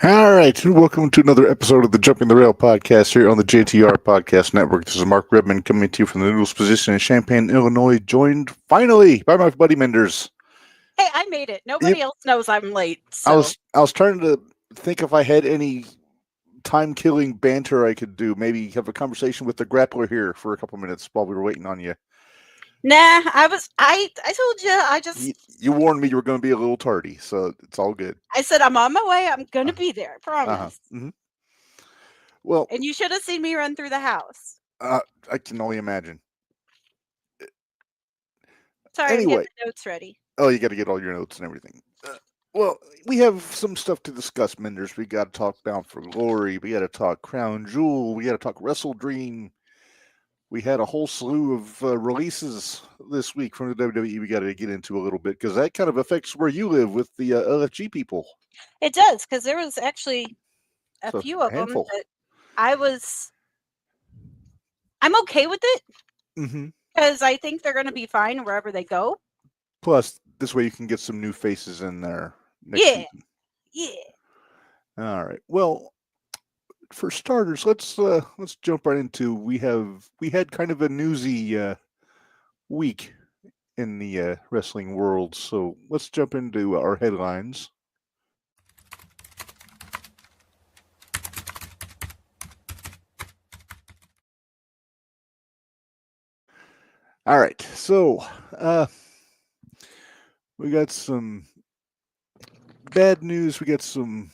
All right, welcome to another episode of the Jumping the Rail podcast here on the JTR Podcast Network. This is Mark Redman coming to you from the Noodles position in Champaign, Illinois, joined finally by my buddy Minderz. Hey, I made it. Nobody Yep. else knows I'm late. I So was trying to think if I had any time-killing banter I could do. Maybe have a conversation with the grappler here for a couple minutes while we were waiting on you. nah, I told you. You warned me you were going to be a little tardy, so it's all good. I said I'm on my way. I'm gonna be there. Promise. Mm-hmm. Well, and you should have seen me run through the house. I can only imagine. Sorry, Anyway. I'm getting the notes ready. Oh, you got to get all your notes and everything. Well, we have some stuff to discuss, Minderz. We got to talk Bound for Glory. We got to talk Crown Jewel. We got to talk Wrestledream. We had a whole slew of releases this week from the WWE. We got to get into a little bit because that kind of affects where you live with the LFG people. It does, because there was actually a few of them handful. that I'm okay with it because I think they're going to be fine wherever they go. Plus, this way you can get some new faces in there. Next Yeah. season. Yeah. All right. Well, for starters, let's jump right into we had kind of a newsy week in the wrestling world, so let's jump into our headlines. All right, so we got some bad news. We got some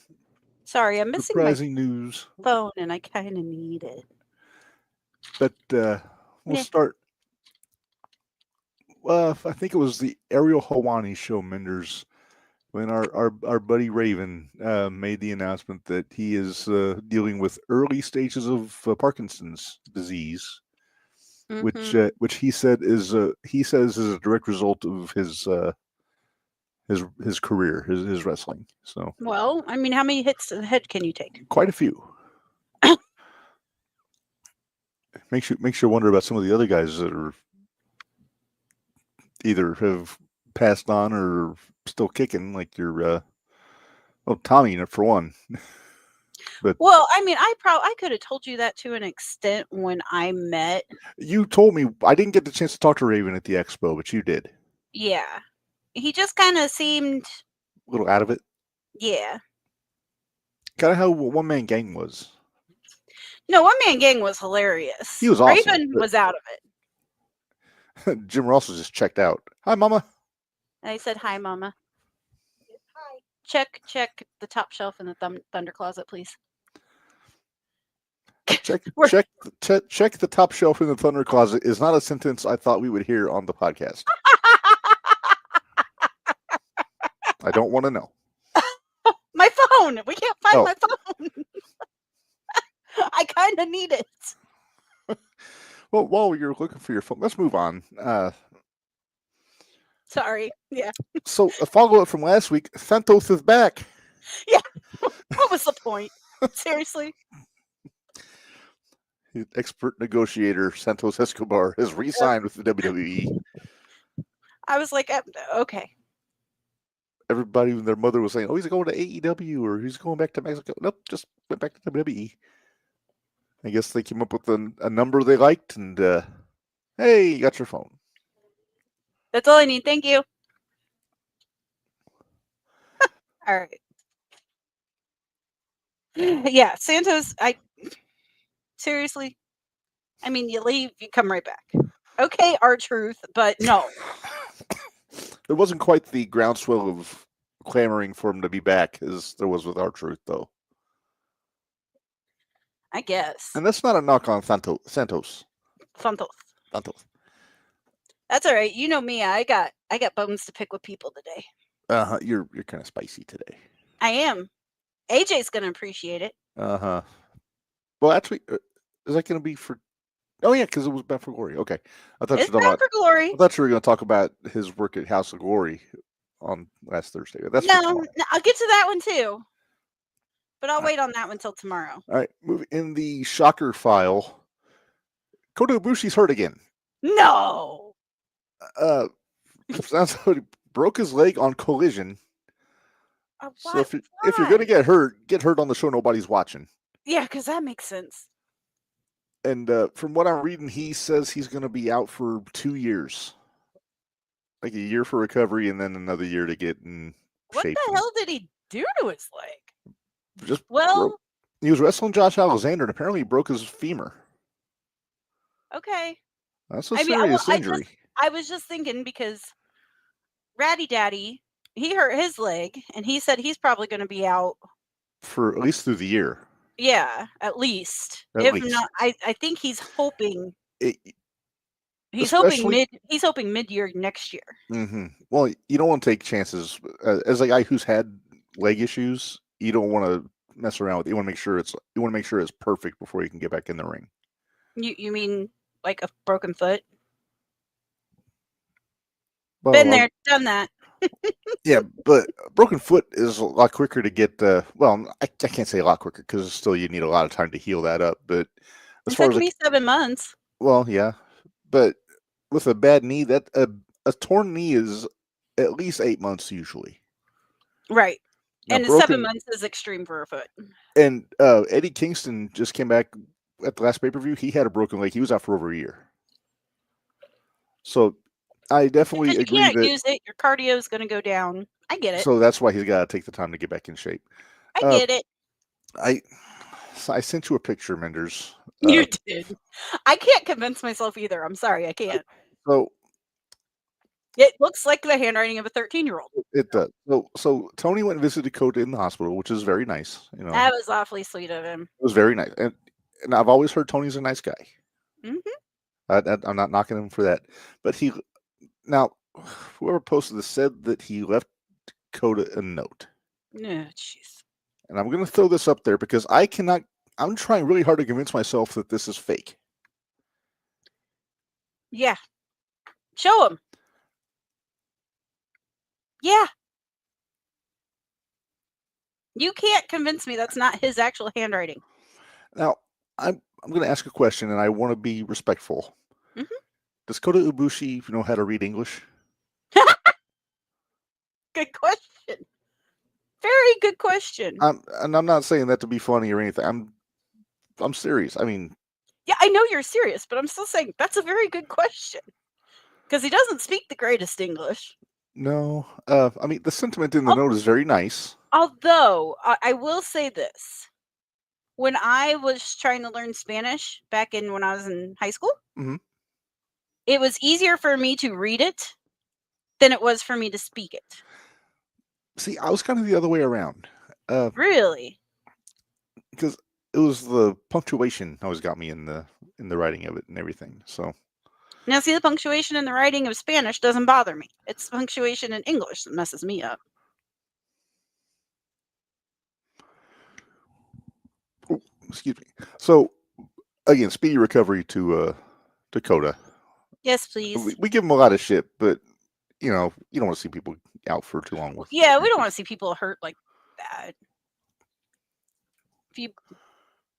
Sorry, I'm missing surprising news. Phone, and I kind of need it. But we'll start. I think it was the Ariel Helwani show, Minderz, when our buddy Raven made the announcement that he is dealing with early stages of Parkinson's disease, which he said is a direct result of his career, his wrestling. So, well, I mean, how many hits to the head can you take? Quite a few. Makes you wonder about some of the other guys that are either have passed on or still kicking, like your Tommy for one. But well, I mean, I could have told you that to an extent when I met. You told me. I didn't get the chance to talk to Raven at the expo, but you did. Yeah, he just kind of seemed a little out of it. Yeah, kind of how One Man Gang was. No, One Man Gang was hilarious. He was awesome. Raven was out of it. Jim Ross was just checked out. Hi, Mama. And he said, "Hi, Mama." Hi. Check the top shelf in the Thunder Closet, please. Check the top shelf in the Thunder Closet is not a sentence I thought we would hear on the podcast. I don't want to know. My phone. We can't find my phone. I kind of need it. Well, while you're looking for your phone, let's move on. Sorry. Yeah. So a follow-up from last week, Santos is back. Yeah. What was the point? Seriously? Expert negotiator Santos Escobar has re-signed with the WWE. I was like, okay. Everybody and their mother was saying, "Oh, he's going to AEW or he's going back to Mexico." Nope, just went back to WWE. I guess they came up with a number they liked, and hey, you got your phone. That's all I need. Thank you. All right. Yeah, Santos, seriously, I mean, you leave, you come right back. Okay, R-Truth, but no. There wasn't quite the groundswell of clamoring for him to be back as there was with R-Truth, though. I guess. And that's not a knock on Santos. Santos. That's all right. You know me. I got bones to pick with people today. You're kind of spicy today. I am. AJ's gonna appreciate it. Well, actually, is that gonna be for? Oh yeah, because it was Bound for Glory. Okay, I thought you were Bound for Glory. I thought you were going to talk about his work at House of Glory on last Thursday. No, I'll get to that one too. But I'll wait on that one till tomorrow. All right, moving in the shocker file. Kota Ibushi's hurt again. No. Sounds like he broke his leg on Collision. So if you're gonna get hurt on the show nobody's watching. Yeah, because that makes sense. And from what I'm reading, he says he's going to be out for 2 years, like a year for recovery, and then another year to get in What shape. the hell did he do to his leg? Just well, he was wrestling Josh Alexander, and apparently he broke his femur. Okay. That's a serious injury. I was just thinking because Ratty Daddy, he hurt his leg, and he said he's probably going to be out for at least through the year. Yeah, at least. If not, I think he's hoping. He's hoping mid-year next year. Mm-hmm. Well, you don't want to take chances. As a guy who's had leg issues, you don't want to mess around with it. You want to make sure it's perfect before you can get back in the ring. You mean like a broken foot? Well, been there, done that. Yeah, but a broken foot is a lot quicker to get. Well, I can't say a lot quicker because still you need a lot of time to heal that up. But as far as me 7 months. Well, yeah, but with a bad knee, that a torn knee is at least 8 months usually. Right, now, and 7 months is extreme for a foot. And Eddie Kingston just came back at the last pay-per-view. He had a broken leg. He was out for over a year. So I definitely agree you can't use it. Your cardio is going to go down. I get it. So that's why he's got to take the time to get back in shape. I get it. I sent you a picture, Minderz. You did. I can't convince myself either. I'm sorry, I can't. So it looks like the handwriting of a 13-year-old. It does. So Tony went and visited Dakota in the hospital, which is very nice. You know, that was awfully sweet of him. It was very nice, and I've always heard Tony's a nice guy. Mm-hmm. I'm not knocking him for that, but whoever posted this said that he left Dakota a note. Oh, jeez. And I'm going to throw this up there because I'm trying really hard to convince myself that this is fake. Yeah. Show him. Yeah. You can't convince me that's not his actual handwriting. Now, I'm going to ask a question, and I want to be respectful. Mm-hmm. Does Kota Ibushi know how to read English? Good question. Very good question. And I'm not saying that to be funny or anything. I'm serious. I mean, yeah, I know you're serious, but I'm still saying that's a very good question because he doesn't speak the greatest English. No, I mean the sentiment in the note is very nice. Although I will say this: when I was trying to learn Spanish back when I was in high school, it was easier for me to read it than it was for me to speak it. See, I was kind of the other way around. Really? Because it was the punctuation always got me in the writing of it and everything. So now, see, the punctuation in the writing of Spanish doesn't bother me. It's punctuation in English that messes me up. Oh, excuse me. So again, speedy recovery to Dakota. Yes, please. We give him a lot of shit, but you don't want to see people out for too long. Yeah, we don't want to see people hurt like that. If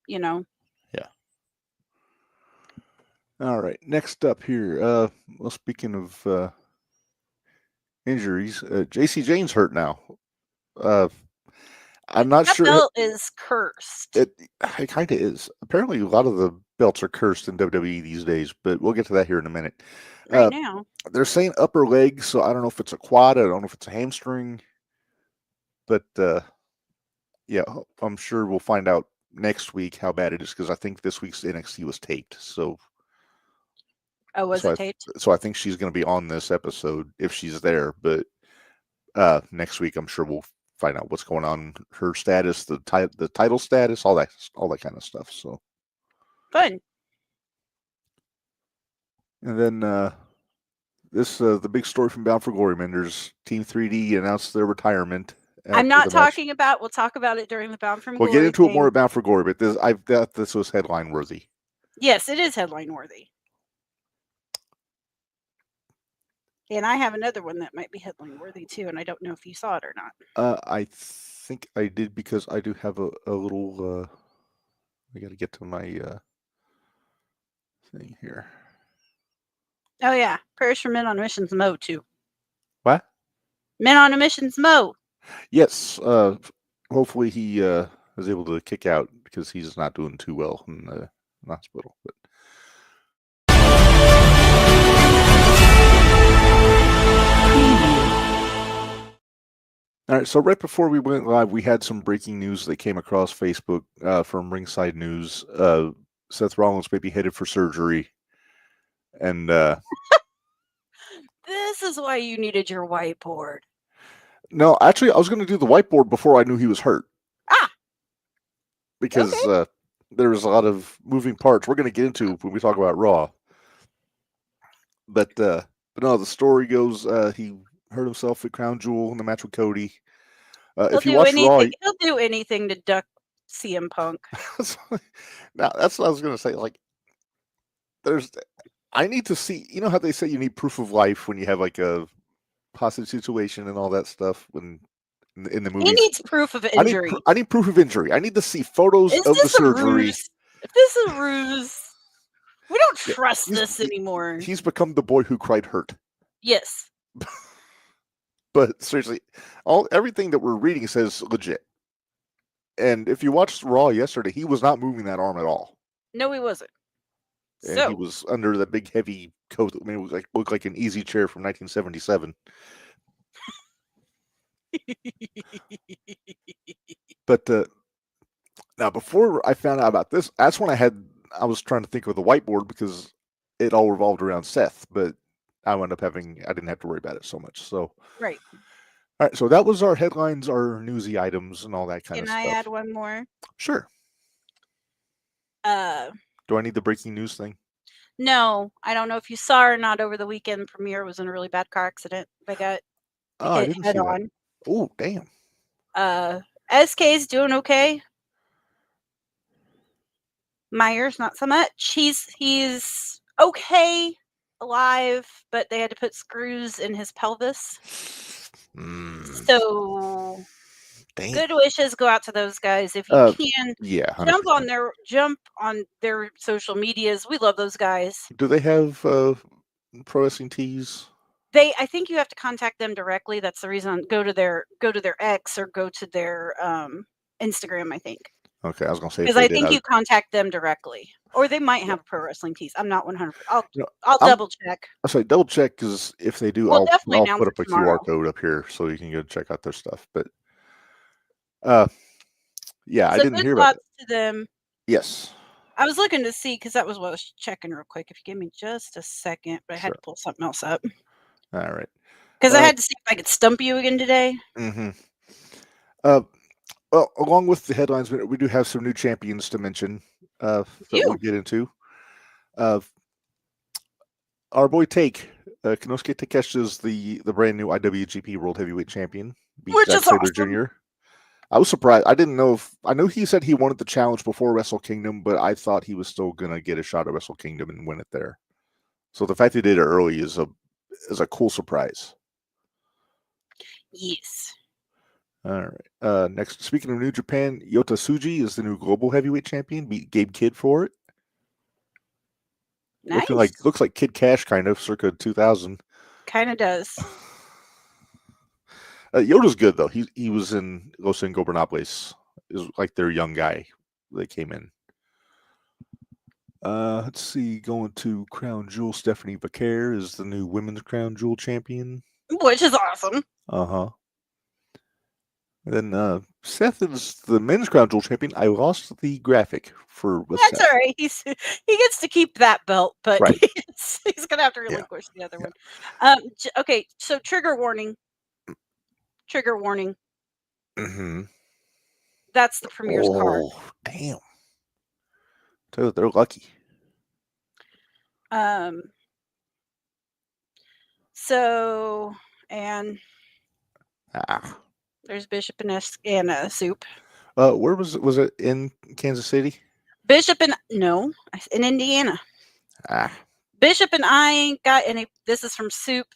you know. Yeah. All right. Next up here. Well, speaking of injuries, JC Jane's hurt now. I'm not sure. That belt is cursed. It kind of is. Apparently, a lot of the belts are cursed in WWE these days, but we'll get to that here in a minute. Right now. They're saying upper leg, so I don't know if it's a quad. I don't know if it's a hamstring. But, yeah, I'm sure we'll find out next week how bad it is because I think this week's NXT was taped. So, was it taped? So I think she's going to be on this episode if she's there. But next week, I'm sure we'll find out what's going on, her status, the title status, all that kind of stuff. So fun. And then the big story from Bound for Glory, Minderz. Team 3D announced their retirement. I'm not talking about. We'll talk about it during the Bound for Glory. We'll get into it more at Bound for Glory, but I thought this was headline worthy. Yes, it is headline worthy. And I have another one that might be headline worthy too, and I don't know if you saw it or not. I think I did because I do have a little. I got to get to my thing here. Oh yeah, prayers for Men on a Missions Mo too. What? Men on a Missions Mo. Yes. Hopefully he is able to kick out because he's not doing too well in the hospital. But all right. So right before we went live, we had some breaking news that came across Facebook from Ringside News. Seth Rollins may be headed for surgery, and This is why you needed your whiteboard. no, actually, I was going to do the whiteboard before I knew he was hurt. Because there was a lot of moving parts we're going to get into when we talk about Raw. But no, the story goes he hurt himself at Crown Jewel in the match with Cody. If you watch Raw, he'll do anything to duck CM Punk. Now that's what I was going to say. Like, I need to see. You know how they say you need proof of life when you have like a hostage situation and all that stuff when. In the movies. He needs proof of injury. I need proof of injury. I need to see photos of the surgery. If this is a ruse, we don't trust this anymore. He's become the boy who cried hurt. Yes. But seriously, everything that we're reading says legit. And if you watched Raw yesterday, he was not moving that arm at all. No, he wasn't. And he was under that big heavy coat. I mean, it looked like an easy chair from 1977. But now, before I found out about this, that's when I was trying to think of the whiteboard because it all revolved around Seth. But I didn't have to worry about it so much. So right. All right. So that was our headlines, our newsy items, and all that kind of stuff. Can I add one more? Sure. Do I need the breaking news thing? No, I don't know if you saw or not over the weekend. Premiere was in a really bad car accident. They got hit head on. Oh, damn. SK's doing okay. Myers, not so much. He's okay, alive, but they had to put screws in his pelvis. So damn. Good wishes go out to those guys. If you can, 100%. jump on their social medias. We love those guys. Do they have pro wrestling tees? I think you have to contact them directly. That's the reason. Go to their X or go to their Instagram, I think. Okay, I was gonna say because I think you contact them directly, or they might have pro wrestling tees. I'm not 100. I'll double check. I'll say double check because if they do, I'll put up a QR code up here so you can go check out their stuff. But yeah, I didn't hear about it. To them. Yes. I was looking to see because that was what I was checking real quick. If you give me just a second, but I had to pull something else up. All right. Because I had to see if I could stump you again today. Mm-hmm. Well, along with the headlines, we do have some new champions to mention that we'll get into. Our boy Take, Konosuke Takeshita is the brand new IWGP World Heavyweight Champion. Which is awesome. Jr. I was surprised. I didn't know I know he said he wanted the challenge before Wrestle Kingdom, but I thought he was still going to get a shot at Wrestle Kingdom and win it there. So the fact he did it early is a cool surprise. Yes. All right. Next, speaking of New Japan, Yota Tsuji is the new global heavyweight champion. Beat Gabe Kidd for it. Nice. Looks like Kid Cash kind of circa 2000. Kind of does. Yoda's good though. He was in Los Ingobernables. Is like their young guy that came in. Let's see. Going to Crown Jewel, Stephanie Vaquer is the new women's Crown Jewel champion, which is awesome. And then Seth is the men's Crown Jewel champion. I lost the graphic for. That's Seth. All right. He gets to keep that belt, but right. he's gonna have to relinquish the other one. Okay. So trigger warning. Mm-hmm. That's the Premier's card. Oh, damn. They're lucky. So, and there's Bishop and Soup. Where was it? Was it in Kansas City? Bishop in Indiana. Bishop and I got in this is from Soup.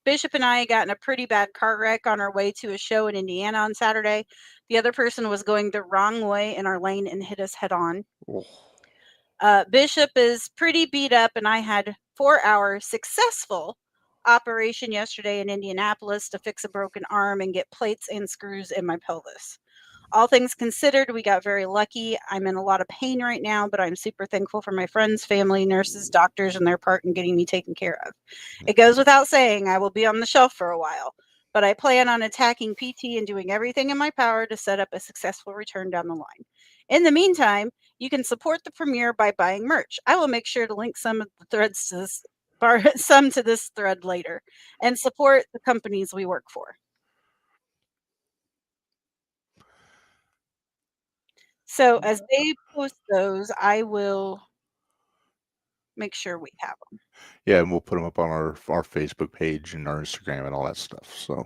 Bishop and I got in a pretty bad car wreck on our way to a show in Indiana on Saturday. The other person was going the wrong way in our lane and hit us head on. Bishop is pretty beat up, and I had 4 hours successful operation yesterday in Indianapolis to fix a broken arm and get plates and screws in my pelvis. All things considered, we got very lucky. I'm in a lot of pain right now, but I'm super thankful for my friends, family, nurses, doctors, and their part in getting me taken care of. It goes without saying I will be on the shelf for a while, but I plan on attacking PT and doing everything in my power to set up a successful return down the line. In the meantime, you can support the premiere by buying merch. I will make sure to link some of the threads to this some to this thread later, and support the companies we work for. So as they post those, I will make sure we have them. Yeah, and we'll put them up on our Facebook page and our Instagram and all that stuff. So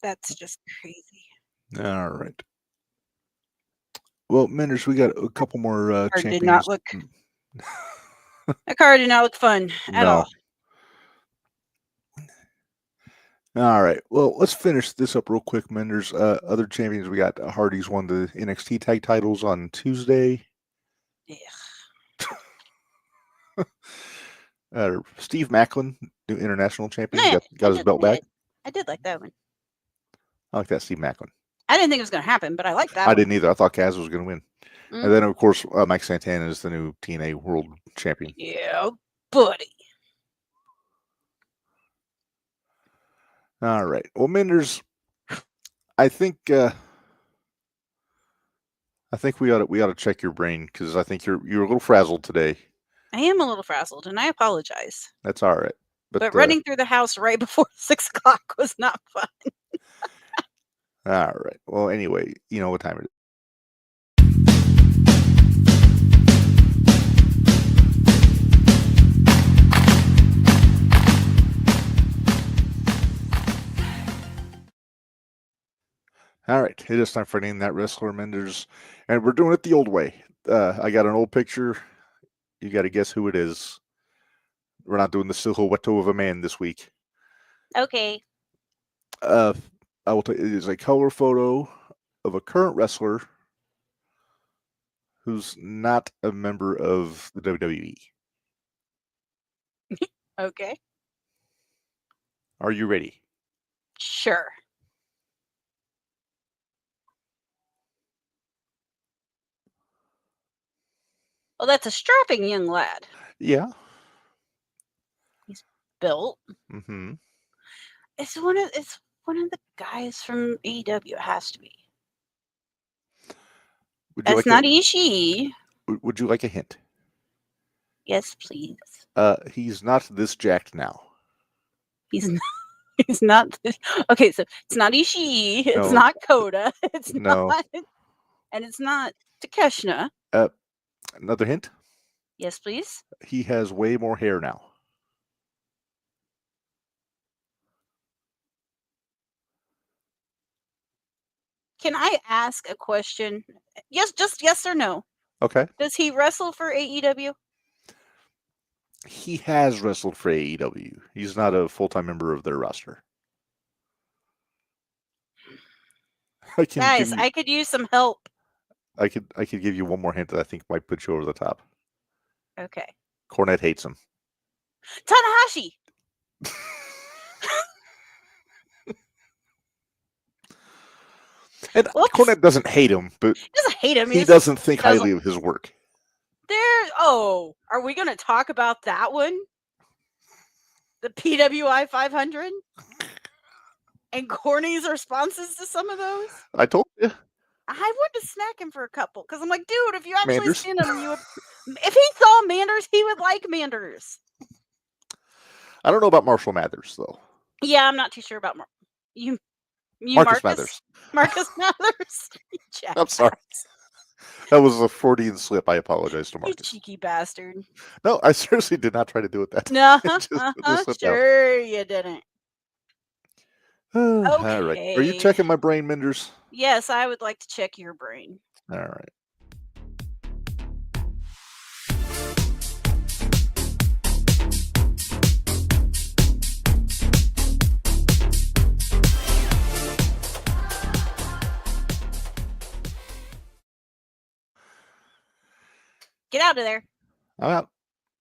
that's just crazy. All right. Well, Minderz, we got a couple more champions. Did not look. That card did not look fun at all. All right. Well, let's finish this up real quick, Minderz. Other champions, we got Hardy's won the NXT tag titles on Tuesday. Yeah. Steve Macklin, new international champion, got his belt back. I did like that one. I like that, Steve Macklin. I didn't think it was going to happen, but I like that. I didn't either. I thought Kaz was going to win. Mm-hmm. And then, of course, Mike Santana is the new TNA World Champion. Yeah, buddy. All right. Well, Minderz, I think we ought to check your brain because I think you're a little frazzled today. I am a little frazzled, and I apologize. That's all right. But running through the house right before 6 o'clock was not fun. All right. Well, anyway, you know what time it is. All right, it is time for Name That Wrestler, Minderz, and we're doing it the old way. I got an old picture. You got to guess who it is. We're not doing the silhouette of a man this week. Okay. I will tell you, it is a color photo of a current wrestler who's not a member of the WWE. Okay. Are you ready? Sure. Well, that's a strapping young lad. Yeah. He's built. Mm-hmm. It's one of the guys from AEW. It has to be. It's not Ishii. Would you like a hint? Yes, please. He's not this jacked now. He's not. Okay, so it's not Ishii. It's not Kota. It's not. And it's not Takeshita. Another hint? Yes, please. He has way more hair now. Can I ask a question? Yes, just yes or no. Okay. Does he wrestle for AEW? He has wrestled for AEW. He's not a full-time member of their roster. Guys, I could use some help. I could give you one more hint that I think might put you over the top. Okay. Cornette hates him. Tanahashi. And Cornette doesn't hate him, but he doesn't hate him. He doesn't think highly of his work. Are we going to talk about that one? The PWI 500? And Corny's responses to some of those? I told you. I wanted to snack him for a couple because I'm like, dude, if you actually seen him, if he saw Minderz, he would like Minderz. I don't know about Marshall Mathers though. Yeah, I'm not too sure about you. Marcus Mathers. Marcus Mathers. I'm sorry. That was a Freudian slip. I apologize to Marcus. You cheeky bastard. No, I seriously did not try to do it that. No, sure you didn't. Okay. All right. Are you checking my brain, Minderz? Yes, I would like to check your brain. All right. Get out of there. I'm out.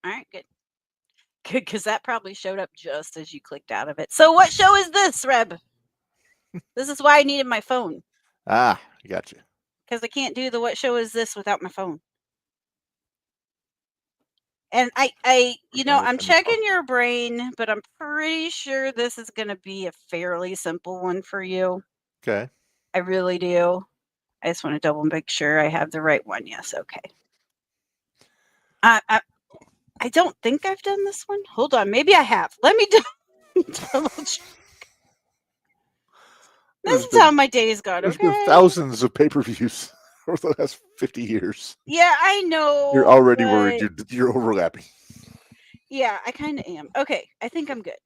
All right, good. Because that probably showed up just as you clicked out of it. So what show is this, Reb? This is why I needed my phone. I got you. Because I can't do the what show is this without my phone. And I'm checking your brain, but I'm pretty sure this is going to be a fairly simple one for you. Okay. I really do. I just want to double make sure I have the right one. Yes. Okay. I don't think I've done this one. Hold on. Maybe I have. Let me double check. This is how my days got. There's been thousands of pay-per-views over the last 50 years. Yeah, I know. You're already worried you're overlapping. Yeah, I kind of am. Okay, I think I'm good.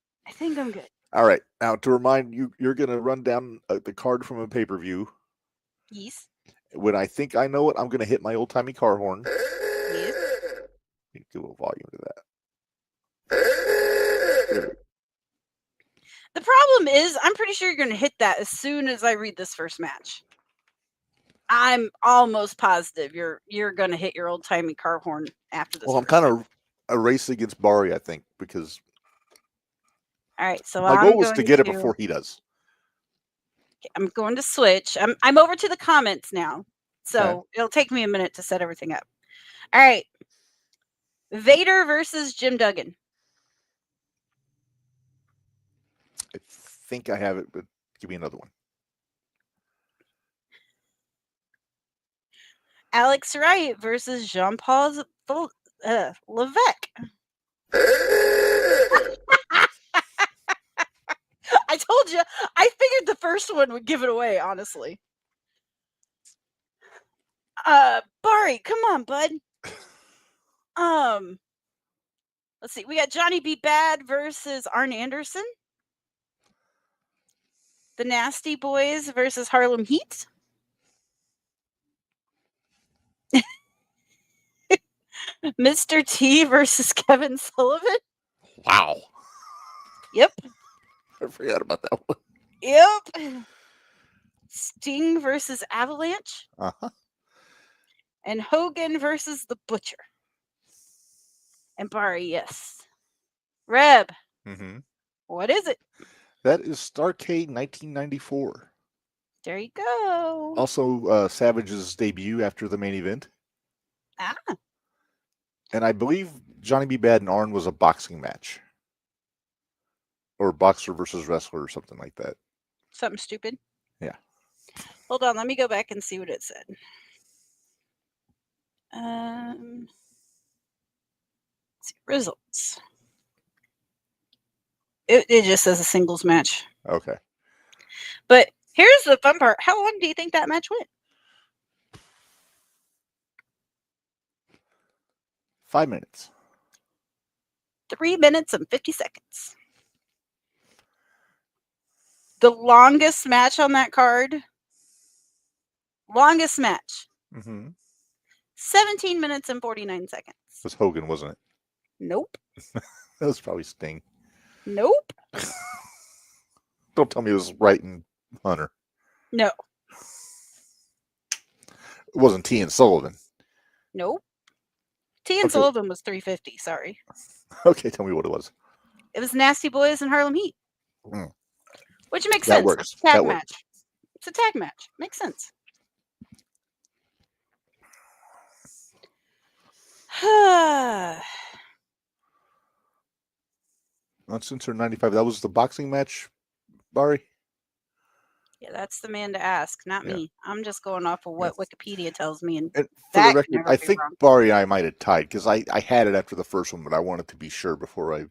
All right. Now, to remind you, you're going to run down the card from a pay-per-view. Yes. When I think I know it, I'm going to hit my old-timey car horn. Yes. Give a little volume to that. The problem is, I'm pretty sure you're going to hit that as soon as I read this first match. I'm almost positive you're going to hit your old-timey car horn after this. Well, I'm kind of a race against Bari, I think, because all right, so my goal is to get it before he does. I'm going to switch. I'm over to the comments now, so it'll take me a minute to set everything up. All right, Vader versus Jim Duggan. I think I have it, but give me another one. Alex Wright versus Jean-Paul Levesque. I told you. I figured the first one would give it away, honestly. Bari, come on, bud. Let's see. We got Johnny B. Bad versus Arn Anderson. The Nasty Boys versus Harlem Heat. Mr. T versus Kevin Sullivan. Wow. Yep. I forgot about that one. Yep. Sting versus Avalanche. Uh-huh. And Hogan versus the Butcher. And Bari, yes. Reb. Mm-hmm. What is it? That is Starrcade 1994. There you go. Also, Savage's debut after the main event. Ah. And I believe Johnny B. Bad and Arn was a boxing match. Or boxer versus wrestler or something like that. Something stupid? Yeah. Hold on, let me go back and see what it said. Let's see, results. It just says a singles match. Okay. But here's the fun part. How long do you think that match went? 5 minutes. 3 minutes and 50 seconds. The longest match on that card. Longest match. Mm-hmm. 17 minutes and 49 seconds. It was Hogan, wasn't it? Nope. That was probably Sting. Nope. Don't tell me it was Wright and Hunter. No. It wasn't T and Sullivan. Nope. T and Sullivan was 350. Sorry. Okay, tell me what it was. It was Nasty Boys and Harlem Heat. Mm. Which makes that sense. Works. Tag that match. Works. It's a tag match. Makes sense. Not since her 95. That was the boxing match, Bari? Yeah, that's the man to ask, not me. I'm just going off of what Wikipedia tells me. And for that the record, I think wrong. Bari and I might have tied because I had it after the first one, but I wanted to be sure before I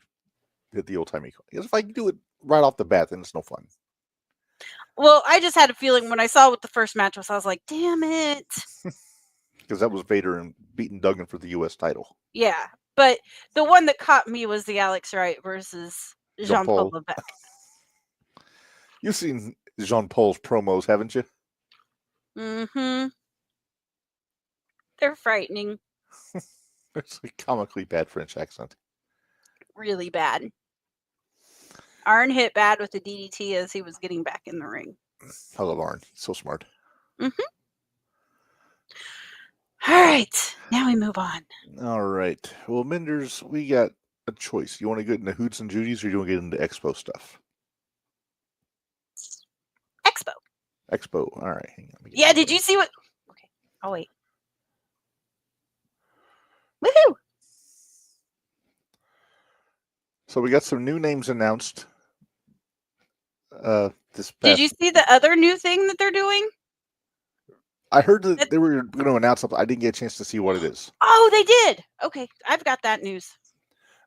hit the old-timey. Because if I do it right off the bat, then it's no fun. Well, I just had a feeling when I saw what the first match was, I was like, damn it. Because that was Vader and beating Duggan for the U.S. title. Yeah, but the one that caught me was the Alex Wright versus Jean-Paul Levesque. You've seen Jean-Paul's promos, haven't you? Mm-hmm. They're frightening. It's a comically bad French accent. Really bad. Arn hit Bad with the DDT as he was getting back in the ring. I love Arn. He's so smart. Mm-hmm. All right. Now we move on. All right. Well, Minderz, we got a choice. You want to get into Hoots and Judy's, or you want to get into Expo stuff? Expo. Expo. All right. Hang on, yeah. Did you see what? Okay. Oh wait. Woohoo! So we got some new names announced. This past. Did you see the other new thing that they're doing? I heard that they were going to announce something. I didn't get a chance to see what it is. Oh, they did. Okay, I've got that news.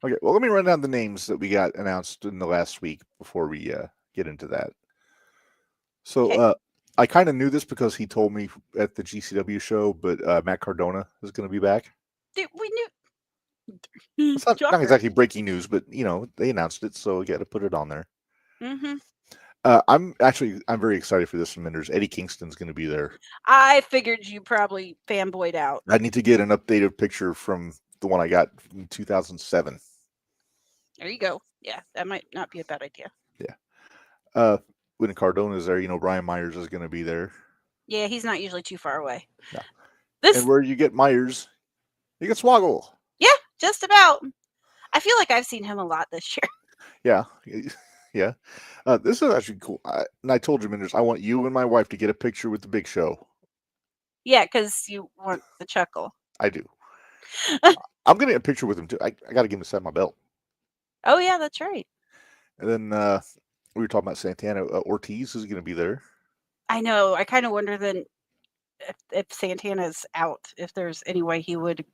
Okay, well, let me run down the names that we got announced in the last week before we get into that. So I kind of knew this because he told me at the GCW show, but Matt Cardona is going to be back. Dude, we knew. It's not exactly breaking news, but they announced it, so we got to put it on there. Mm-hmm. I'm very excited for this from Minderz. Eddie Kingston's going to be there. I figured you probably fanboyed out. I need to get an updated picture from the one I got in 2007. There you go. Yeah, that might not be a bad idea. Yeah. When Cardona's there, Brian Myers is going to be there. Yeah, he's not usually too far away. No. And where you get Myers, you get Swoggle. Yeah, just about. I feel like I've seen him a lot this year. Yeah. Yeah. This is actually cool. And I told you, Minderz, I want you and my wife to get a picture with the Big Show. Yeah, because you want the chuckle. I do. I'm going to get a picture with him, too. I got to give him a set of my belt. Oh, yeah, that's right. And then we were talking about Santana. Ortiz is going to be there. I know. I kind of wonder then if Santana's out, if there's any way he would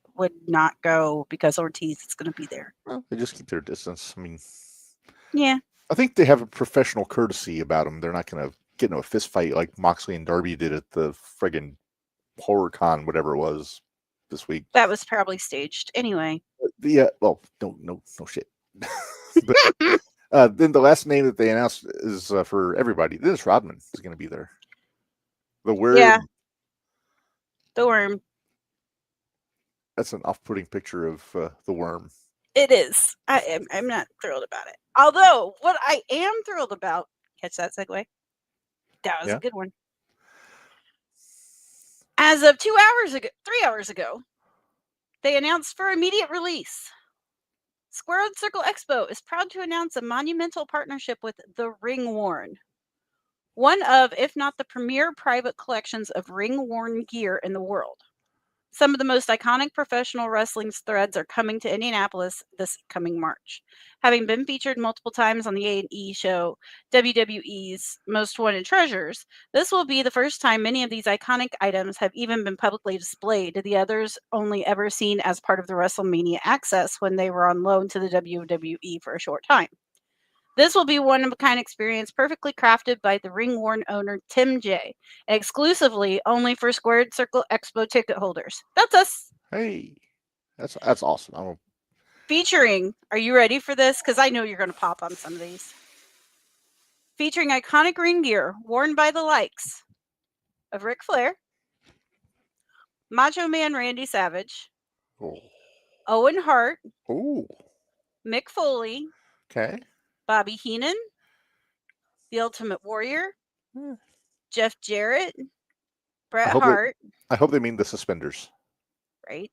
not go because Ortiz is going to be there. Well, they just keep their distance. I mean, yeah. I think they have a professional courtesy about them. They're not going to get into a fist fight like Moxley and Darby did at the friggin' HorrorCon, whatever it was this week. That was probably staged. Anyway. Yeah. Well, no shit. But then the last name that they announced is for everybody. Dennis Rodman is going to be there. The Worm. Yeah. The Worm. That's an off-putting picture of the Worm. It is. I'm not thrilled about it. Although, what I am thrilled about, catch that segue? That was a good one. As of 3 hours ago, they announced for immediate release. Squared Circle Expo is proud to announce a monumental partnership with the Ring-Worn, one of, if not the premier private collections of ring-worn gear in the world. Some of the most iconic professional wrestling threads are coming to Indianapolis this coming March. Having been featured multiple times on the A&E show, WWE's Most Wanted Treasures, this will be the first time many of these iconic items have even been publicly displayed, the others only ever seen as part of the WrestleMania Access when they were on loan to the WWE for a short time. This will be one-of-a-kind experience perfectly crafted by the Ring-Worn owner Tim J, exclusively only for Squared Circle Expo ticket holders. That's us. Hey, that's awesome. Featuring, are you ready for this? Because I know you're going to pop on some of these. Featuring iconic ring gear worn by the likes of Ric Flair, Macho Man Randy Savage, Owen Hart, Mick Foley, Bobby Heenan, The Ultimate Warrior, Jeff Jarrett, Bret Hart. I hope they mean the suspenders. Right.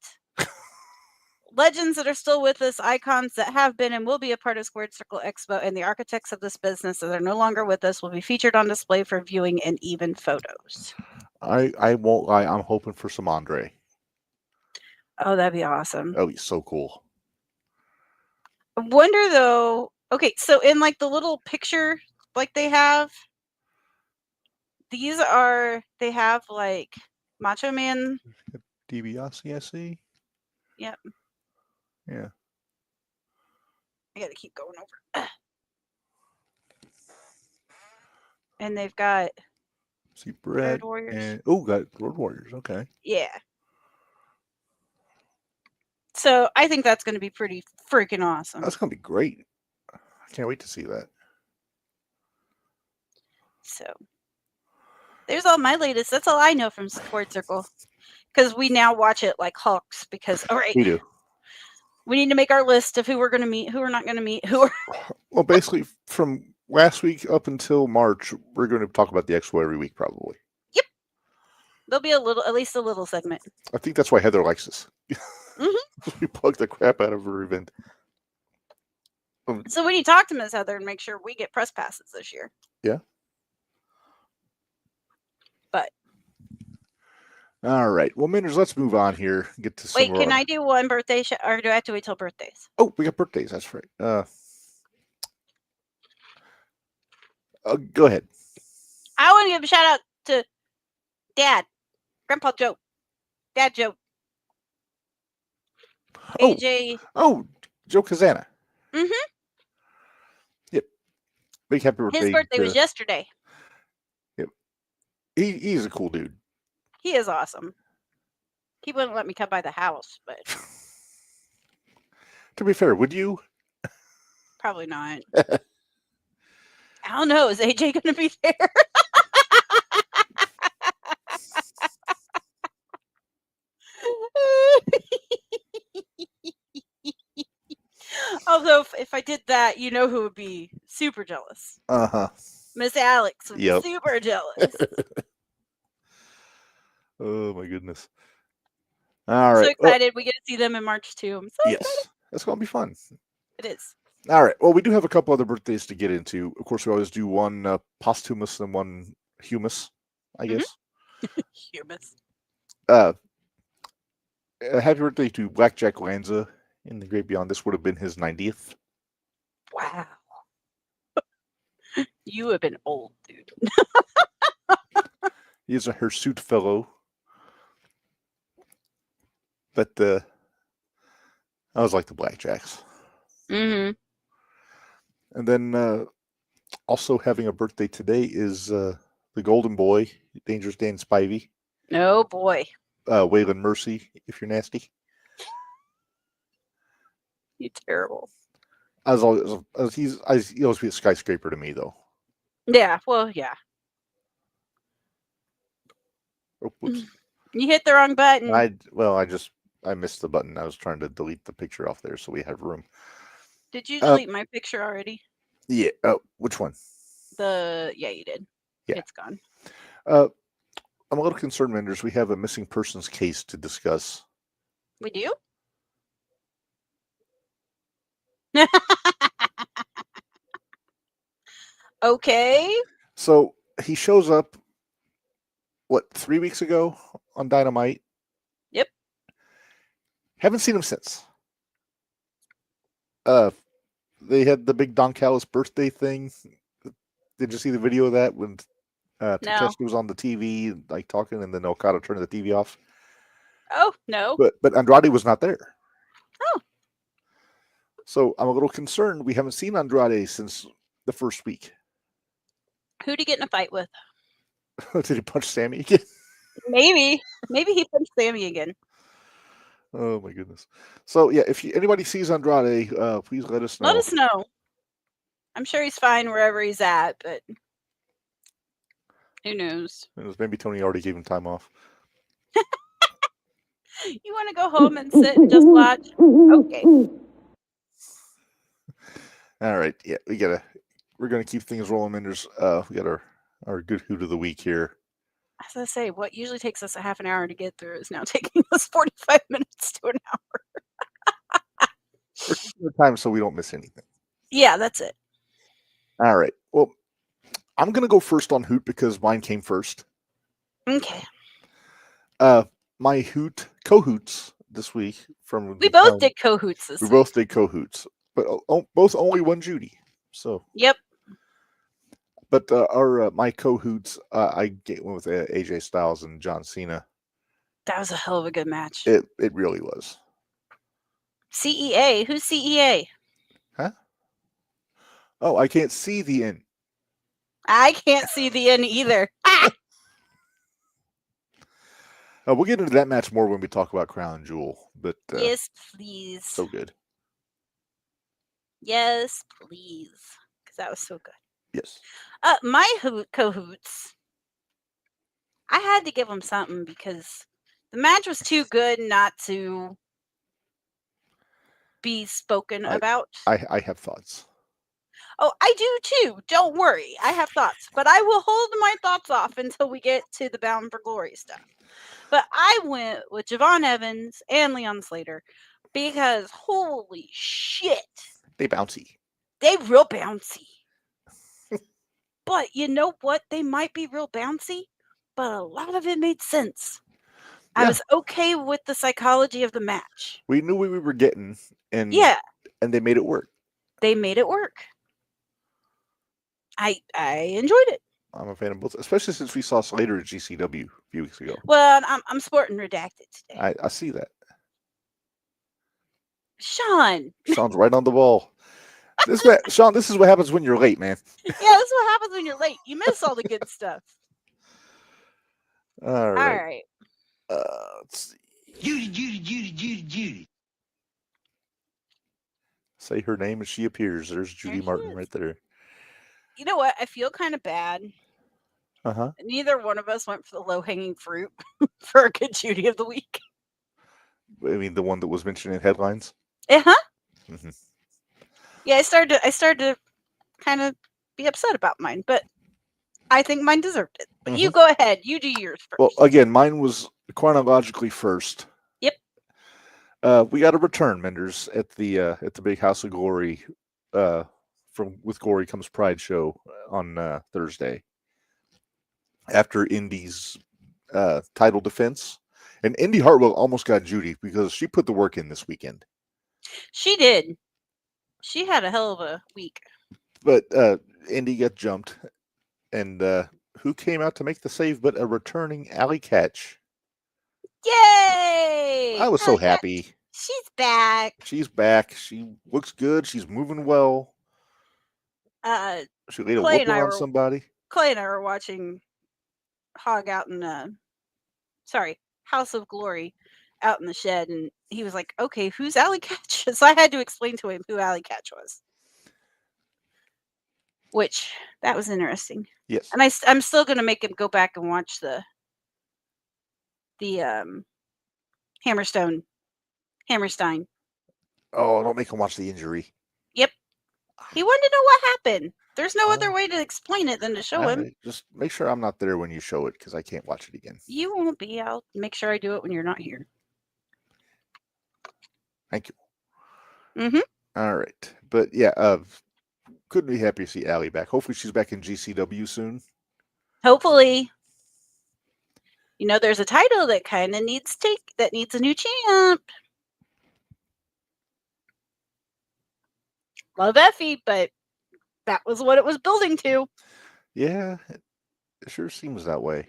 Legends that are still with us, icons that have been and will be a part of Squared Circle Expo, and the architects of this business that are no longer with us will be featured on display for viewing and even photos. I won't lie. I'm hoping for some Andre. Oh, that'd be awesome. That would be so cool. I wonder though. Okay, so in like the little picture, like they have, they have like Macho Man. DiBiase, I see. Yep. Yeah. I gotta keep going over. And they've got Road Warriors. Got Road Warriors. Okay. Yeah. So I think that's going to be pretty freaking awesome. That's going to be great. I can't wait to see that. So there's all my latest. That's all I know from Squared Circle. Because we now watch it like hawks. Because, all right. We do. We need to make our list of who we're going to meet, who we're not going to meet, who are. Well, basically, from last week up until March, we're going to talk about the Expo every week, probably. Yep. There'll be at least a little segment. I think that's why Heather likes us. Mm-hmm. We plug the crap out of her event. So we need to talk to Miss Heather and make sure we get press passes this year. Yeah. But. All right. Well, Minderz, let's move on here. Get to some. Wait, can I do one birthday or do I have to wait till birthdays? Oh, we got birthdays. That's right. Go ahead. I want to give a shout out to Dad, Grandpa Joe, Dad Joe, AJ. Oh, Joe Kazana. Mm-hmm. Yep. Big happy birthday. His birthday was yesterday. Yep. He's a cool dude. He is awesome. He wouldn't let me come by the house, but. To be fair, would you? Probably not. I don't know. Is AJ going to be there? Although, if I did that, you know who would be super jealous? Miss Alex would be super jealous. Oh, my goodness. All right. So excited. We get to see them in March, too. I'm so excited. That's going to be fun. It is. All right. Well, we do have a couple other birthdays to get into. Of course, we always do one posthumous and one humus, I guess. Humus. Happy birthday to Blackjack Lanza in the Great Beyond. This would have been his 90th. Wow. You have been old, dude. He is a hirsute fellow. But I was like the Blackjacks. Mm-hmm. And then also having a birthday today is the Golden Boy, Dangerous Dan Spivey. Oh, boy. Waylon Mercy, if you're nasty. You're terrible. He always be a skyscraper to me, though. Yeah, well, yeah. Oh, whoops. You hit the wrong button. I missed the button. I was trying to delete the picture off there so we have room. Did you delete my picture already? Yeah. Which one? Yeah, you did. Yeah. It's gone. I'm a little concerned, Minderz. We have a missing persons case to discuss. We do? Okay. So he shows up, 3 weeks ago on Dynamite? Yep. Haven't seen him since. They had the big Don Callis birthday thing. Did you see the video of that when Takeshita was on the TV, like talking, and then Okada turned the TV off? Oh, no. But Andrade was not there. Oh. So I'm a little concerned. We haven't seen Andrade since the first week. Who'd he get in a fight with? Did he punch Sammy again? Maybe he punched Sammy again. Oh my goodness! So yeah, if anybody sees Andrade, please let us know. Let us know. I'm sure he's fine wherever he's at, but who knows? Maybe Tony already gave him time off. You want to go home and sit and just watch? Okay. All right. Yeah, we're gonna keep things rolling, Minderz. We got our good hoot of the week here. As I say, what usually takes us a half an hour to get through is now taking us 45 minutes to an hour. We're taking the time so we don't miss anything. Yeah, that's it. All right. Well, I'm gonna go first on hoot because mine came first. Okay. My co-hoots this week from we both did co-hoots this week. We both did co-hoots, but both only one Judy. So yep. But my co-hoots, I went with AJ Styles and John Cena. That was a hell of a good match. It really was. CEA? Who's CEA? Huh? Oh, I can't see the end. I can't see the end either. We'll get into that match more when we talk about Crown Jewel. But yes, please. So good. Yes, please. Because that was so good. Yes. My co-hoots, I had to give them something because the match was too good not to be spoken about. I have thoughts. Oh, I do too. Don't worry. I have thoughts. But I will hold my thoughts off until we get to the Bound for Glory stuff. But I went with Javon Evans and Leon Slater because holy shit. They bouncy. They real bouncy. But you know what? They might be real bouncy, but a lot of it made sense. I Yeah. was okay with the psychology of the match. We knew what we were getting, and they made it work. They made it work. I enjoyed it. I'm a fan of both, especially since we saw Slater at GCW a few weeks ago. Well, I'm sporting redacted today. I see that. Sean's right on the ball. Sean, this is what happens when you're late, man. Yeah, this is what happens when you're late. You miss all the good stuff. All right. All right. Let's see. Judy. Say her name and she appears. There's Judy Martin right there. You know what? I feel kind of bad. Uh-huh. Neither one of us went for the low-hanging fruit for a good Judy of the week. I mean, the one that was mentioned in headlines? Uh-huh. Mm-hmm. Yeah, I started to kind of be upset about mine, but I think mine deserved it. But you go ahead. You do yours first. Well, again, mine was chronologically first. Yep. We got a return, Minderz, at the Big House of Glory from With Glory Comes Pride show on Thursday. After Indy's title defense. And Indy Hartwell almost got Judy because she put the work in this weekend. She did. She had a hell of a week. But Indy got jumped. And who came out to make the save but a returning Alley Catch? Yay! I was so happy. She's back. She's back. She looks good. She's moving well. She laid a whooping on somebody. Clay and I were watching Hog out in House of Glory out in the shed, and he was like, okay, who's Alley Catch? So I had to explain to him who Alley Catch was. Which, that was interesting. Yes. And I'm still going to make him go back and watch the Hammerstein. Oh, don't make him watch the injury. Yep. He wanted to know what happened. There's no other way to explain it than to show him. Just make sure I'm not there when you show it, because I can't watch it again. You won't be. I'll make sure I do it when you're not here. Thank you. Mm-hmm. All right. But yeah, couldn't be happy to see Allie back. Hopefully she's back in GCW soon. Hopefully. You know, there's a title that kind of needs a new champ. Love Effie, but that was what it was building to. Yeah, it sure seems that way.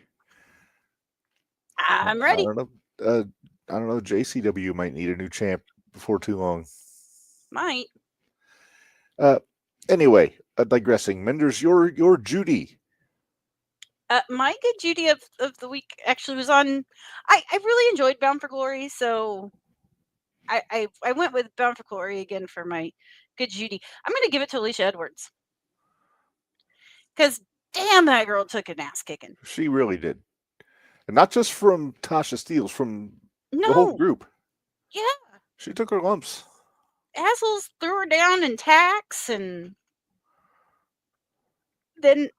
I'm ready. I don't know. JCW might need a new champ before too long. Might. Anyway, digressing. Minderz, your Judy. My good Judy of the week actually was on. I really enjoyed Bound for Glory, so I went with Bound for Glory again for my good Judy. I'm going to give it to Alicia Edwards. Because, damn, that girl took an ass kicking. She really did. And not just from Tasha Steelz, from the whole group. Yeah. She took her lumps. Assholes threw her down in tacks, and then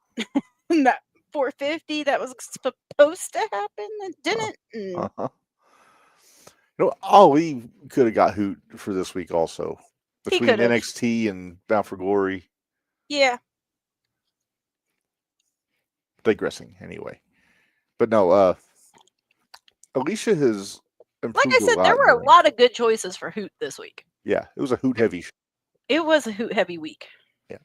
that 450 that was supposed to happen that didn't. You know, Ali could have got hoot for this week also. Between NXT and Bound for Glory. Yeah. Digressing, anyway. But no, Alicia has improved. Like I said, there were a lot of good choices for hoot this week. Yeah, it was a hoot heavy. It was a hoot heavy week. Yeah.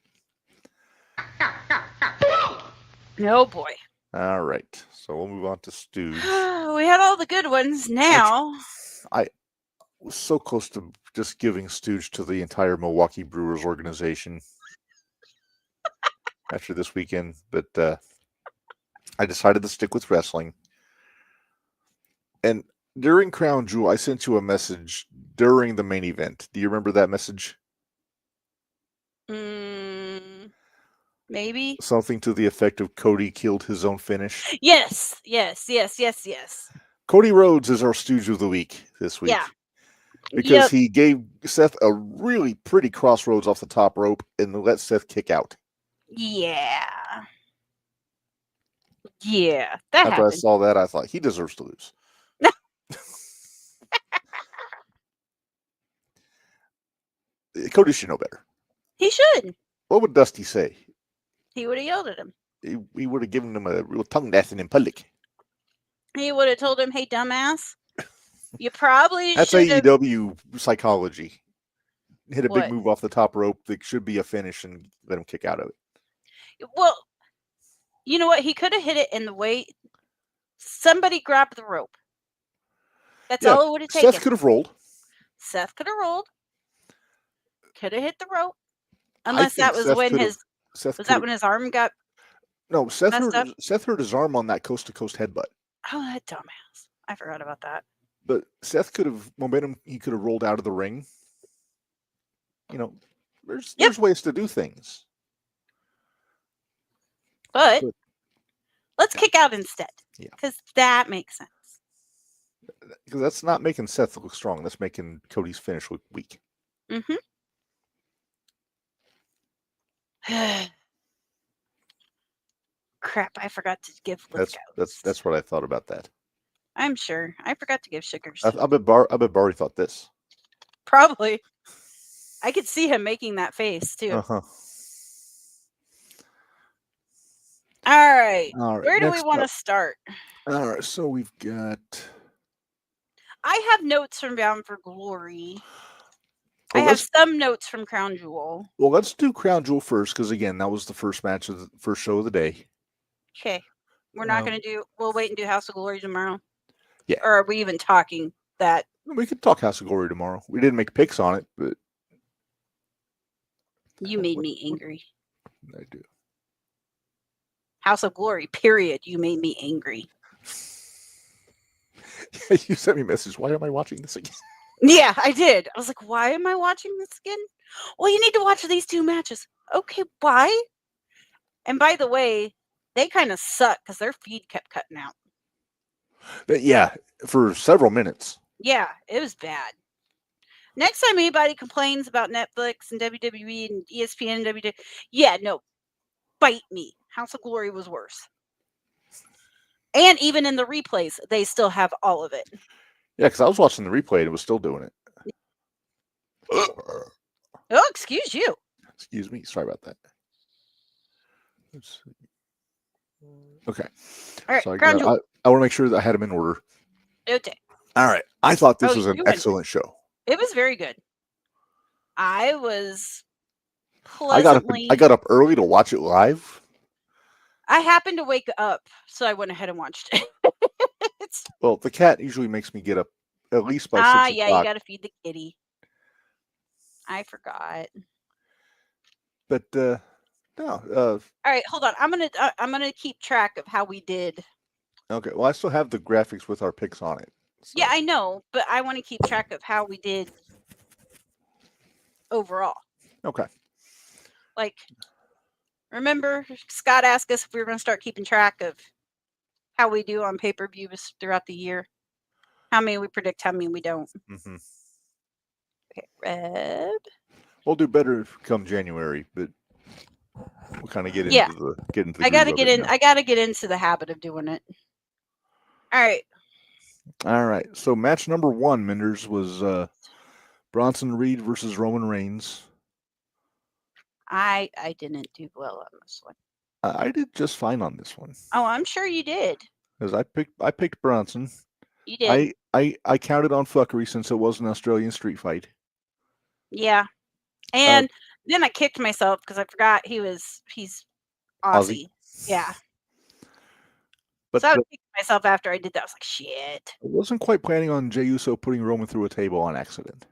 Oh boy. All right, so we'll move on to Stooge. We had all the good ones. Now, I was so close to just giving Stooge to the entire Milwaukee Brewers organization after this weekend, but I decided to stick with wrestling. And during Crown Jewel, I sent you a message during the main event. Do you remember that message? Maybe. Something to the effect of Cody killed his own finish. Yes. Cody Rhodes is our Stooge of the week this week. Yeah. Because he gave Seth a really pretty crossroads off the top rope and let Seth kick out. Yeah. Yeah. That After happened. I saw that, I thought he deserves to lose. Cody should know better. He should. What would Dusty say? He would have yelled at him. He would have given him a real tongue lesson in public. He would have told him, "Hey, dumbass, you probably That's should have." AEW psychology. Hit a What? big move off the top rope that should be a finish and let him kick out of it. Well, you know what? He could have hit it in the way somebody grabbed the rope. That's all it would have taken. Seth could have rolled. Seth could have rolled. Could have hit the rope. Unless that was when his when his arm got. No, Seth hurt his arm on that coast to coast headbutt. Oh, that dumbass! I forgot about that. But Seth could have momentum. He could have rolled out of the ring. You know, there's ways to do things. But let's kick out instead. Yeah, because that makes sense. Because that's not making Seth look strong. That's making Cody's finish look weak. Mm-hmm. Crap! I forgot to give. That's what I thought about that. I'm sure I forgot to give sugars. I bet Barry thought this. Probably. I could see him making that face too. Uh-huh. All right. Where do we want to start? All right. So we've got. I have notes from Bound for Glory. I have some notes from Crown Jewel. Well, let's do Crown Jewel first, because again, that was the first match of the first show of the day. Okay. We're not going to do. We'll wait and do House of Glory tomorrow. Yeah. Or are we even talking that? We could talk House of Glory tomorrow. We didn't make picks on it, but. You made me angry. I do. House of Glory, period. You made me angry. You sent me a message. Why am I watching this again? Yeah, I did. I was like, why am I watching this again? Well, you need to watch these two matches. Okay, why? And by the way, they kind of suck because their feed kept cutting out. Yeah, for several minutes. Yeah, it was bad. Next time anybody complains about Netflix and WWE and ESPN and WWE, yeah, no, bite me. House of Glory was worse. And even in the replays, they still have all of it. Yeah, because I was watching the replay and it was still doing it. Oh, excuse you. Excuse me. Sorry about that. Let's see. Okay. All right, so Crown Jewel. I want to make sure that I had them in order. Okay. All right. I thought this was an excellent show. It was very good. I was pleasantly... I got up early to watch it live. I happened to wake up, so I went ahead and watched it. Well, the cat usually makes me get up at least by 6 o'clock. Yeah, you got to feed the kitty. I forgot. But no. All right, hold on. I'm gonna keep track of how we did. Okay. Well, I still have the graphics with our picks on it. So. Yeah, I know, but I want to keep track of how we did overall. Okay. Like, remember, Scott asked us if we were going to start keeping track of how we do on pay-per-views throughout the year. How many we predict, how many we don't. Mm-hmm. Okay, Reb. We'll do better come January, but we'll kind of get into the. I gotta get into the habit of doing it. All right. So match number 1, Minderz, was Bronson Reed versus Roman Reigns. I didn't do well on this one. I did just fine on this one. Oh, I'm sure you did. Because I picked Bronson. You did. I counted on fuckery since it was an Australian street fight. Yeah. And then I kicked myself because I forgot he's Aussie. Yeah. But so I kicked myself after I did that. I was like, shit. I wasn't quite planning on Jey Uso putting Roman through a table on accident.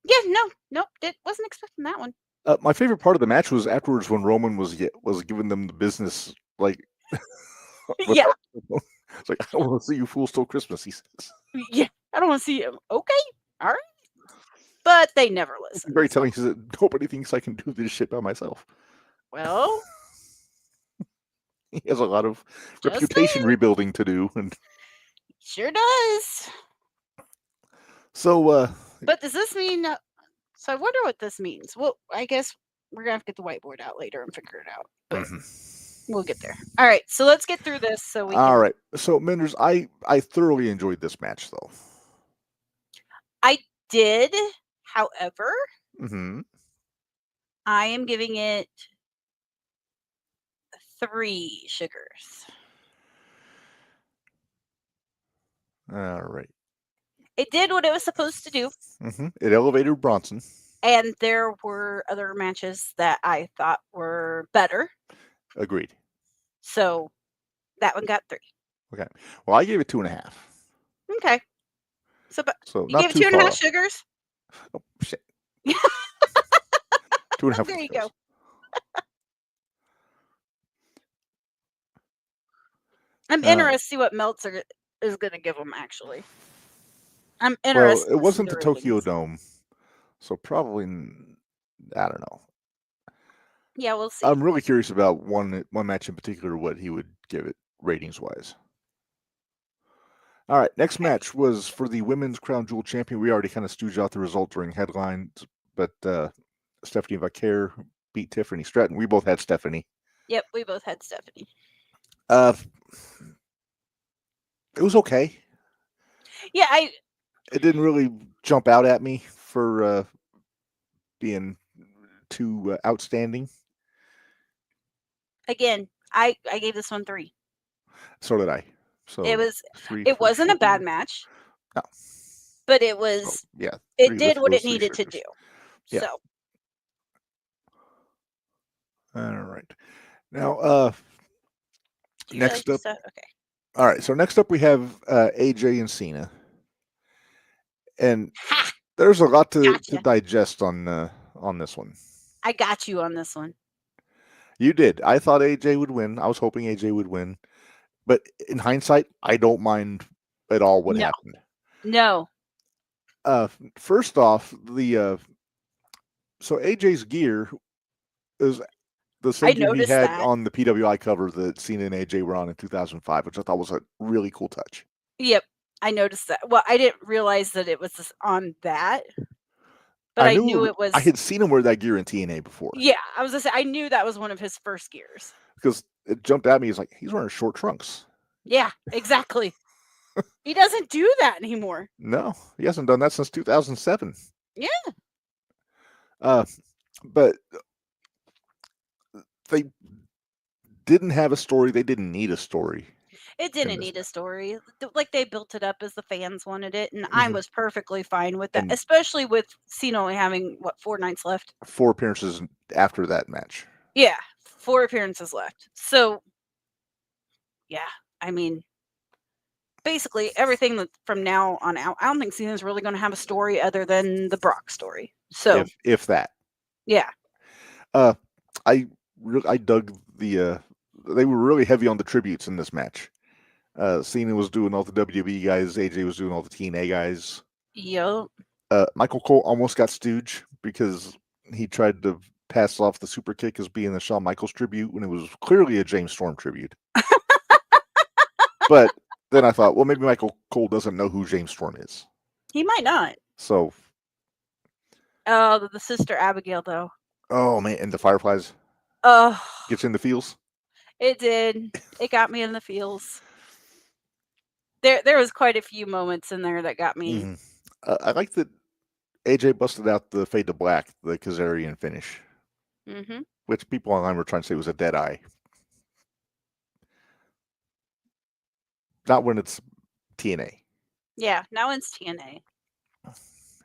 Yeah, nope. Wasn't expecting that one. My favorite part of the match was afterwards when Roman was giving them the business, like. Yeah. It's like, I don't want to see you fools till Christmas, he says. Yeah, I don't want to see him. Okay, all right. But they never listen. Very telling. He said, nobody thinks I can do this shit by myself. Well. He has a lot of reputation rebuilding to do. And sure does. So, but does this mean... So I wonder what this means. Well, I guess we're going to have to get the whiteboard out later and figure it out. But we'll get there. All right, so let's get through this so we can... All right. So, Minderz, I thoroughly enjoyed this match, though. I did, however... I am giving it 3 sugars. All right. It did what it was supposed to do. It elevated Bronson. And there were other matches that I thought were better. Agreed. So that one got 3. Okay. Well, I gave it 2.5. Okay. So you not gave it too 2.5 far. sugars? Oh, shit. 2.5. There you go. I'm interested to see what Meltzer is going to give them, actually. I'm interested. Well, it wasn't the Tokyo Dome, so probably, I don't know. Yeah, we'll see. I'm really curious about one match in particular, what he would give it ratings-wise. All right, next match was for the Women's Crown Jewel Champion. We already kind of stooged out the result during headlines, but Stephanie Vaquer beat Tiffany Stratton. We both had Stephanie. Yep, we both had Stephanie. It was okay. Yeah, it didn't really jump out at me for being too outstanding. Again, I gave this one 3. So did I. So it was 3. It wasn't a bad match. No. But it was. Yeah. It did what it needed to do. Yeah. So. All right. Now, next up. Okay. All right. So next up we have AJ and Cena, and there's a lot to digest on this one. I got you on this one. You did. I thought AJ would win. I was hoping AJ would win, but in hindsight, I don't mind at all what happened. No. First off, so AJ's gear is the same gear he had on the PWI cover that Cena and AJ were on in 2005, which I thought was a really cool touch. Yep, I noticed that. Well, I didn't realize that it was on that, but I knew it was. I had seen him wear that gear in TNA before. Yeah, I was gonna say I knew that was one of his first gears because it jumped at me. He's like, he's wearing short trunks. Yeah, exactly. He doesn't do that anymore. No, he hasn't done that since 2007. Yeah. But they didn't have a story. They didn't need a story. It didn't need a story. Like, they built it up as the fans wanted it, and I was perfectly fine with that, especially with Cena only having, 4 nights left? 4 appearances after that match. Yeah, 4 appearances left. So, yeah, I mean, basically everything from now on out, I don't think Cena's really going to have a story other than the Brock story. So, if that. Yeah. I dug the they were really heavy on the tributes in this match. Cena was doing all the WWE guys, AJ was doing all the TNA guys. Yep. Michael Cole almost got stooge because he tried to pass off the super kick as being the Shawn Michaels tribute when it was clearly a James Storm tribute. But then I thought, well, maybe Michael Cole doesn't know who James Storm is. He might not. So. Oh, the Sister Abigail, though. Oh, man. And the Fireflies. Oh. Gets in the feels. It did. It got me in the feels. There was quite a few moments in there that got me. I like that AJ busted out the Fade to Black, the Kazarian finish. Which people online were trying to say was a dead eye. Not when it's TNA. Yeah, now it's TNA.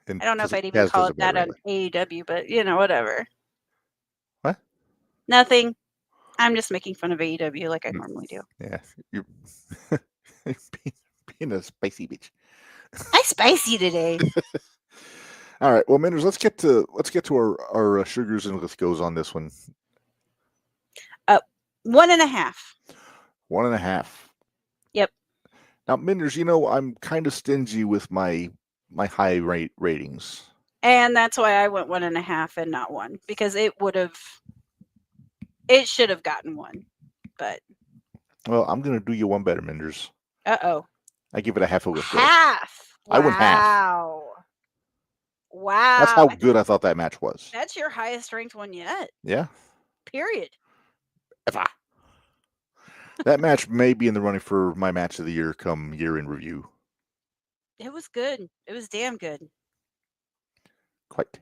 And I don't know if I'd even call it that on AEW, but whatever. What? Nothing. I'm just making fun of AEW like I normally do. Yeah, you're being a spicy bitch. I'm spicy today. All right, well, Minderz, let's get to our sugars and let's goes on this one. 1.5. 1.5. Yep. Now, Minderz, I'm kind of stingy with my high ratings, and that's why I went 1.5 and not 1, because it should have gotten 1, but. Well, I'm gonna do you one better, Minderz. Uh-oh. I give it a half a lift. Half. I went half. Wow. That's how good I thought that match was. That's your highest ranked one yet. Yeah. Period. That match may be in the running for my match of the year come year in review. It was good. It was damn good. Quite.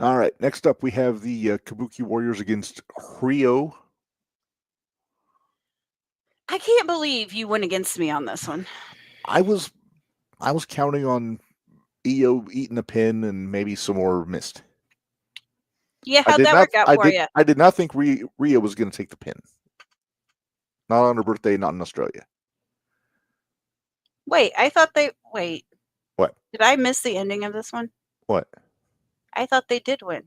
All right. Next up, we have the Kabuki Warriors against Rio. I can't believe you went against me on this one. I was counting on EO eating a pin and maybe some more missed. Yeah, how'd that work out for you? I did not think Rio was going to take the pin. Not on her birthday, not in Australia. Wait, I thought they... Wait. What? Did I miss the ending of this one? What? I thought they did win.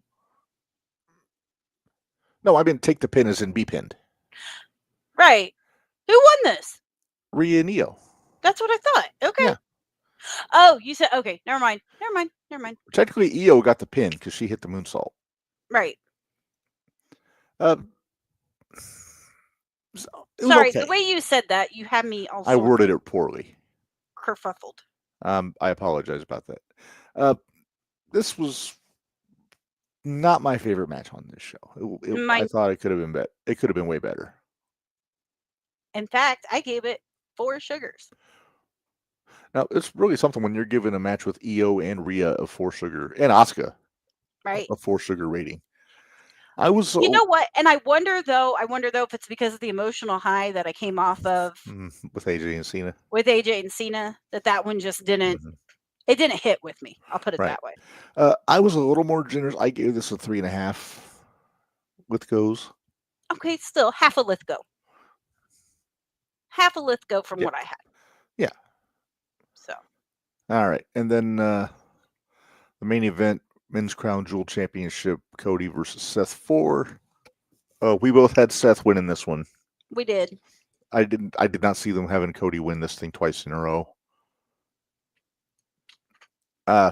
No, I meant take the pin as in be pinned. Right. Who won this? Rhea and Io. That's what I thought. Okay. Yeah. Oh, you said... Okay, never mind. Technically, Io got the pin because she hit the moonsault. Right. Sorry, okay. The way you said that, you had me all I worded it poorly. Kerfuffled. I apologize about that. This was not my favorite match on this show. I thought it could have been better. It could have been way better. In fact, I gave it 4 sugars. Now, it's really something when you're given a match with Io and Rhea of 4 sugar, and Asuka, right, a 4 sugar rating. I was, you know what? And I wonder though if it's because of the emotional high that I came off of with AJ and Cena. With AJ and Cena, that one just didn't. It didn't hit with me. I'll put it that way. I was a little more generous. I gave this a 3.5 Lithgows. Okay, still half a Lithgow. Half a Lithgow from what I had. Yeah. So. All right, and then the main event, Men's Crown Jewel Championship, Cody versus Seth 4. We both had Seth winning this one. We did. I did not see them having Cody win this thing twice in a row. I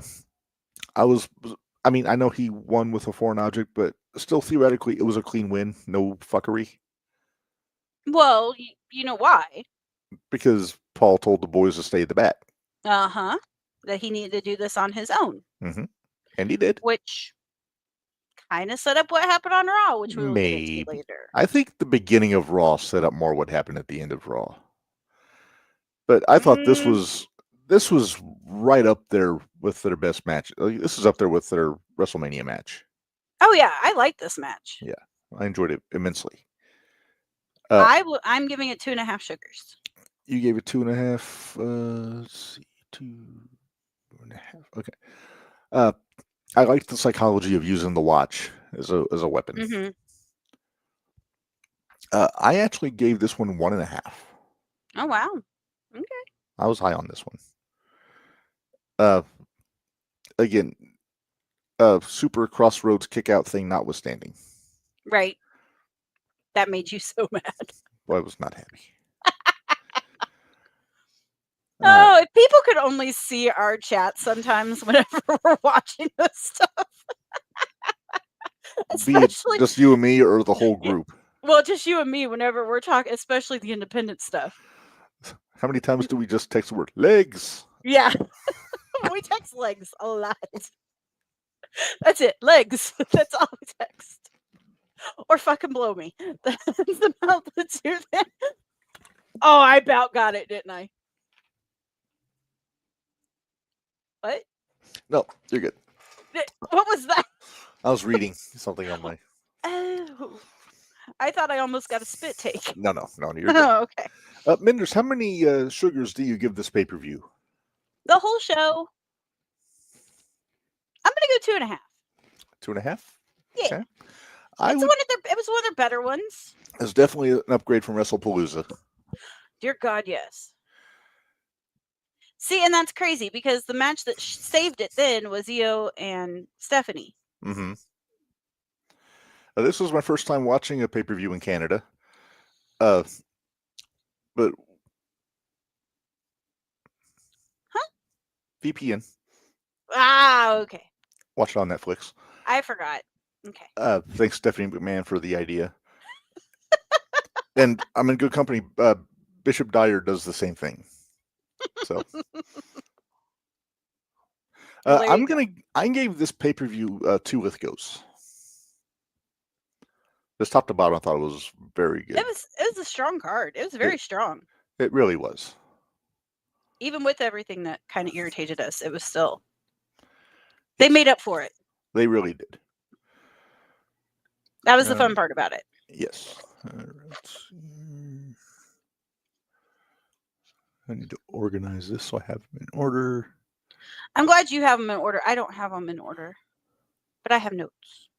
know he won with a foreign object, but still theoretically it was a clean win, no fuckery. Well, you know why? Because Paul told the boys to stay at the back. That he needed to do this on his own. And he did. Which kind of set up what happened on Raw, which we will get into later. I think the beginning of Raw set up more what happened at the end of Raw. But I thought this was right up there with their best match. This is up there with their WrestleMania match. Oh yeah, I like this match. Yeah, I enjoyed it immensely. I'm giving it 2.5 sugars. You gave it 2.5. Let's see, 2.5. Okay. I liked the psychology of using the watch as a weapon. I actually gave this one 1.5. Oh wow. Okay. I was high on this one. Again, super crossroads kick out thing notwithstanding. Right. That made you so mad. Well, I was not happy. Oh, if people could only see our chat sometimes whenever we're watching this stuff. Especially, be it just you and me or the whole group. Well, just you and me whenever we're talking, especially the independent stuff. How many times do we just text the word legs? Yeah. We text legs a lot. That's it. Legs. That's all we text. Or fucking blow me. That's about the 2 things. Oh, I about got it, didn't I? What? No, you're good. What was that? I was reading something on my... Oh. I thought I almost got a spit take. No, you're good. Oh, okay. Minderz, how many sugars do you give this pay-per-view? The whole show. I'm going to go 2.5. 2.5? Yeah. Okay. It was one of their better ones. It's definitely an upgrade from WrestlePalooza. Dear God, yes. See, and that's crazy because the match that saved it then was Io and Stephanie. This was my first time watching a pay-per-view in Canada. But VPN. Okay. Watch it on Netflix. I forgot. Okay. Thanks, Stephanie McMahon, for the idea. And I'm in good company. Bishop Dyer does the same thing. So I gave this pay-per-view 2 Lithgows. This top to bottom, I thought it was very good. It was a strong card. It was very strong. It really was. Even with everything that kind of irritated us, it was still... They made up for it. They really did. That was the fun part about it. Yes. Let's see. I need to organize this so I have them in order. I'm glad you have them in order. I don't have them in order, but I have notes.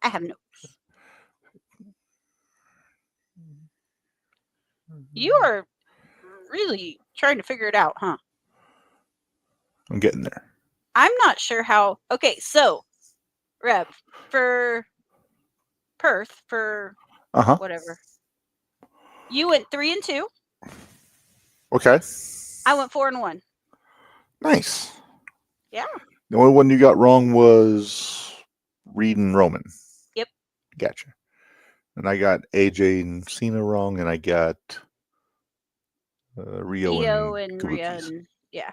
I have notes. You are really trying to figure it out, huh? I'm getting there. I'm not sure how. Okay, so, Reb, for Perth, for whatever, you went 3-2. Okay. I went 4-1. Nice. Yeah. The only one you got wrong was Reed and Roman. Yep. Gotcha. And I got AJ and Cena wrong, and I got Rio and Rhea, and yeah.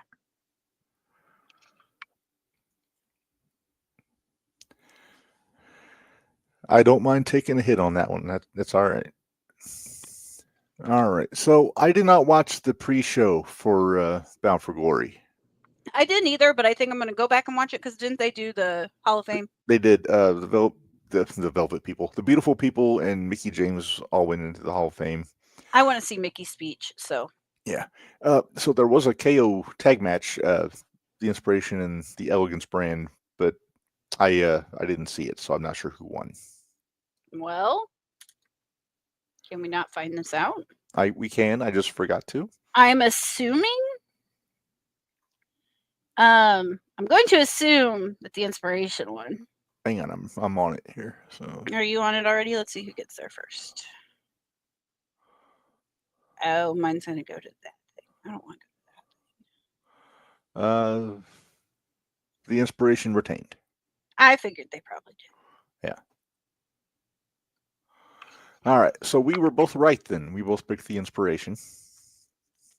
I don't mind taking a hit on that one. That's all right. All right. So I did not watch the pre-show for Bound for Glory. I didn't either, but I think I'm going to go back and watch it because didn't they do the Hall of Fame? They did. The Velvet people, the Beautiful People, and Mickie James all went into the Hall of Fame. I want to see Mickey's speech. So yeah. So there was a KO tag match, the Inspiration and the Elegance brand, but I didn't see it, so I'm not sure who won. Well, can we not find this out? We can. I just forgot to. I'm assuming. I'm going to assume that the Inspiration one. Hang on, I'm on it here. So are you on it already? Let's see who gets there first. Oh, mine's going to go to that thing. I don't want to go to that thing. The Inspiration retained. I figured they probably did. Yeah. All right. So we were both right then. We both picked the Inspiration.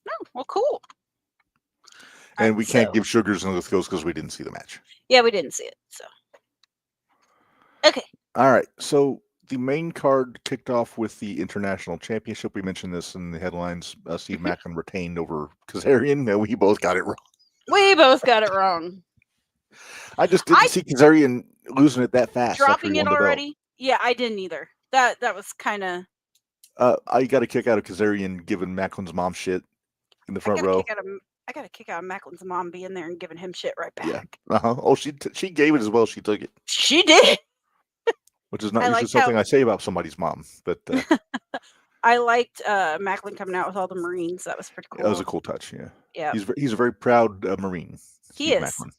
Oh, well, cool. And we can't give Sugars and Lithgows because we didn't see the match. Yeah, we didn't see it. So. Okay. All right. So the main card kicked off with the International Championship. We mentioned this in the headlines. Steve Macklin retained over Kazarian. We both got it wrong. We both got it wrong. I just didn't see Kazarian losing it that fast. Dropping it already? Yeah, I didn't either. That was kind of. I got a kick out of Kazarian giving Macklin's mom shit in the front row. I got a kick out of Macklin's mom being there and giving him shit right back. Yeah. Oh, she gave it as well. She took it. She did. Which is not usually something I say about somebody's mom, but I liked Macklin coming out with all the Marines. That was pretty cool. That was a cool touch. Yeah. Yeah. He's a very proud Marine. He is. Macklin.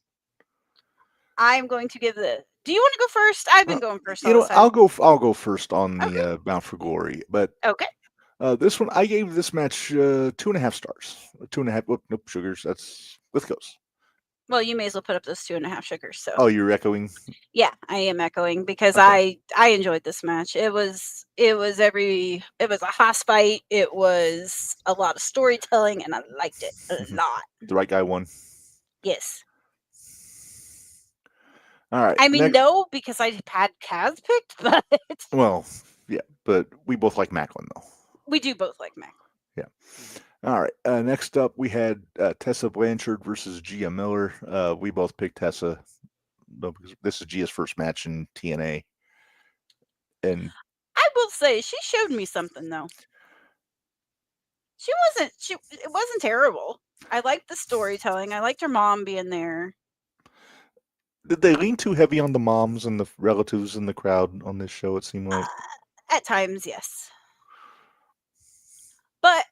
I'm going to give the. Do you want to go first? I've been going first. I'll go first on the Bound for Glory, but okay. This one I gave this match 2.5 stars. 2.5. Nope, Sugars. That's Lithgows. Well, you may as well put up those 2.5 Sugars. So. Oh, you're echoing. Yeah, I am echoing because I enjoyed this match. It was a hoss fight. It was a lot of storytelling, and I liked it a lot. The right guy won. Yes. All right. I mean, no, because I had Kaz picked, but well, yeah, but we both like Macklin though. We do both like Macklin. Yeah. All right. Next up, we had Tessa Blanchard versus Gia Miller. We both picked Tessa. Because this is Gia's first match in TNA. And I will say she showed me something though. It wasn't terrible. I liked the storytelling. I liked her mom being there. Did they lean too heavy on the moms and the relatives in the crowd on this show, it seemed like? At times, yes. But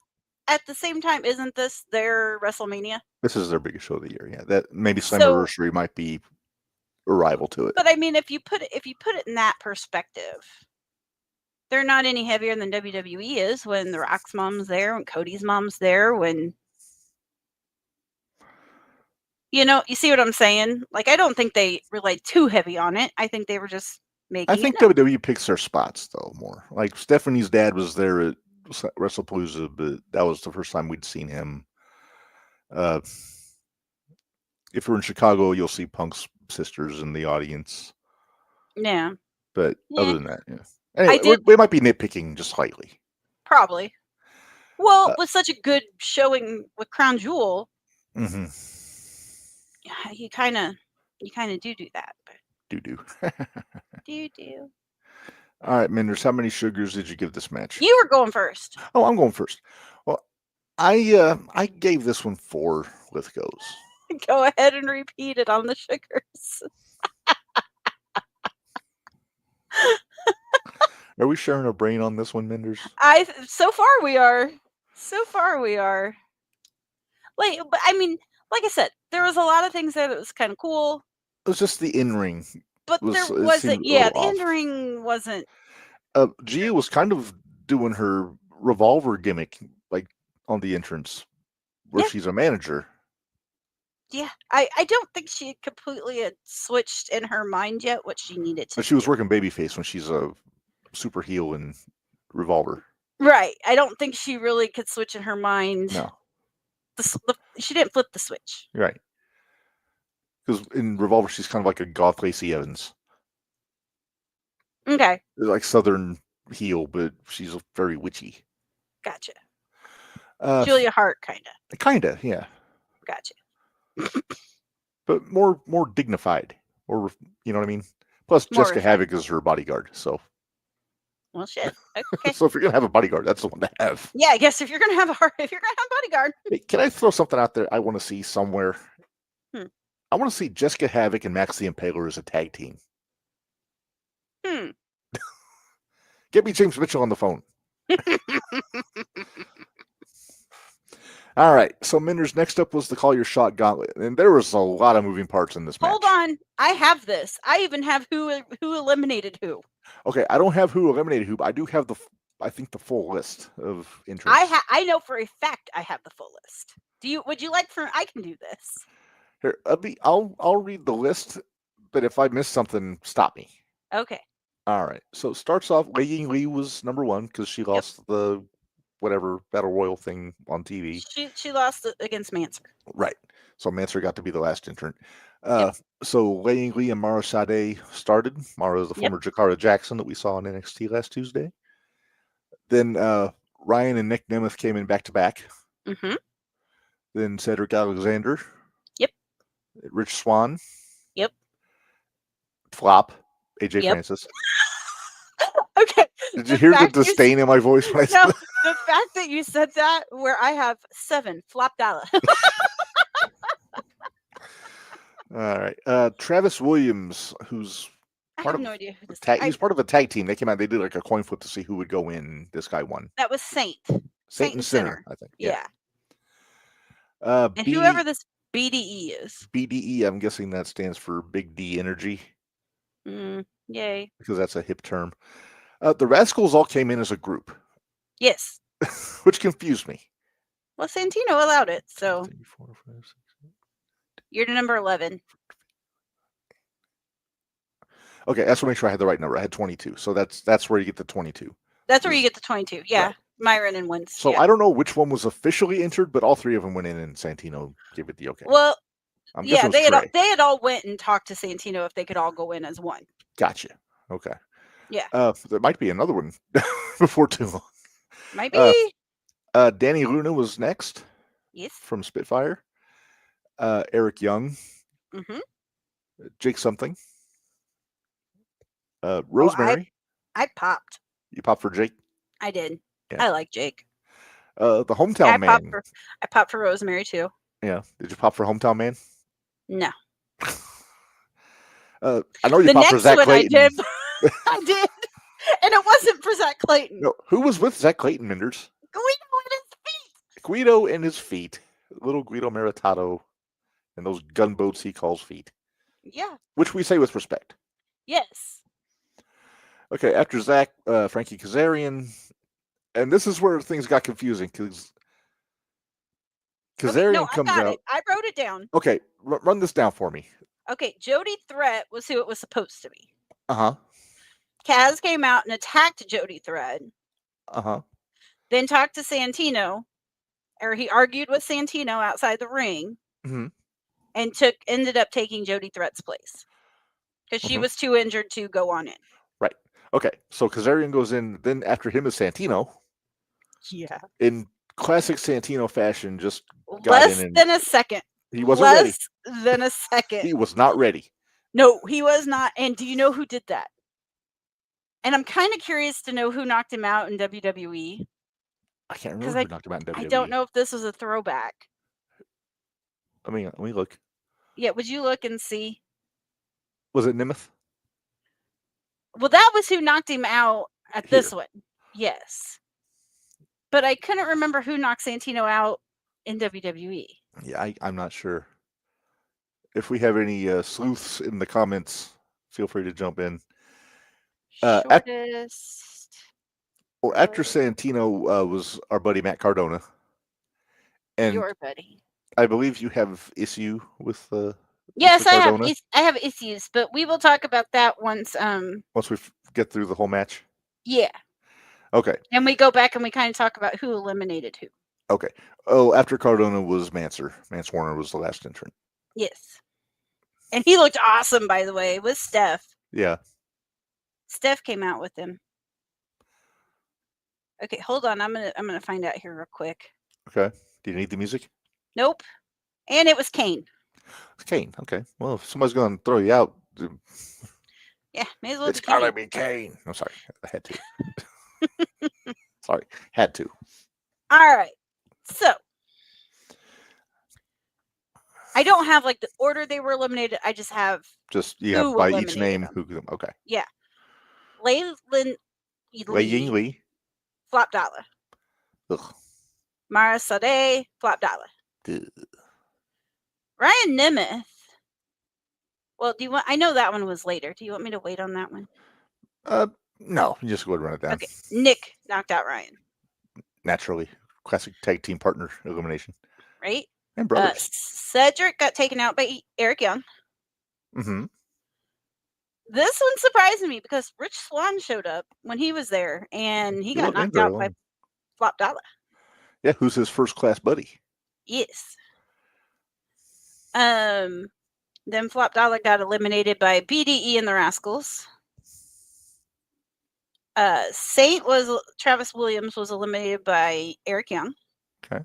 at the same time, isn't this their WrestleMania? This is their biggest show of the year, yeah. That maybe Slammiversary might be a rival to it. But I mean, if you put it in that perspective, they're not any heavier than WWE is when The Rock's mom's there, when Cody's mom's there, when you see what I'm saying? Like, I don't think they relied too heavy on it. I think they were just making. I think WWE picks their spots though more. Like Stephanie's dad was there at WrestlePalooza, but that was the first time we'd seen him. If we're in Chicago, you'll see Punk's sisters in the audience. Yeah. But other than that, yeah. Anyway, we might be nitpicking just slightly. Probably. Well, with such a good showing with Crown Jewel, mm-hmm. you kind of do that. But Doo-doo. Do. All right, Minders, how many sugars did you give this match? You were going first. Oh, I'm going first. Well, I gave this one 4 Lithgows. Go ahead and repeat it on the sugars. Are we sharing a brain on this one, Minders? So far we are. Like, but I mean, like I said, there was a lot of things that it was kind of cool. It was just the in-ring. But there wasn't. Yeah, the in-ring wasn't. Gia was kind of doing her revolver gimmick, like on the entrance, where she's a manager. Yeah, I don't think she completely had switched in her mind yet what she needed to. But she was working babyface when she's a super heel in Revolver. Right. I don't think she really could switch in her mind. No. She didn't flip the switch. Right. Because in Revolver, she's kind of like a goth Lacey Evans. Okay. Like Southern heel, but she's very witchy. Gotcha. Julia Hart, kind of. Kind of, yeah. Gotcha. But more dignified, or you know what I mean. Plus, Jessica Havoc is her bodyguard, so. Well, shit. Okay. So if you're gonna have a bodyguard, that's the one to have. Yeah, I guess if you're gonna have a bodyguard. Hey, can I throw something out there? I want to see somewhere. I want to see Jessica Havoc and Max the Impaler as a tag team. Get me James Mitchell on the phone. All right, so Minders, next up was the Call Your Shot Gauntlet, and there was a lot of moving parts in this match. Hold on, I have this. I even have who eliminated who. Okay, I don't have who eliminated who, but I do have the full list of entrants. I know for a fact I have the full list. Would you like I can do this. Here, I'll read the list, but if I miss something, stop me. Okay. All right. So it starts off, Wei Ying Lee was number 1 because she lost the whatever Battle Royal thing on TV. She lost against Manser. Right. So Manser got to be the last entrant. So Wei Ying Lee and Mara Sade started. Mara is the former Jakara Jackson that we saw on NXT last Tuesday. Then Ryan and Nick Nemeth came in back to back. Mm-hmm. Then Cedric Alexander. Yep. Rich Swann. Yep. Flop. AJ Francis. Okay. Did you hear the disdain in my voice when I said that? The fact that you said that, where I have 7 Flop Gala. All right. Travis Williams, who's I have no idea who this he's part of a tag team. They came out, they did like a coin flip to see who would go in. This guy won. That was Saint and Sinner, I think. Yeah. And whoever this BDE is. BDE, I'm guessing that stands for Big D Energy. Yay. Because that's a hip term. The Rascals all came in as a group. Yes. Which confused me. Well, Santino allowed it, so. 3, 4, 5, 6, 7. You're to number 11. Okay, that's to make sure I had the right number. I had 22. So that's where you get the 22. That's where you get the 22. Yeah. Right. Myron and Wentz. So I don't know which one was officially entered, but all 3 of them went in and Santino gave it the okay. Well, they had all went and talked to Santino if they could all go in as one. Gotcha. Okay. Yeah. There might be another one before too long. Might be. Danny Luna was next. Yes. From Spitfire. Eric Young. Mm-hmm. Jake something. Rosemary. I popped. You popped for Jake? I did. Yeah. I like Jake. The Hometown Man. I popped for Rosemary too. Yeah. Did you pop for Hometown Man? No. I know you popped for Zach Clayton. I did. I did. And it wasn't for Zach Clayton. No. Who was with Zach Clayton, Minders? Guido and his feet. Little Guido Maritato and those gunboats he calls feet. Yeah. Which we say with respect. Yes. Okay, after Zach, Frankie Kazarian. And this is where things got confusing because Kazarian comes out. I wrote it down. Okay, run this down for me. Okay, Jody Threat was who it was supposed to be. Uh-huh. Kaz came out and attacked Jody Threat. Uh-huh. Then talked to Santino, or he argued with Santino outside the ring, and ended up taking Jody Threat's place because she was too injured to go on in. Right. Okay. So Kazarian goes in. Then after him is Santino. Yeah. In classic Santino fashion, just got less in than a second. He wasn't ready. Less than a second. He was not ready. No, he was not. And do you know who did that? And I'm kind of curious to know who knocked him out in WWE. I can't remember who knocked him out in WWE. I don't know if this was a throwback. Let me look. Yeah, would you look and see? Was it Nemeth? Well, that was who knocked him out at this one. Yes. But I couldn't remember who knocked Santino out in WWE. Yeah, I'm not sure. If we have any sleuths in the comments, feel free to jump in. Shortest. After Santino was our buddy Matt Cardona. And your buddy. I believe you have issue with yes, I have issues, but we will talk about that once we get through the whole match. Yeah. Okay. And we go back and we kind of talk about who eliminated who. Okay. Oh, after Cardona was Manser. Mance Warner was the last entrant. Yes. And he looked awesome, by the way, with Steph. Yeah. Steph came out with him. Okay, hold on. I'm gonna find out here real quick. Okay. Do you need the music? Nope. And it was Kane. It's Kane. Okay. Well, if somebody's gonna throw you out, yeah, may as well. It's gotta be Kane. I'm sorry. I had to. Sorry. Had to. All right. So I don't have like the order they were eliminated. I just have you have by each name who. Okay. Yeah. Wei Ying Li. Flop Dollar. Ugh. Mara Sade, Flop Dollar. Ugh. Ryan Nemeth. Well, do you want? I know that one was later. Do you want me to wait on that one? No. You just go ahead and run it down. Okay. Nick knocked out Ryan. Naturally, classic tag team partner elimination. Right. And brothers. Cedric got taken out by Eric Young. Mm-hmm. This one surprised me because Rich Swann showed up when he was there, and he got knocked out by Flop Dollar. Yeah, who's his first class buddy? Yes. Then Flop Dollar got eliminated by BDE and the Rascals. Travis Williams was eliminated by Eric Young. Okay.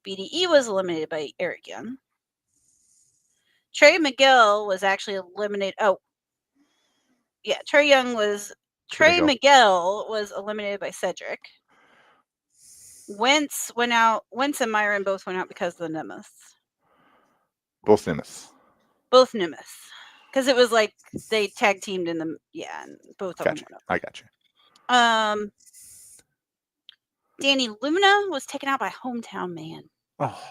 BDE was eliminated by Eric Young. Trey Miguel was actually eliminated. Oh, yeah, Trey Miguel was eliminated by Cedric. Wentz went out. Wentz and Myron both went out because of the Nemeth. Both Nemeth. Because it was like they tag teamed in the and both of them went out. I got you. Danny Luna was taken out by Hometown Man. Oh.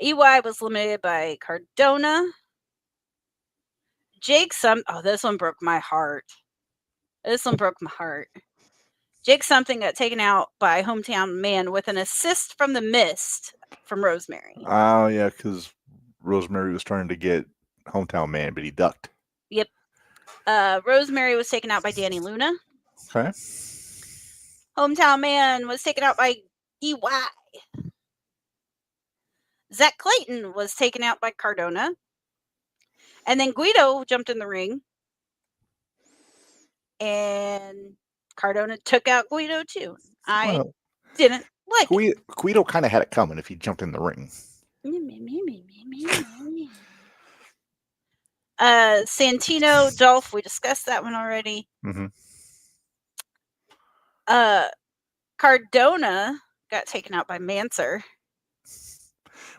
EY was eliminated by Cardona. this one broke my heart. Jake Something got taken out by Hometown Man with an assist from the Mist from Rosemary. Oh, yeah, because Rosemary was trying to get Hometown Man, but he ducked. Yep. Rosemary was taken out by Danny Luna. Okay. Hometown Man was taken out by EY. Zach Clayton was taken out by Cardona. And then Guido jumped in the ring. And Cardona took out Guido too. I didn't like it. Guido kind of had it coming if he jumped in the ring. Santino, Dolph, we discussed that one already. Mm-hmm. Cardona got taken out by Manser.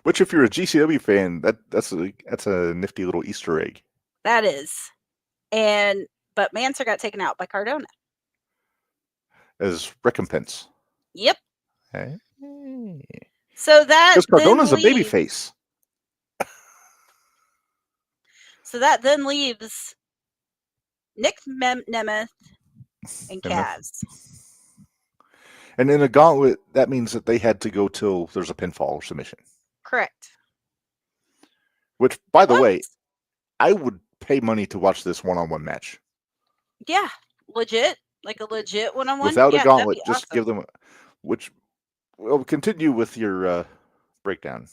Which, if you're a GCW fan, that's a nifty little Easter egg. That is. But Manser got taken out by Cardona. As recompense. Yep. Hey. So that because Cardona's a babyface. So that then leaves Nick Nemeth and Kaz. And in a gauntlet, that means that they had to go till there's a pinfall or submission. Correct. Which, by the way, I would pay money to watch this one-on-one match. Yeah, legit. Like a legit one-on-one? Without a gauntlet, just give them... continue with your breakdown.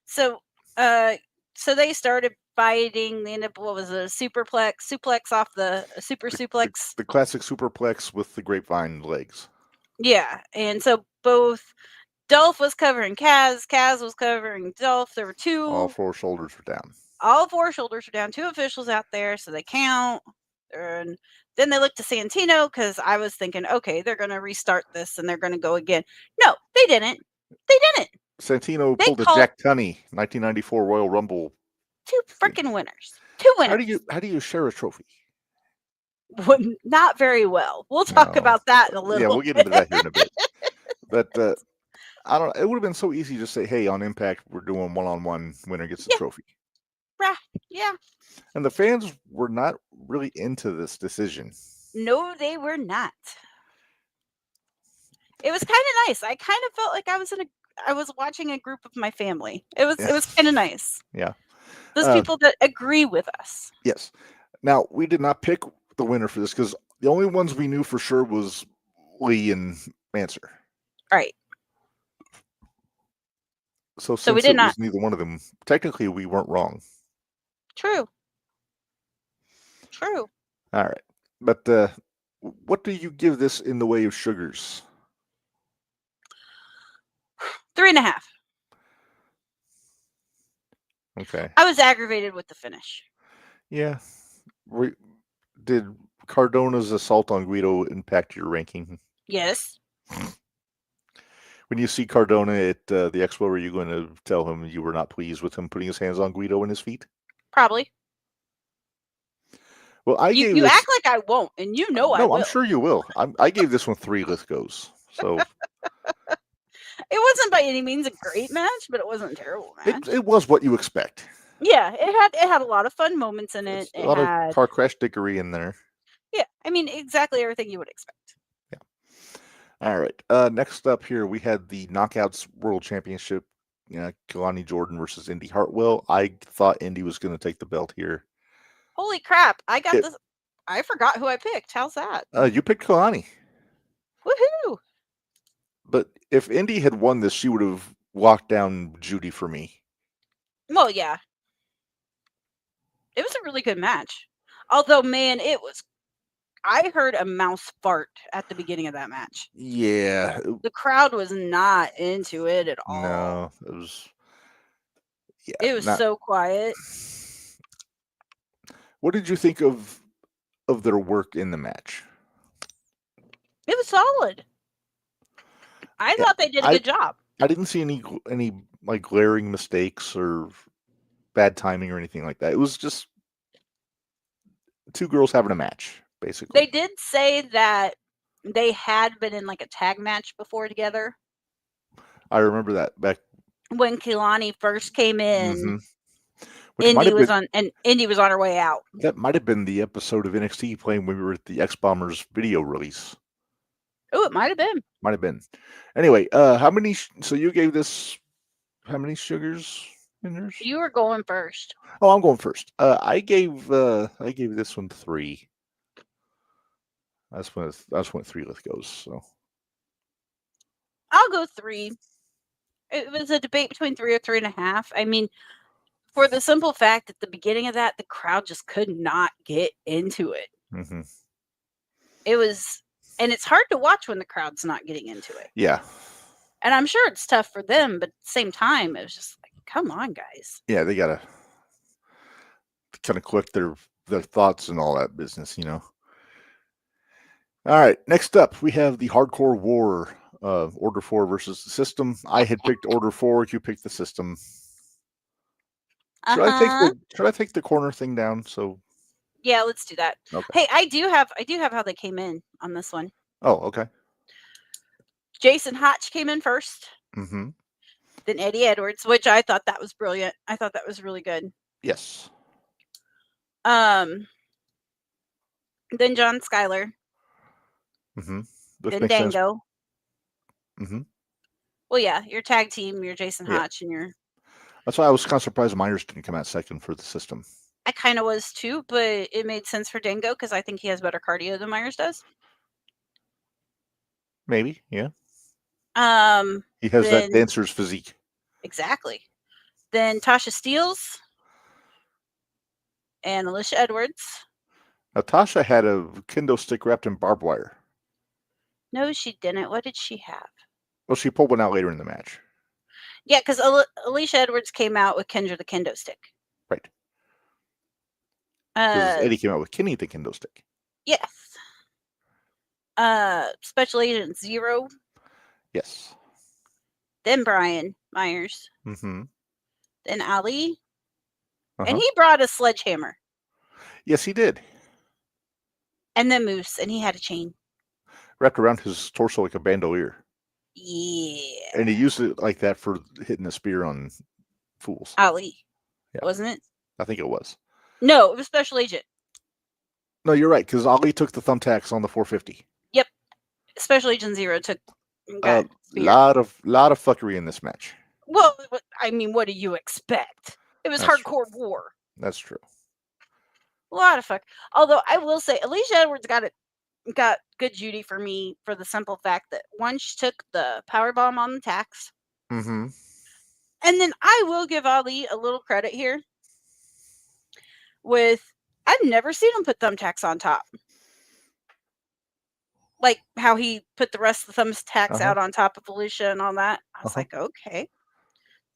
So they started fighting. They ended up, what was it, a suplex off the suplex? The classic superplex with the grapevine legs. Yeah, and so both Dolph was covering Kaz was covering Dolph. There were two. All four shoulders were down. all 4 shoulders are down. 2 officials out there, so they count. And then they looked to Santino because I was thinking, okay, they're going to restart this and they're going to go again. No, they didn't. They didn't. Santino They pulled a called Jack Tunney 1994 Royal Rumble. 2 freaking winners. 2 winners. How do you share a trophy? Not very well. We'll talk about that in a little. Yeah, we'll get into that here in a bit. But I don't. It would have been so easy to say, "Hey, on Impact, we're doing one-on-one. Winner gets the trophy." Right. Yeah. And the fans were not really into this decision. No, they were not. It was kind of nice. I kind of felt like I was watching a group of my family. It was kind of nice. Yeah. Those people that agree with us. Yes. Now, we did not pick the winner for this because the only ones we knew for sure was Lee and Manser. Right. So since we did not. Was neither one of them, technically we weren't wrong. True. All right. But what do you give this in the way of sugars? 3.5. Okay. I was aggravated with the finish. Yeah. Did Cardona's assault on Guido impact your ranking? Yes. When you see Cardona at the expo, are you going to tell him you were not pleased with him putting his hands on Guido and his feet? Probably. Well, you act like I won't, and I will. No, I'm sure you will. I gave this one 3 Lithgows. So it wasn't by any means a great match, but it wasn't a terrible match. It was what you expect. Yeah, it had a lot of fun moments in it. A lot of car crash dickery in there. Yeah, I mean exactly everything you would expect. Yeah. All right. Next up here, we had the Knockouts World Championship. Kalani Jordan versus Indy Hartwell. I thought Indy was going to take the belt here. Holy crap! I got this. I forgot who I picked. How's that? You picked Kalani. Woohoo! But if Indy had won this, she would have locked down Judy for me. Well, yeah. It was a really good match. Although, man, I heard a mouse fart at the beginning of that match. Yeah. The crowd was not into it at all. No, it was. Yeah, it was so quiet. What did you think of their work in the match? It was solid. I thought they did a good job. I didn't see any like glaring mistakes or bad timing or anything like that. It was just 2 girls having a match, basically. They did say that they had been in like a tag match before together. I remember that back when Kalani first came in. Mm-hmm. Indy was on her way out. That might have been the episode of NXT playing when we were at the X Bombers video release. Oh, it might have been. Might have been. Anyway, how many? So you gave this how many sugars? Minderz? You were going first. Oh, I'm going first. I gave this one 3. That's when 3 Lithgows. So I'll go 3. It was a debate between 3 or 3.5. I mean, for the simple fact at the beginning of that, the crowd just could not get into it. Mm-hmm. It was, and it's hard to watch when the crowd's not getting into it. Yeah. And I'm sure it's tough for them, but at the same time, it was just like, come on, guys. Yeah, they gotta kind of collect their thoughts and all that business, you know. All right, next up we have the Hardcore War, Order 4 versus the System. I had picked Order 4. You picked the System. Should I take the corner thing down? So yeah, let's do that. Okay. Hey, I do have how they came in on this one. Oh, okay. Jason Hotch came in first. Mm-hmm. Then Eddie Edwards, which I thought that was brilliant. I thought that was really good. Yes. Then John Skyler. Mm-hmm. Then Dango. Mm-hmm. Well, yeah, your tag team, your Jason Hotch, and your. That's why I was kind of surprised Myers didn't come out second for the System. I kind of was too, but it made sense for Dango because I think he has better cardio than Myers does. Maybe, yeah. He has that dancer's physique. Exactly. Then Tasha Steelz and Alicia Edwards. Now, Tasha had a kendo stick wrapped in barbed wire. No, she didn't. What did she have? Well, she pulled one out later in the match. Yeah, because Alicia Edwards came out with Kendra the kendo stick. Right. Because Eddie came out with Kenny the kendo stick. Yes. Special Agent Zero. Yes. Then Brian Myers. Mm-hmm. Then Ali. Uh-huh. And he brought a sledgehammer. Yes, he did. And then Moose, and he had a chain. Wrapped around his torso like a bandolier. Yeah. And he used it like that for hitting a spear on fools. Ali. Yeah. Wasn't it? I think it was. No, it was Special Agent. No, you're right, because Ali took the thumbtacks on the 450. Yep. Special Agent Zero took... A lot of fuckery in this match. Well, I mean, what do you expect? It was hardcore war. That's true. A lot of fuck. Although I will say, Alicia Edwards got good Judy for me for the simple fact that one, she took the power bomb on the tacks. Mm-hmm. And then I will give Ali a little credit here. I've never seen him put thumbtacks on top. Like how he put the rest of the thumbtacks out on top of Alicia and all that. I was like, okay,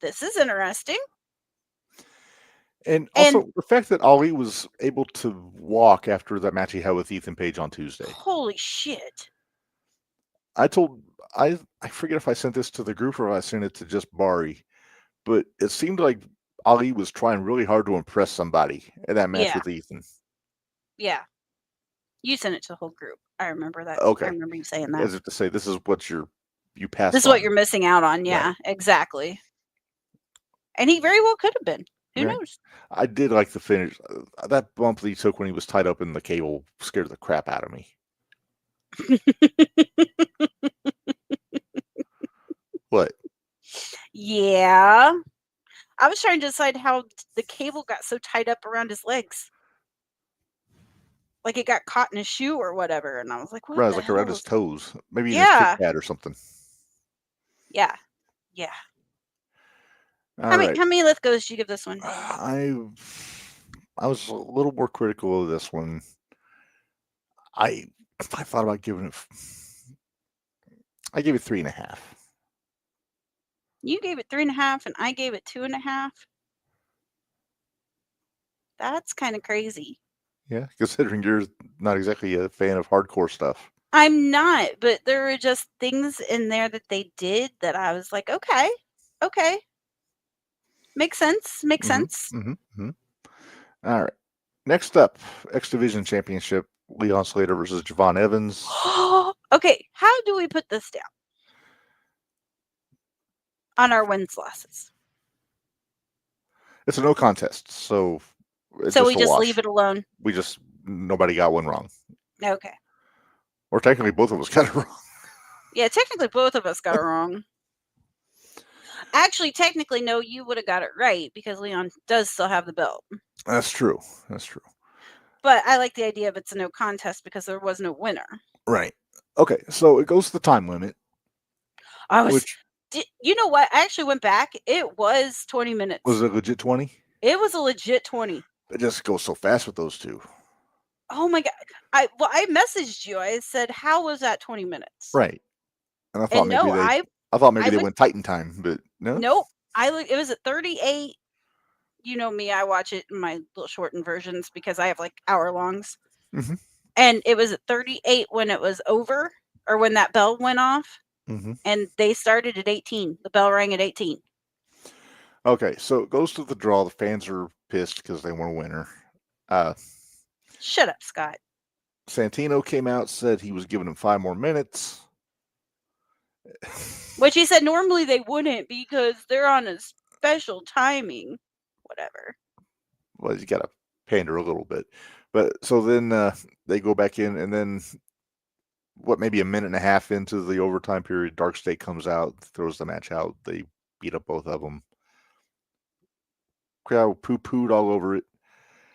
this is interesting. And also the fact that Ali was able to walk after that match he had with Ethan Page on Tuesday. Holy shit. I forget if I sent this to the group or if I sent it to just Bari, but it seemed like Ali was trying really hard to impress somebody in that match with Ethan. Yeah. You sent it to the whole group. I remember that. Okay. I remember you saying that. As if to say, this is what you passed This is what you're missing out on. Yeah, right. Exactly. And he very well could have been. Who knows? I did like the finish. That bump that he took when he was tied up in the cable scared the crap out of me. What? Yeah. I was trying to decide how the cable got so tied up around his legs. Like it got caught in his shoe or whatever. And I was like, what? Right, it was like around his toes. Maybe in his kick pad or something. Yeah. Yeah. How many Lithgows did you give this one? I was a little more critical of this one. I thought about giving it. I gave it 3.5. You gave it 3.5, and I gave it 2.5. That's kind of crazy. Yeah, considering you're not exactly a fan of hardcore stuff. I'm not, but there were just things in there that they did that I was like, okay. Makes sense. Mm-hmm. All right. Next up, X Division Championship, Leon Slater versus Javon Evans. Okay, how do we put this down? On our wins losses. It's a no contest, so we just leave it alone. Nobody got one wrong. Okay. Or technically both of us got it wrong. Yeah, technically both of us got it wrong. Actually, technically, no, you would have got it right because Leon does still have the belt. That's true. But I like the idea of it's a no contest because there was no winner. Right. Okay, so it goes to the time limit. You know what? I actually went back. It was 20 minutes. Was it a legit 20? It was a legit 20. It just goes so fast with those two. Oh my God. I messaged you. I said, how was that 20 minutes? Right. And I thought maybe they went Titan time, but no. Nope. It was at 38. You know me, I watch it in my little shortened versions because I have like hour longs. Mm-hmm. And it was at 38 when it was over, or when that bell went off. Mm-hmm. And they started at 18. The bell rang at 18. Okay, so it goes to the draw. The fans are pissed because they weren't a winner. Shut up, Scott. Santino came out, said he was giving him 5 more minutes. Which he said normally they wouldn't because they're on a special timing. Whatever. Well, you got to pander a little bit. But so then they go back in, and then maybe a minute and a half into the overtime period, Dark State comes out, throws the match out. They beat up both of them. Crowd poo-pooed all over it.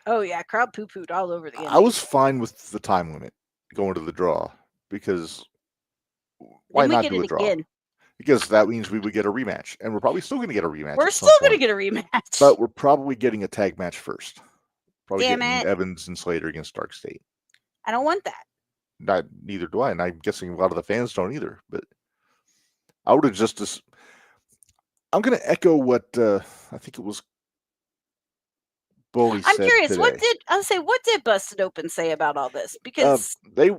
Oh, yeah. Crowd poo-pooed all over the ending. I was fine with the time limit going to the draw because why not do a draw? Again. Because that means we would get a rematch. And we're probably still going to get a rematch. We're still going to get a rematch. But we're probably getting a tag match first. Probably Damn getting it. Evans and Slater against Dark State. I don't want that. Neither do I. And I'm guessing a lot of the fans don't either. But I would have just... I'm going to echo what I think it was Bully I'm said curious. today. What did Busted Open say about all this? Because they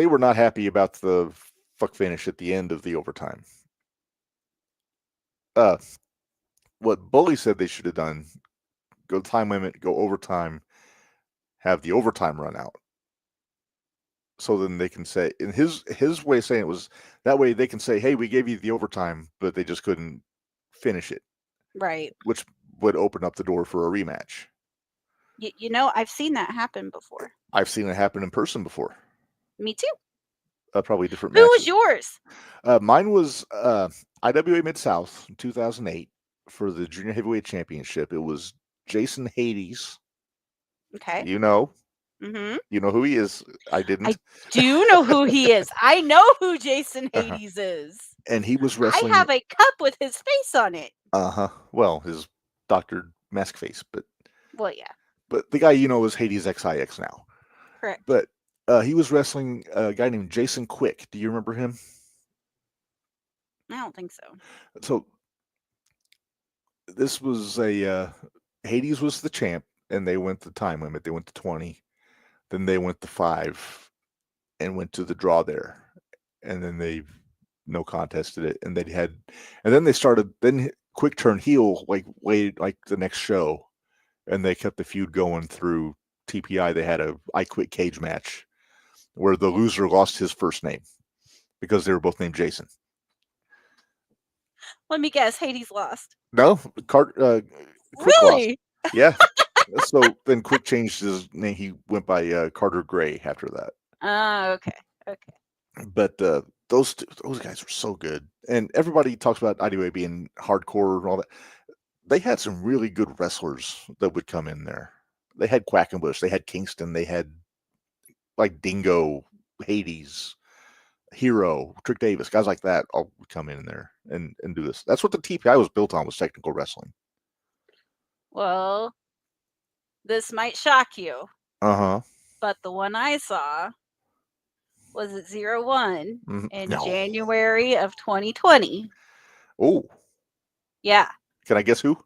were not happy about the fuck finish at the end of the overtime. What Bully said they should have done: go time limit, go overtime, have the overtime run out. So then they can say, in his way of saying it was that way they can say, hey, we gave you the overtime, but they just couldn't finish it. Right. Which would open up the door for a rematch. You know, I've seen that happen before. I've seen it happen in person before. Me too. Probably different Who matches. was yours? Mine was IWA Mid-South in 2008 for the Junior Heavyweight Championship. It was Jason Hades. Okay. You know. Mm-hmm. You know who he is. I didn't. I do know who he is. I know who Jason Hades is. And he was wrestling. I have a cup with his face on it. Well, his doctored mask face, but. Well, yeah. But the guy you know is Hades XIX now. Correct. But he was wrestling a guy named Jason Quick. Do you remember him? I don't think so. So this was Hades was the champ, and they went the time limit. They went to 20. Then they went to 5 and went to the draw there. And then they no contested it. And then they started, then Quick turned heel like the next show. And they kept the feud going through TPI. They had a I Quit cage match where the loser lost his first name because they were both named Jason. Let me guess, Hades lost. No, Quick really? Lost. Yeah. So then Quick changed his name. He went by Carter Gray after that. Okay. But those guys were so good. And everybody talks about IWA being hardcore and all that. They had some really good wrestlers that would come in there. They had Quackenbush, they had Kingston, they had like Dingo, Hades, Hero, Trick Davis, guys like that all would come in there and do this. That's what the TPI was built on, was technical wrestling. Well, this might shock you. Uh-huh. But the one I saw was at 01 in January of 2020. Oh. Yeah. Can I guess who?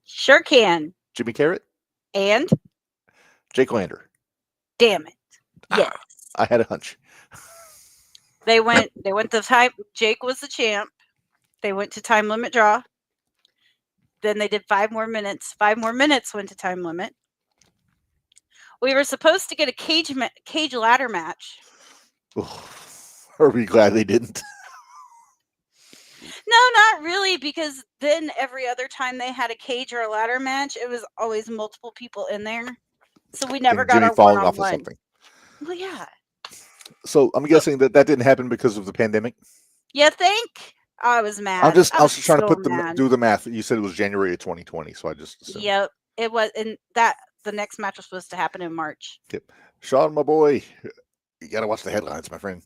Sure can. Jimmy Carrot? And? Jake Lander. Damn it. Yes. I had a hunch. They went to time. Jake was the champ. They went to time limit draw. Then they did 5 more minutes. 5 more minutes went to time limit. We were supposed to get a cage ladder match. Oh, are we glad they didn't? No, not really, because then every other time they had a cage or a ladder match, it was always multiple people in there. So we never got Jimmy our falling off one-on-one. of something. Well, yeah. So I'm guessing that didn't happen because of the pandemic. You think? I was mad. I was just trying to do the math. You said it was January of 2020, so I just assumed. Yep, it was. And the next match was supposed to happen in March. Yep. Sean, my boy, you got to watch the headlines, my friend.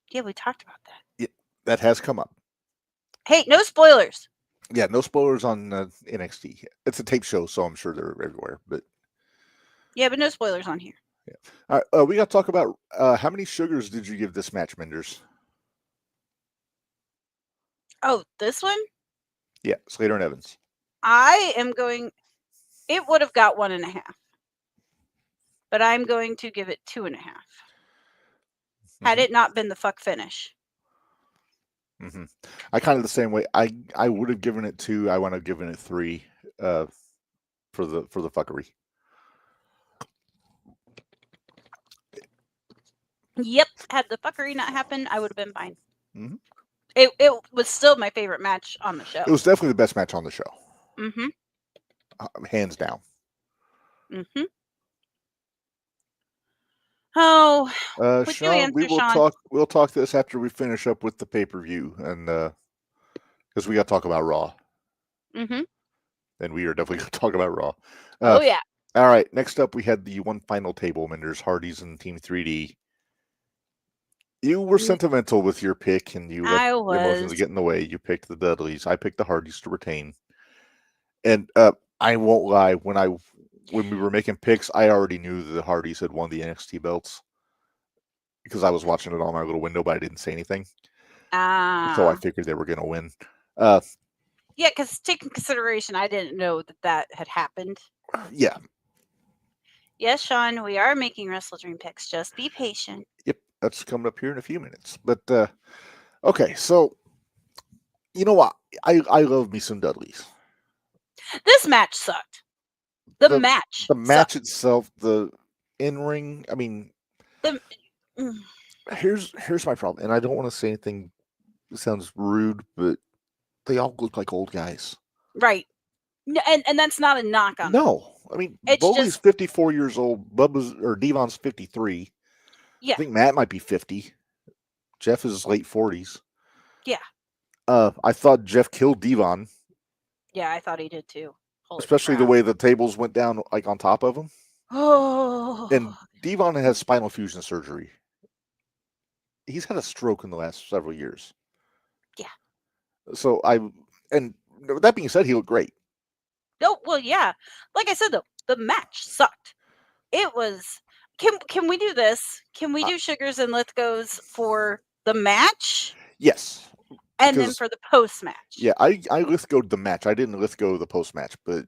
Yeah, we talked about that. Yeah, that has come up. Hey, no spoilers. Yeah, no spoilers on NXT. It's a tape show, so I'm sure they're everywhere. But yeah, but no spoilers on here. Yeah. All right, we got to talk about how many sugars did you give this match, Minderz? Oh, this one? Yeah, Slater and Evans. I am going. It would have got 1.5, but I'm going to give it 2.5. Had it not been the fuck finish. Mm-hmm. I kind of the same way. I would have given it 2. I wound up giving it 3 for the fuckery. Yep. Had the fuckery not happened, I would have been fine. Mm-hmm. It was still my favorite match on the show. It was definitely the best match on the show. Mm-hmm. Hands down. Mm-hmm. Oh, Sean, we'll talk this after we finish up with the pay-per-view, and because we got to talk about Raw. Mm-hmm. And we are definitely going to talk about Raw. Oh yeah. All right. Next up, we had the one final table, Minderz, Hardys, and Team 3D. You were sentimental with your pick, and you let your emotions get in the way. You picked the Dudleys. I picked the Hardys to retain. And I won't lie, when we were making picks, I already knew that the Hardys had won the NXT belts because I was watching it on my little window, but I didn't say anything. So I figured they were going to win. Yeah, because taking consideration, I didn't know that had happened. Yeah. Yes, Sean, we are making Wrestledream picks. Just be patient. Yep, that's coming up here in a few minutes. But okay, so you know what? I love me some Dudleys. This match sucked. The match sucked. Itself, the in ring. I mean, here's my problem, and I don't want to say anything that sounds rude, but they all look like old guys. Right. And that's not a knock on them. No, I mean, It's Bowley's just 54 years old. Bubba's or Devon's 53. Yeah. I think Matt might be 50. Jeff is late 40s. Yeah. I thought Jeff killed Devon. Yeah, I thought he did too. Holy Especially crap. the way the tables went down, like on top of him. Oh. And Devon has spinal fusion surgery. He's had a stroke in the last several years. Yeah. So and that being said, he looked great. No, well, yeah. Like I said, though, the match sucked. It was. Can we do this? Can we do Sugars and Lithgows for the match? Yes. And then for the post match. Yeah, I Lithgowed the match. I didn't Lithgow the post match, but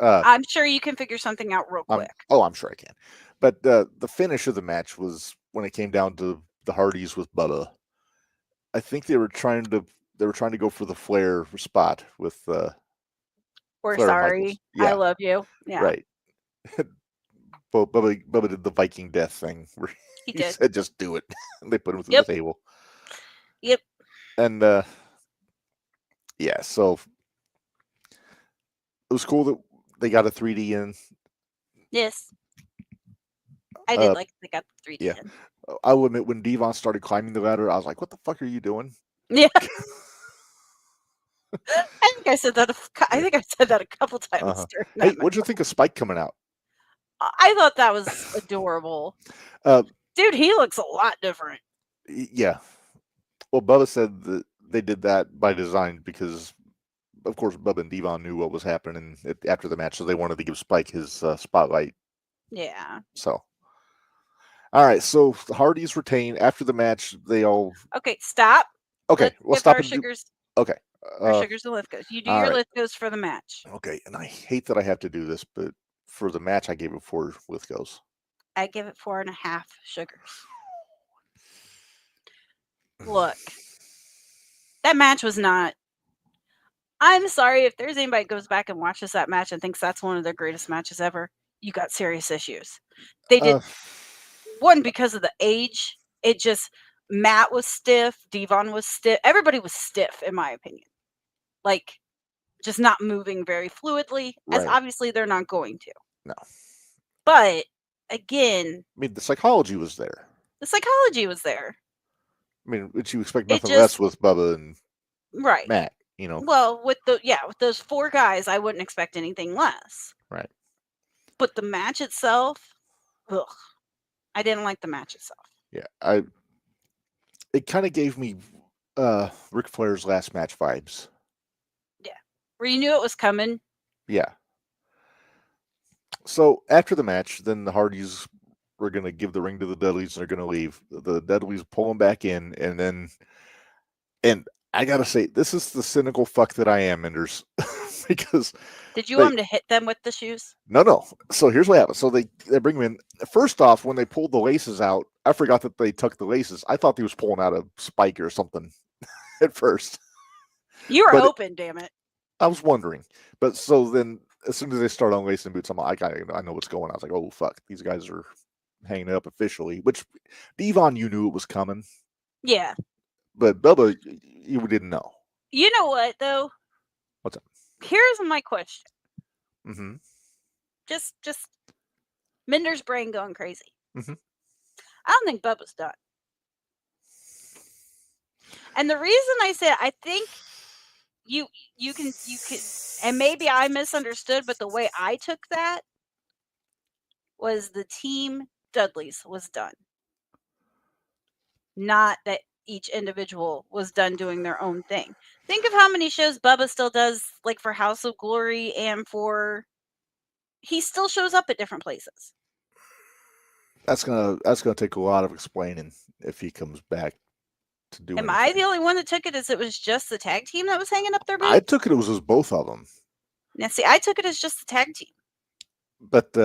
I'm sure you can figure something out real quick. I'm sure I can. But the finish of the match was when it came down to the Hardys with Bubba. I think they were trying to go for the Flair spot with We're Flair sorry. I love you. Yeah. Right. Bubba did the Viking death thing where he said just do it. And they put him through the table. Yep. And yeah, so it was cool that they got a 3D in. Yes. I did like they got the 3D in. I will admit, when Devon started climbing the ladder, I was like, what the fuck are you doing? Yeah. I think I said that a couple times during that. Hey, what'd you think of Spike coming out? I thought that was adorable. Dude, he looks a lot different. Yeah. Well, Bubba said that they did that by design because, of course, Bubba and Devon knew what was happening after the match, so they wanted to give Spike his spotlight. Yeah. So, all right. So the Hardys retain after the match. They all. Okay, stop. Okay, we'll stop. Sugars. Okay. Our Sugars and Lithgows. You do your Lithgows for the match. Okay, and I hate that I have to do this, but for the match, I gave it 4 Lithgows. I give it 4.5 Sugars. Look, that match was not. I'm sorry if there's anybody that goes back and watches that match and thinks that's one of their greatest matches ever. You got serious issues. They did one because of the age. It just Matt was stiff, Devon was stiff, everybody was stiff in my opinion. Like just not moving very fluidly, as obviously they're not going to. No. But again, I mean, the psychology was there. I mean, would you expect nothing less with Bubba and Matt, you know? Well, with those 4 guys, I wouldn't expect anything less. Right. But the match itself, I didn't like the match itself. Yeah, it kind of gave me Ric Flair's last match vibes. Yeah. Where you knew it was coming. Yeah. So after the match, then the Hardys were going to give the ring to the Dudleys and they're going to leave. The Dudleys pull them back in, and I got to say, this is the cynical fuck that I am, Minderz. Because did you want them to hit them with the shoes? No. So here's what happened. So they bring them in. First off, when they pulled the laces out, I forgot that they took the laces. I thought they was pulling out a spike or something at first. You were open, damn it. I was wondering. But so then as soon as they start unlacing boots, I'm like, I know what's going on. I was like, oh, fuck. These guys are hanging up officially. Which, Devon, you knew it was coming. Yeah. But Bubba, you didn't know. You know what, though? What's up? Here's my question. Mm-hmm. Just Minder's brain going crazy. Mm-hmm. I don't think Bubba's done. And the reason I said I think you can, and maybe I misunderstood, but the way I took that was the team Dudley's was done. Not that each individual was done doing their own thing. Think of how many shows Bubba still does, like for House of Glory and he still shows up at different places. That's gonna take a lot of explaining if he comes back. to do Am anything. I the only one that took it as it was just the tag team that was hanging up their boots? I took it was just both of them. Now, see, I took it as just the tag team. But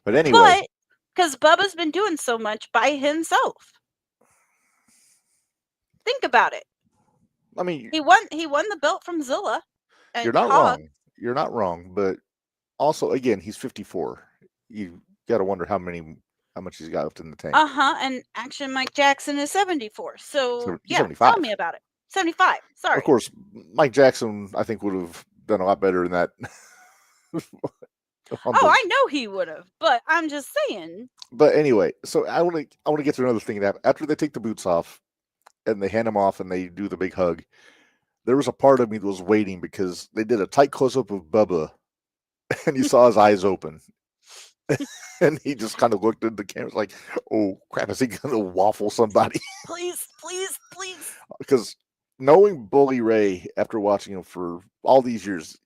anyway. Because Bubba's been doing so much by himself. Think about it. I mean, he won the belt from Zilla. And you're not wrong. You're not wrong. But also, again, he's 54. You got to wonder how much he's got left in the tank. And Action Mike Jackson is 74. So yeah, 75. tell me about it. 75. Sorry. Of course, Mike Jackson, I think, would have done a lot better than that. I know he would have, but I'm just saying. But anyway, so I want to get to another thing. That after they take the boots off and they hand them off and they do the big hug, there was a part of me that was waiting because they did a tight close up of Bubba, and you saw his eyes open, and he just kind of looked at the camera like, "Oh crap, is he going to waffle somebody?" Please, please, please. Because knowing Bully Ray after watching him for all these years,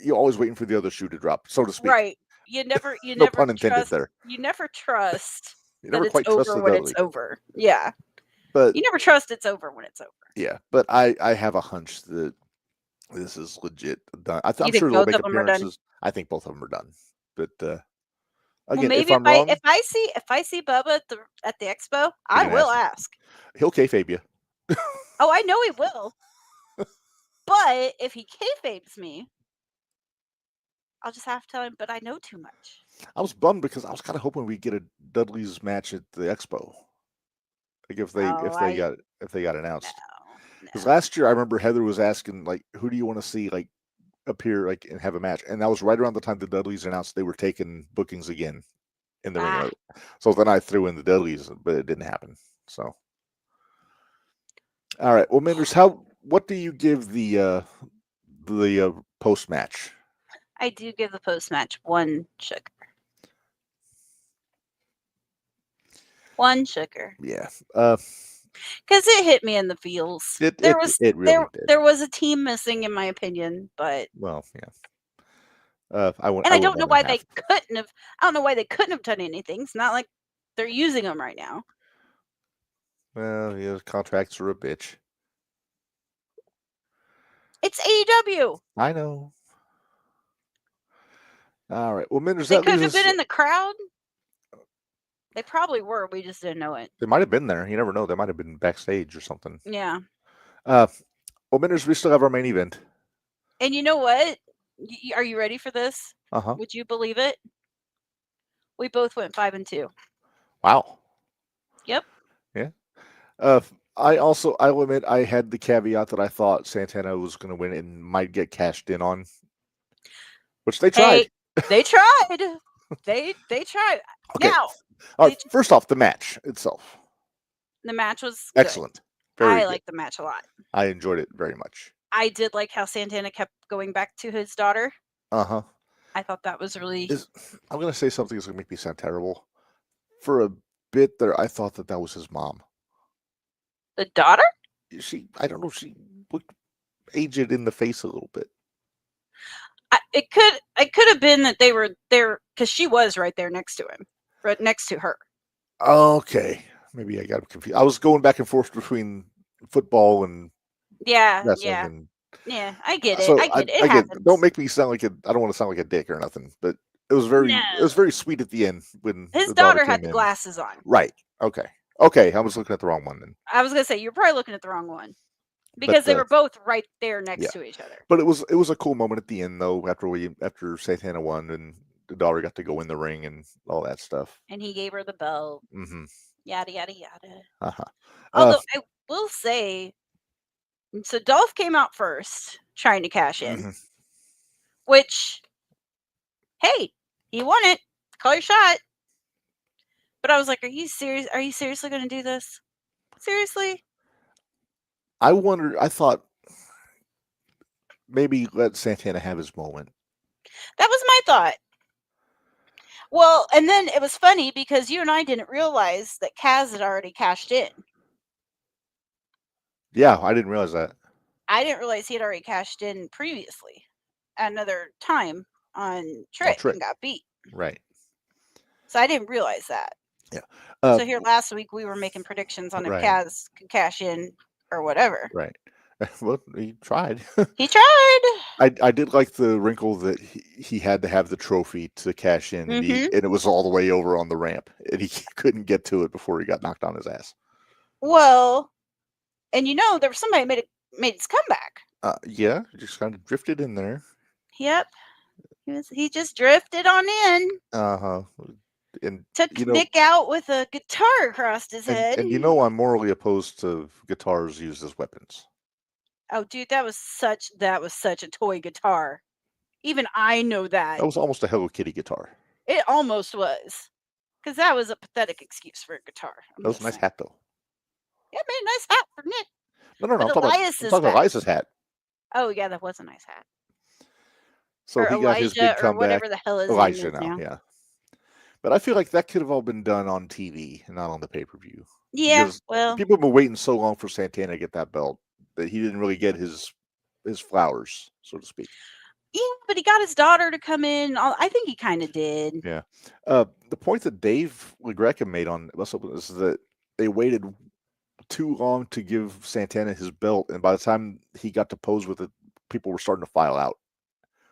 you're always waiting for the other shoe to drop, so to speak. Right. You never no pun intended there. You never trust you never that quite it's trust over the when Dudley. it's over. Yeah. But you never trust it's over when it's over. Yeah, but I have a hunch that this is legit done. I'm sure they'll make appearances. I think both of them are done. But again, maybe if I'm wrong, if I see Bubba at the expo, I will ask. He'll kayfabe you. Oh, I know he will. But if he kayfabes me, I'll just have to tell him, but I know too much. I was bummed because I was kind of hoping we'd get a Dudley's match at the expo. Like if they got announced. Because last year I remember Heather was asking, like, who do you want to see like appear like and have a match? And that was right around the time the Dudleys announced they were taking bookings again in the ring. So then I threw in the Dudleys, but it didn't happen. So all right. Well, Minderz, what do you give the post match? I do give the post match 1 sugar. 1 sugar. Yeah. Because it hit me in the feels. It really did. There was a team missing, in my opinion, but well, yeah. I don't know why they couldn't have. I don't know why they couldn't have done anything. It's not like they're using them right now. Well, yeah, contracts are a bitch. It's AEW. I know. All right. Well, Minderz, they could have been in the crowd. They probably were. We just didn't know it. They might have been there. You never know. They might have been backstage or something. Yeah. Well, Minderz, we still have our main event. And you know what? Are you ready for this? Uh-huh. Would you believe it? We both went 5-2. Wow. Yep. Yeah. I'll admit I had the caveat that I thought Santana was going to win and might get cashed in on, which they tried. They tried. They tried. Okay. Now, first off, the match itself. The match was excellent. I liked the match a lot. I enjoyed it very much. I did like how Santana kept going back to his daughter. Uh-huh. I thought that was really... I'm going to say something that's going to make me sound terrible. For a bit there, I thought that was his mom. The daughter? I don't know, she looked aged in the face a little bit. It could have been that they were there because she was right there next to him, right next to her. Okay, maybe I got confused. I was going back and forth between football and wrestling. Yeah, I get it. I get it. It happens. Don't make me sound like I don't want to sound like a dick or nothing, but it was very sweet at the end when his daughter had the glasses on. Right. Okay. I was looking at the wrong one then. I was gonna say you're probably looking at the wrong one. Because they were both right there next to each other. But it was a cool moment at the end though, after Santana won and the daughter got to go in the ring and all that stuff. And he gave her the belt. Mm-hmm. Yada yada yada. Uh-huh. Although I will say, so Dolph came out first trying to cash in. Mm-hmm. Which, hey, he won it. Call your shot. But I was like, are you serious? Are you seriously gonna do this? Seriously? I thought maybe let Santana have his moment. That was my thought. Well, and then it was funny because you and I didn't realize that Kaz had already cashed in. Yeah, I didn't realize that. I didn't realize he had already cashed in previously at another time on Trick and got beat. Right. So I didn't realize that. Yeah. So here last week we were making predictions on if Right. Kaz could cash in or whatever. Right. Well, he tried. He tried. I did like the wrinkle that he had to have the trophy to cash in, and Mhm. and it was all the way over on the ramp, and he couldn't get to it before he got knocked on his ass. Well, and there was somebody made his comeback. Yeah, just kind of drifted in there. Yep. He just drifted on in. Uh-huh. And Took Nick out with a guitar across his head. and I'm morally opposed to guitars used as weapons. Oh, dude, that was such a toy guitar. Even I know that. That was almost a Hello Kitty guitar. It almost was. Because that was a pathetic excuse for a guitar. That was a nice hat, though. Yeah, made a nice hat for Nick. No. I'm talking about Elias's hat. Oh, yeah, that was a nice hat. So or he got his Elijah big comeback. Or whatever the hell his Elijah name is now. Yeah. But I feel like that could have all been done on TV and not on the pay-per-view. Yeah, because well, people have been waiting so long for Santana to get that belt that he didn't really get his flowers, so to speak. Yeah, but he got his daughter to come in. I think he kind of did. Yeah. The point that Dave LaGreca made on Wrestle is that they waited too long to give Santana his belt, and by the time he got to pose with it, people were starting to file out.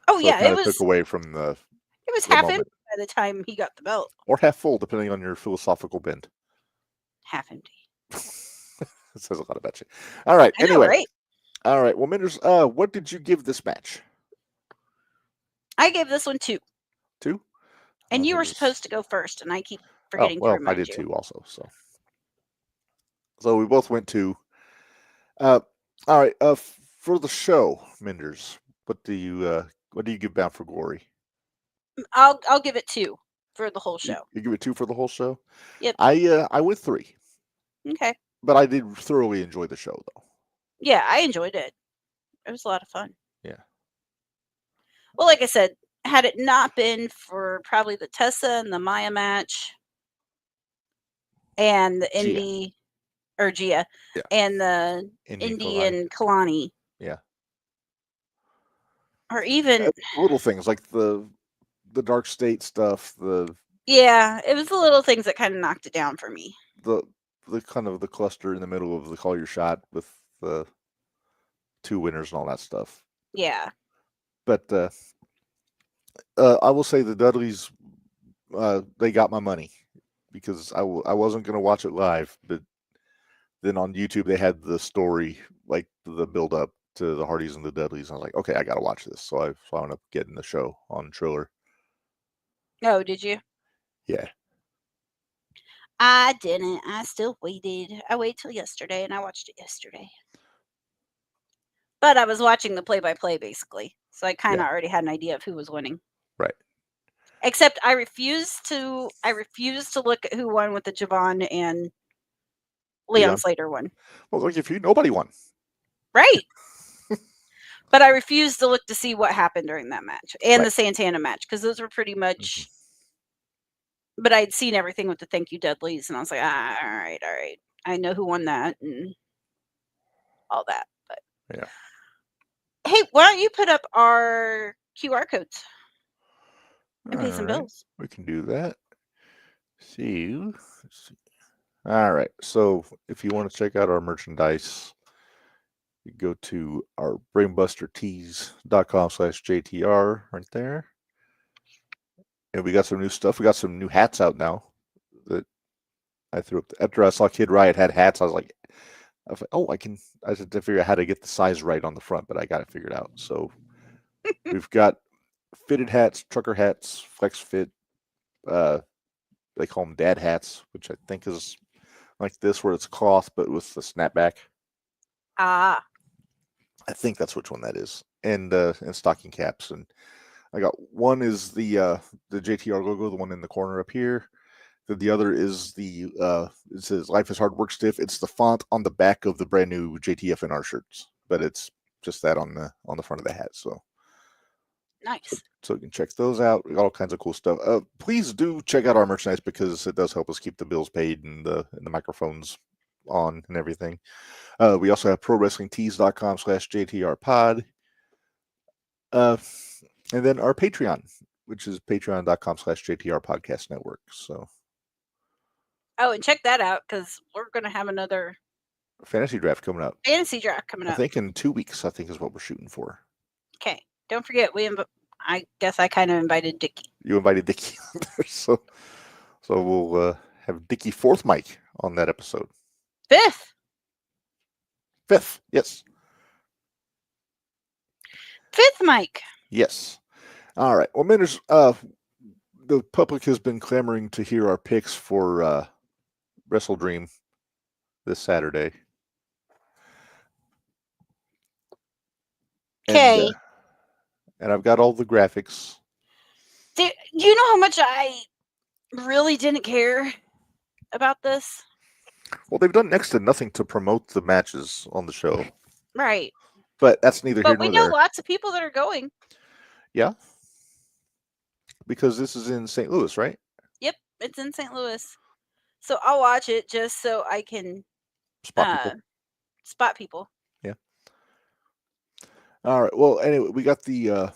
Oh, so yeah, it took away from the. It was half empty by the time he got the belt. Or half full, depending on your philosophical bent. Half empty. It says a lot about you. All right. I know, Anyway. right? All right. Well, Minderz, what did you give this match? I gave this one 2. 2? And you were supposed to go first, and I keep forgetting to remind you. I did 2 also. So we both went 2. All right. For the show, Minderz, what do you give Bound for Glory? I'll give it 2 for the whole show. You give it 2 for the whole show? Yep. I went 3. Okay. But I did thoroughly enjoy the show, though. Yeah, I enjoyed it. It was a lot of fun. Yeah. Well, like I said, had it not been for probably the Tessa and the Maya match and the Indy or Gia and the Indy and Kalani. Yeah. Or even little things like the Dark State stuff, yeah, it was the little things that kind of knocked it down for me. The kind of the cluster in the middle of the Call Your Shot with the 2 winners and all that stuff. Yeah. But I will say the Dudleys, they got my money because I wasn't going to watch it live, but then on YouTube they had the story, like the build up to the Hardys and the Dudleys. And I was like, okay, I got to watch this. So I wound up getting the show on Triller. Oh, did you? Yeah. I didn't. I still waited. I waited till yesterday, and I watched it yesterday. But I was watching the play-by-play, basically. So I kind of already had an idea of who was winning. Right. Except I refused to look at who won with the Javon and Leon Slater won. Well, look, if nobody won. Right. But I refused to look to see what happened during that match and the Santana match, because those were pretty much. But I'd seen everything with the Thank You Dudleys, and I was like, all right. I know who won that and all that. But yeah. Hey, why don't you put up our QR codes and pay some bills? We can do that. Let's see. All right. So if you want to check out our merchandise, you go to our brainbustertees.com/JTR right there. And we got some new stuff. We got some new hats out now that I threw up. After I saw Kid Riot had hats, I was like, oh, I had to figure out how to get the size right on the front, but I got it figured out. So we've got fitted hats, trucker hats, flex fit. They call them dad hats, which I think is like this, where it's cloth, but with the snapback. Ah. I think that's which one that is. And stocking caps. And I got one is the JTR logo, the one in the corner up here. The other is it says "Life is Hard, Work Stiff." It's the font on the back of the brand new JTFNR shirts, but it's just that on the front of the hat. So nice. So you can check those out. We got all kinds of cool stuff. Please do check out our merchandise because it does help us keep the bills paid and the microphones on and everything. We also have ProWrestlingTees.com/JTR Pod. And then our Patreon, which is patreon.com/JTR Podcast Network. So Oh, and check that out because we're going to have another fantasy draft coming up. fantasy draft coming up. I think in 2 weeks, I think is what we're shooting for. Okay. Don't forget, I guess I kind of invited Dickie. You invited Dickie on there, so we'll have Dickie fourth mic on that episode. Fifth, yes. Fifth mic. Yes. All right. Well, Minderz, the public has been clamoring to hear our picks for Wrestledream this Saturday. Okay. And I've got all the graphics. Do you know how much I really didn't care about this? Well, they've done next to nothing to promote the matches on the show. Right. But that's neither here nor there. But we know lots of people that are going. Yeah. Because this is in St. Louis, right? Yep, it's in St. Louis. So I'll watch it just so I can spot people. Yeah. All right. Well, anyway, we got the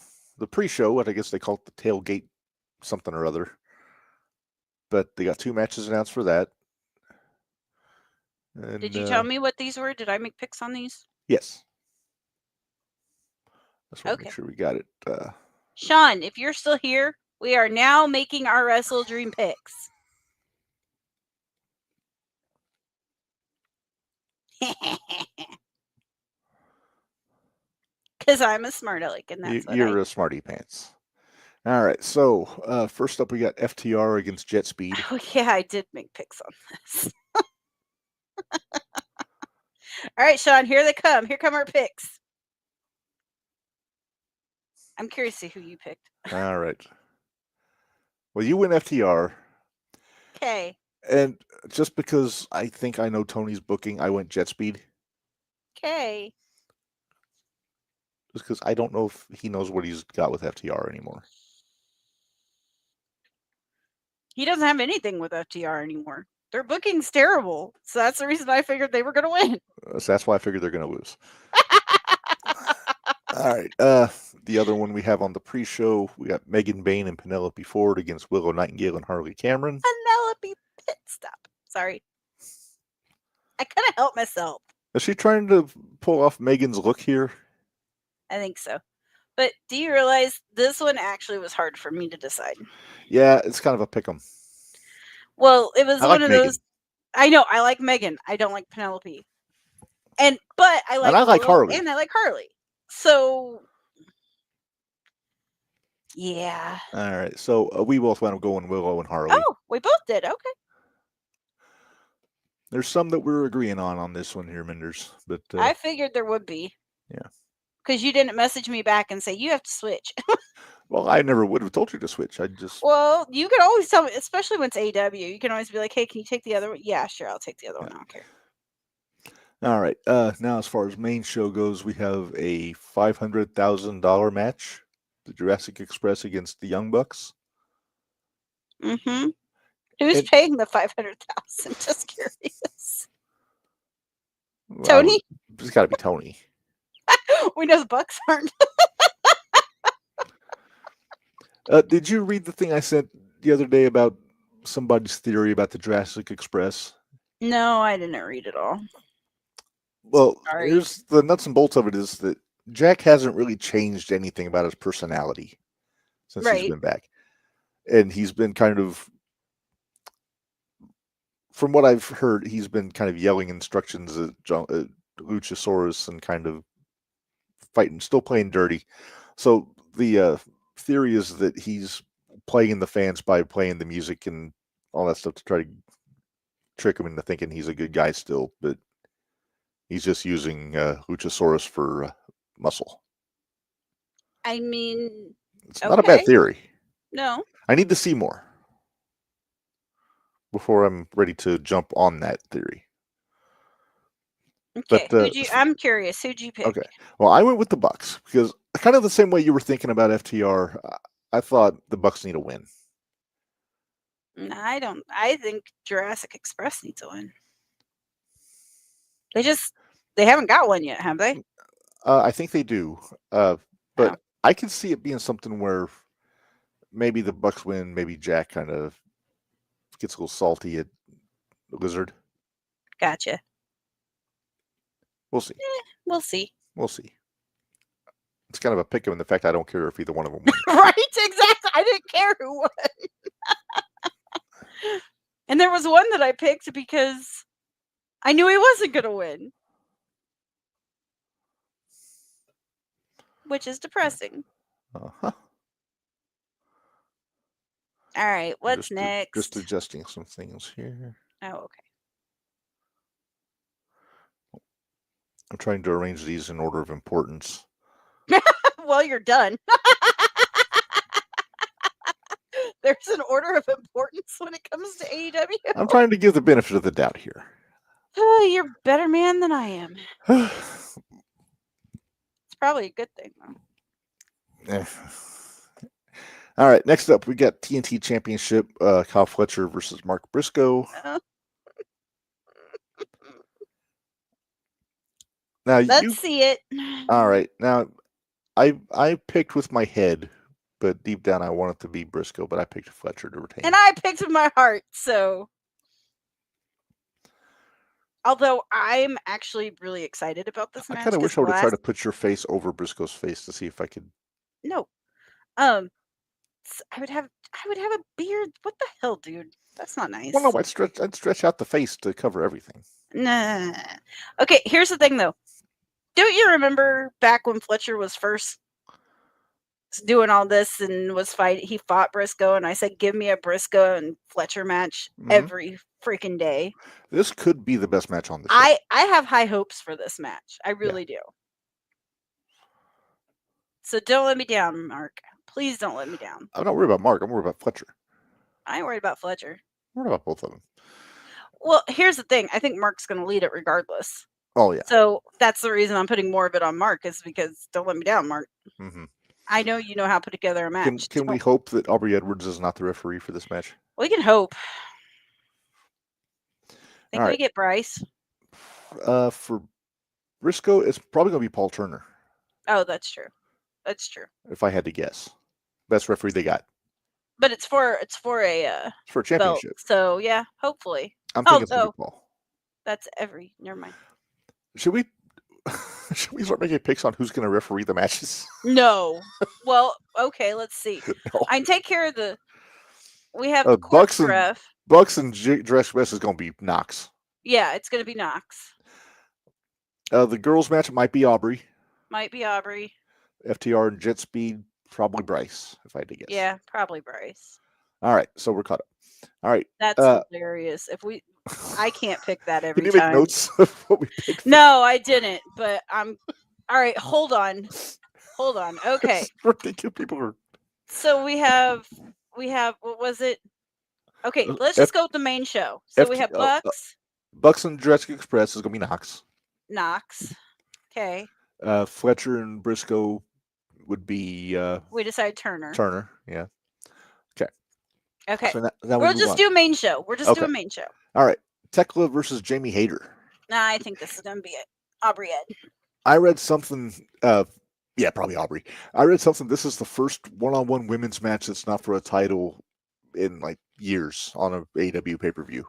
pre-show, what I guess they call it the tailgate something or other. But they got 2 matches announced for that. And, did you tell me what these were? Did I make picks on these? Yes. Let's make sure we got it. Sean, if you're still here, we are now making our Wrestledream picks. Because I'm a smart aleck, and that's you're a smarty pants. All right, so first up we got FTR against Jet Speed. Oh yeah, I did make picks on this. All right, Sean, here they come. Here come our picks. I'm curious to see who you picked. All right. Well, you win FTR. Okay. And just because I think I know Tony's booking, I went Jet Speed. Okay. Just because I don't know if he knows what he's got with FTR anymore. He doesn't have anything with FTR anymore. Their booking's terrible. So that's the reason I figured they were going to win. So that's why I figured they're going to lose. All right. The other one we have on the pre-show, we got Megan Bayne and Penelope Ford against Willow Nightingale and Harley Cameron. Penelope Pit Stop. Sorry. I couldn't help myself. Is she trying to pull off Megan's look here? I think so. But do you realize this one actually was hard for me to decide? Yeah, it's kind of a pick'em. Well, it was one of those. I know. I like Megan. I don't like Penelope. But I like. And I like Harley. And I like Harley. So. Yeah. All right. So we both wound up going Willow and Harley. Oh, we both did. Okay. There's some that we're agreeing on this one here, Minderz. But I figured there would be. Yeah. Because you didn't message me back and say you have to switch. Well, I never would have told you to switch. Well, you can always tell me, especially when it's AW. You can always be like, "Hey, can you take the other one?" Yeah, sure, I'll take the other one. I don't care. All right. Now, as far as main show goes, we have a $500,000 match: the Jurassic Express against the Young Bucks. Mm-hmm. Who's paying the $500,000? Just curious. Well, Tony? It's got to be Tony. We know the Bucks aren't. Did you read the thing I sent the other day about somebody's theory about the Jurassic Express? No, I didn't read it all. Well, here's the nuts and bolts of it is that Jack hasn't really changed anything about his personality since he's been back. And he's been kind of, from what I've heard, he's been kind of yelling instructions at Luchasaurus and kind of fighting, still playing dirty. So the theory is that he's playing the fans by playing the music and all that stuff to try to trick him into thinking he's a good guy still, but he's just using Luchasaurus for muscle. I mean, it's not a bad theory. No. I need to see more before I'm ready to jump on that theory. Okay, but, I'm curious. Who'd you pick? Okay, well, I went with the Bucks because kind of the same way you were thinking about FTR. I thought the Bucks need a win. I don't. I think Jurassic Express needs a win. They haven't got one yet, have they? I think they do, but I can see it being something where maybe the Bucks win, maybe Jack kind of gets a little salty at Lizard. Gotcha. We'll see. We'll see. We'll see. It's kind of a pick 'em in the fact I don't care if either one of them wins. Right, exactly. I didn't care who won. And there was one that I picked because I knew he wasn't going to win. Which is depressing. Uh-huh. All right, what's next? Just adjusting some things here. Oh, okay. I'm trying to arrange these in order of importance. Well, you're done. There's an order of importance when it comes to AEW. I'm trying to give the benefit of the doubt here. You're a better man than I am. It's probably a good thing, though. All right, next up, we got TNT Championship, Kyle Fletcher versus Mark Briscoe. Now Let's see it. All right, now I picked with my head, but deep down I want it to be Briscoe, but I picked Fletcher to retain. And I picked with my heart, so. Although I'm actually really excited about this match. I kind of wish I would have tried to put your face over Briscoe's face to see if I could. No. I would have a beard. What the hell, dude? That's not nice. Well, no, I'd stretch out the face to cover everything. Nah. Okay, here's the thing, though. Don't you remember back when Fletcher was first doing all this and he fought Briscoe, and I said, give me a Briscoe and Fletcher match every freaking day. This could be the best match on the show. I have high hopes for this match. I really do. So don't let me down, Mark. Please don't let me down. I'm not worried about Mark. I'm worried about Fletcher. I ain't worried about Fletcher. I'm worried about both of them. Well, here's the thing. I think Mark's going to lead it regardless. Oh, yeah. So that's the reason I'm putting more of it on Mark, is because don't let me down, Mark. Mm-hmm. I know you know how to put together a match. Can we hope that Aubrey Edwards is not the referee for this match? We can hope. Think All we right. get Bryce? For Briscoe, it's probably going to be Paul Turner. Oh, that's true. That's true. If I had to guess, best referee they got. But it's for a championship. Belt, so yeah, hopefully. I'm thinking it's going to be Paul. That's never mind. Should we start making picks on who's going to referee the matches? No. Well, okay, let's see. No. I can take care of we have Bucks and Dress West is going to be Knox. Yeah, it's going to be Knox. The girls match might be Aubrey. FTR and Jet Speed, probably Bryce, if I had to guess. Yeah, probably Bryce. All right, so we're caught up. All right. That's hilarious. I can't pick that every time. Did you make notes of what we picked? No, I didn't, but all right, hold on. Okay. Ridiculous. People are. So we have, what was it? Okay, let's just go with the main show. So we have Bucks. Bucks and Jurassic Express is going to be Knox. Okay. Fletcher and Briscoe would be. We decide Turner. Yeah. Okay. So now we'll just do main show. We're just doing main show. All right. Tekla versus Jamie Hayter. Nah, I think this is going to be it. Aubrey Ed. I read something. Yeah, probably Aubrey. I read something. This is the first one-on-one women's match that's not for a title in like years on a AEW pay-per-view.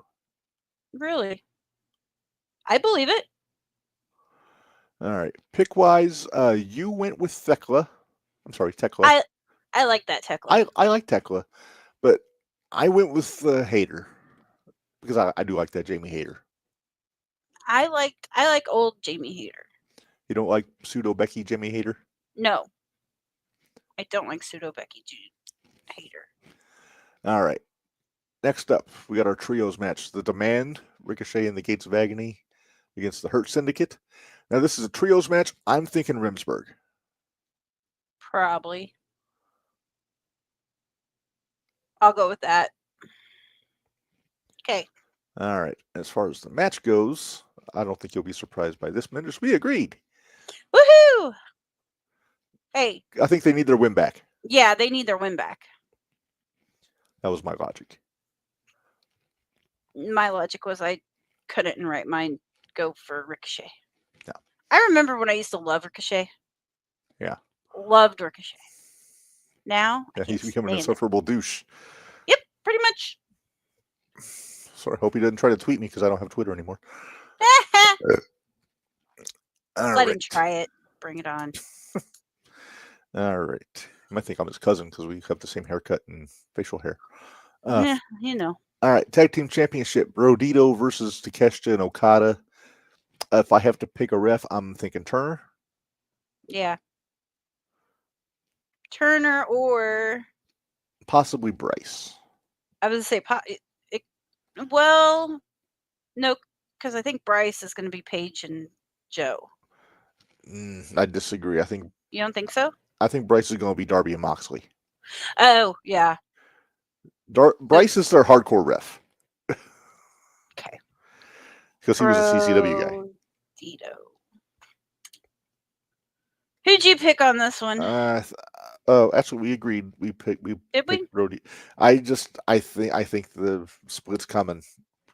Really? I believe it. All right. Pick-wise, you went with Tekla. I'm sorry, Tekla. I like that Tekla. I like Tekla, but I went with Hayter because I do like that Jamie Hayter. I like old Jamie Hayter. You don't like pseudo Becky Jamie Hayter? No. I don't like pseudo Becky Hayter. All right. Next up, we got our trios match. The Demand, Ricochet and the Gates of Agony against the Hurt Syndicate. Now, this is a trios match. I'm thinking Remsburg. Probably. I'll go with that. Okay. All right. As far as the match goes, I don't think you'll be surprised by this, Minderz. We agreed. Woohoo! Hey. I think they need their win back. Yeah, they need their win back. That was my logic. My logic was I couldn't in right mind go for Ricochet. Yeah. I remember when I used to love Ricochet. Yeah. Loved Ricochet. Now, yeah, he's becoming an insufferable douche. Yep, pretty much. Sorry, hope he doesn't try to tweet me because I don't have Twitter anymore. Let him try it. Bring it on. All right. You might think I'm his cousin because we have the same haircut and facial hair. Yeah, you know. All right. Tag Team Championship. Brodito versus Takeshita and Okada. If I have to pick a ref, I'm thinking Turner. Yeah. Turner or possibly Bryce. I was going to say, well, no, because I think Bryce is going to be Paige and Joe. I disagree. You don't think so? I think Bryce is going to be Darby and Moxley. Oh, yeah. Bryce is their hardcore ref. Okay. Because he was a CCW guy. Dito. Who'd you pick on this one? Actually, we agreed. We picked Brody. I think the split's coming.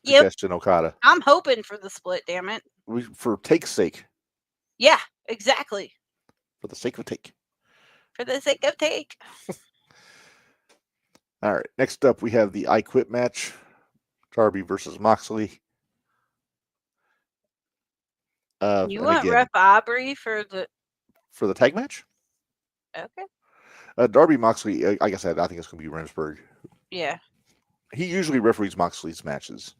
Yep. Takeshita and Okada. I'm hoping for the split. Damn it. For take's sake. Yeah, exactly. For the sake of take. For the sake of take. All right. Next up, we have the I Quit match. Darby versus Moxley. You want Ref Aubrey for the tag match? Okay. Darby Moxley, like I said, I think it's going to be Remsburg. Yeah. He usually referees Moxley's matches.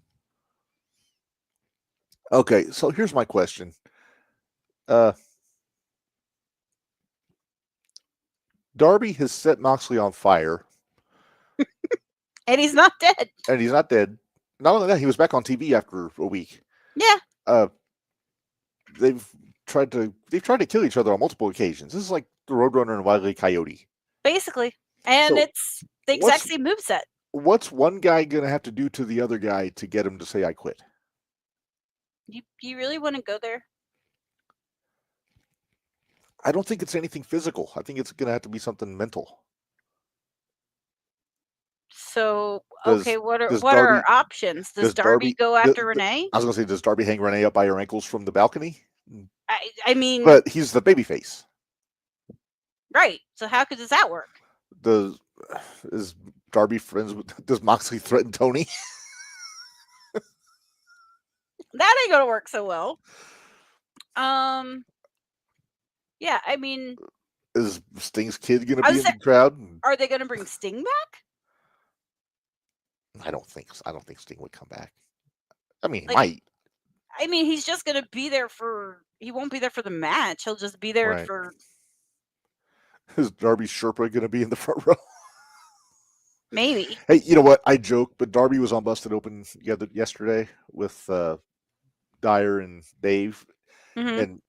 Okay, so here's my question. Darby has set Moxley on fire. And he's not dead. Not only that, he was back on TV after a week. Yeah. They've tried to kill each other on multiple occasions. This is like the Roadrunner and Wile E. Coyote. Basically. And it's the exact same moveset. What's one guy going to have to do to the other guy to get him to say, I quit? You really want to go there? I don't think it's anything physical. I think it's going to have to be something mental. So, what are our options? Does Darby go after Renee? I was going to say, does Darby hang Renee up by her ankles from the balcony? I mean... But he's the babyface. Right. So how does that work? Is Darby friends with... Does Moxley threaten Tony? That ain't going to work so well. Yeah, I mean... Is Sting's kid going to be in the crowd? Are they going to bring Sting back? I don't think Sting would come back. I mean, he might. I mean, he's just going to be there he won't be there for the match. He'll just be there for... Is Darby Sherpa going to be in the front row? Maybe. Hey, you know what? I joke, but Darby was on Busted Open yesterday with Dyer and Dave. Mm-hmm. And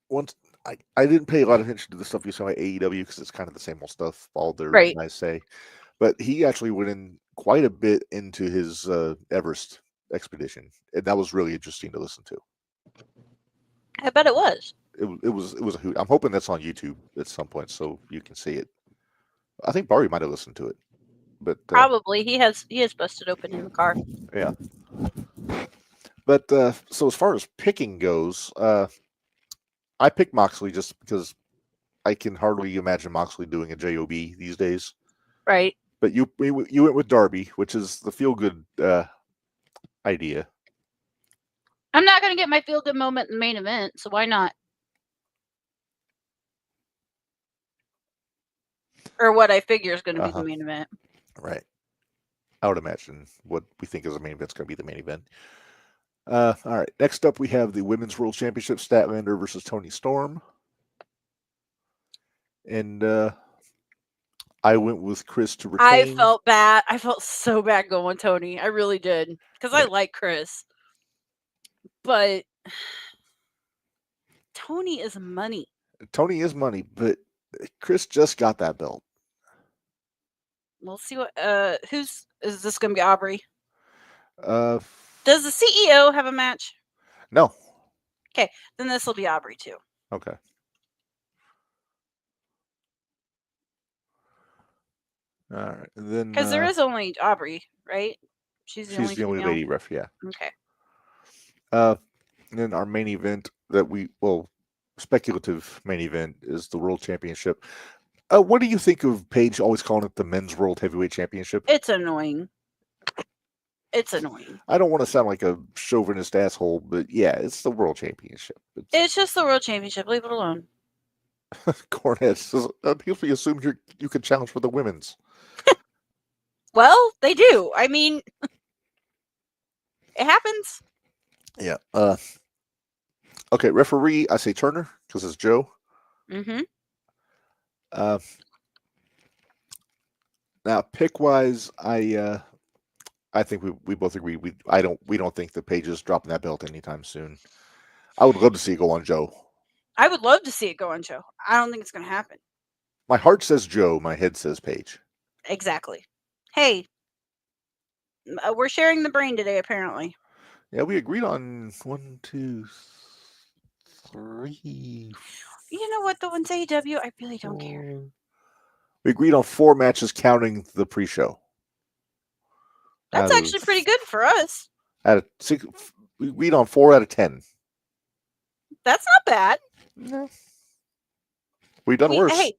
once I didn't pay a lot of attention to the stuff you saw at AEW because it's kind of the same old stuff all their guys say. But he actually went in quite a bit into his Everest expedition, and that was really interesting to listen to. I bet it was. It was a hoot. I'm hoping that's on YouTube at some point so you can see it. I think Barry might have listened to it, but probably he has Busted Open in the car. Yeah. But so as far as picking goes, I picked Moxley just because I can hardly imagine Moxley doing a JOB these days. Right. But you went with Darby, which is the feel-good idea. I'm not going to get my feel-good moment in the main event, so why not? Or what I figure is going to be the main event. Right. I would imagine what we think is the main event is going to be the main event. All right. Next up, we have the Women's World Championship, Statlander versus Toni Storm. And I went with Chris to retain. I felt bad. I felt so bad going Tony. I really did. Because I like Chris. But Tony is money. Tony is money, but Chris just got that belt. We'll see what is this gonna be Aubrey? Does the CEO have a match? No. Okay, then this will be Aubrey too. Okay. All right. Then because there is only Aubrey, right? She's the only lady ref, yeah. Okay. And then our main event speculative main event is the World Championship. What do you think of Paige always calling it the Men's World Heavyweight Championship? It's annoying. It's annoying. I don't want to sound like a chauvinist asshole, but yeah, it's the World Championship. It's just the World Championship. Leave it alone. Cornette says, people assume you can challenge for the women's. Well, they do. I mean, it happens. Yeah. Okay, referee, I say Turner because it's Joe. Mm-hmm. Now, pick wise, I think we both agree we don't think the Page is dropping that belt anytime soon. I would love to see it go on Joe. I would love to see it go on Joe. I don't think it's going to happen. My heart says Joe. My head says Page. Exactly. Hey, we're sharing the brain today, apparently. Yeah, we agreed on 1, 2, 3. You know what, though? In AEW, I really don't care. We agreed on 4 matches counting the pre-show. That's actually pretty good for us. We agreed on 4 out of 10. That's not bad. No. We've done worse. Hey,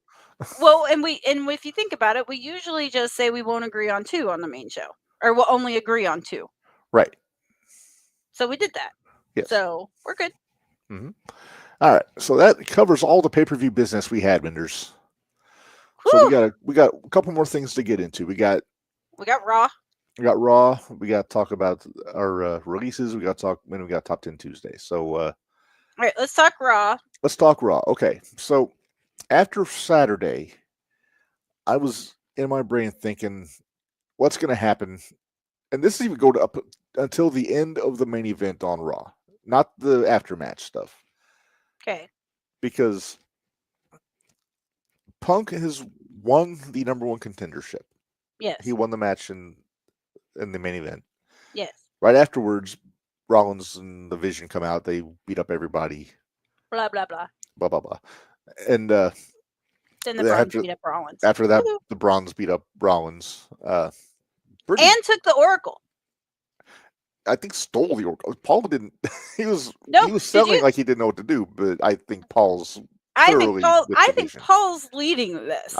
well, and if you think about it, we usually just say we won't agree on 2 on the main show, or we'll only agree on 2. Right. So we did that. Yes. So we're good. Mm-hmm. All right. So that covers all the pay-per-view business we had, Minderz. So we got a couple more things to get into. We got Raw. We got Raw. We got to talk about our releases. We got Top 10 Tuesday. So all right, let's talk Raw. Let's talk Raw. Okay. So after Saturday, I was in my brain thinking, what's going to happen? And this is even go to up until the end of the main event on Raw, not the aftermatch stuff. Okay. Because Punk has won the number 1 contendership. Yes. He won the match in the main event. Yes. Right afterwards, Rollins and the Vision come out. They beat up everybody. Blah, blah, blah. Blah, blah, blah. And then the Bronze beat up Rollins. After that, the Bronze beat up Rollins. And took the Oracle. I think stole the Oracle. Paul didn't. He was selling like he didn't know what to do. But I think Paul's. I think Paul's leading this.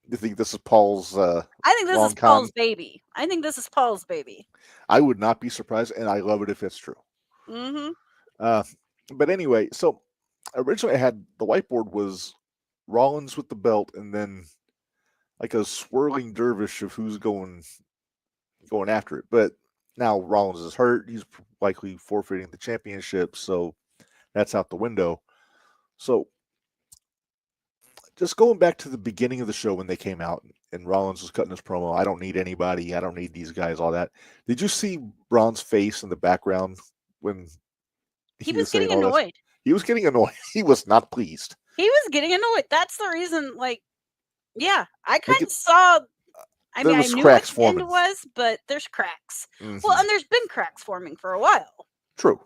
You think this is Paul's? I think this is Paul's baby. I think this is Paul's baby. I would not be surprised, and I love it if it's true. Mm-hmm. But anyway, so originally I had the whiteboard was Rollins with the belt, and then like a swirling dervish of who's going after it. But now Rollins is hurt; he's likely forfeiting the championship, so that's out the window. So just going back to the beginning of the show when they came out and Rollins was cutting his promo, I don't need anybody, I don't need these guys, all that. Did you see Braun's face in the background when he was getting annoyed? He was getting annoyed. He was not pleased. He was getting annoyed. That's the reason, yeah, I kind of saw. I mean, I knew what the end was, but there's cracks. Mm-hmm. Well, and there's been cracks forming for a while. True.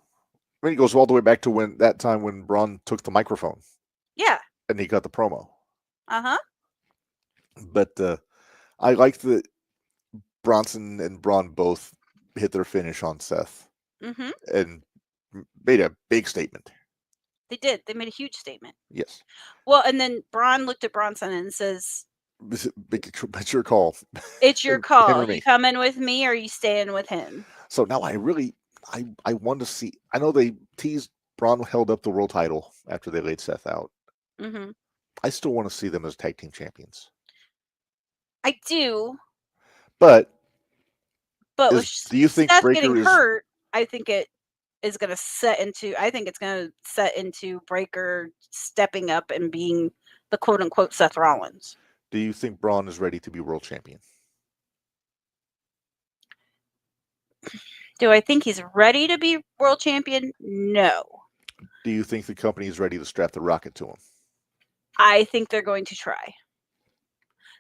I mean, it goes all the way back to when Braun took the microphone. Yeah. And he got the promo. Uh-huh. But I like that Bronson and Braun both hit their finish on Seth. Mm-hmm. And made a big statement. They did. They made a huge statement. Yes. Well, and then Braun looked at Bronson and says, it's your call. It's your call. You coming with me or are you staying with him? So now I want to see. I know they teased Braun held up the world title after they laid Seth out. Mm-hmm. I still want to see them as tag team champions. I do. But do you think Seth Breaker getting hurt? I think it is going to set into. I think it's going to set into Breaker stepping up and being the quote unquote Seth Rollins. Do you think Braun is ready to be world champion? Do I think he's ready to be world champion? No. Do you think the company is ready to strap the rocket to him? I think they're going to try.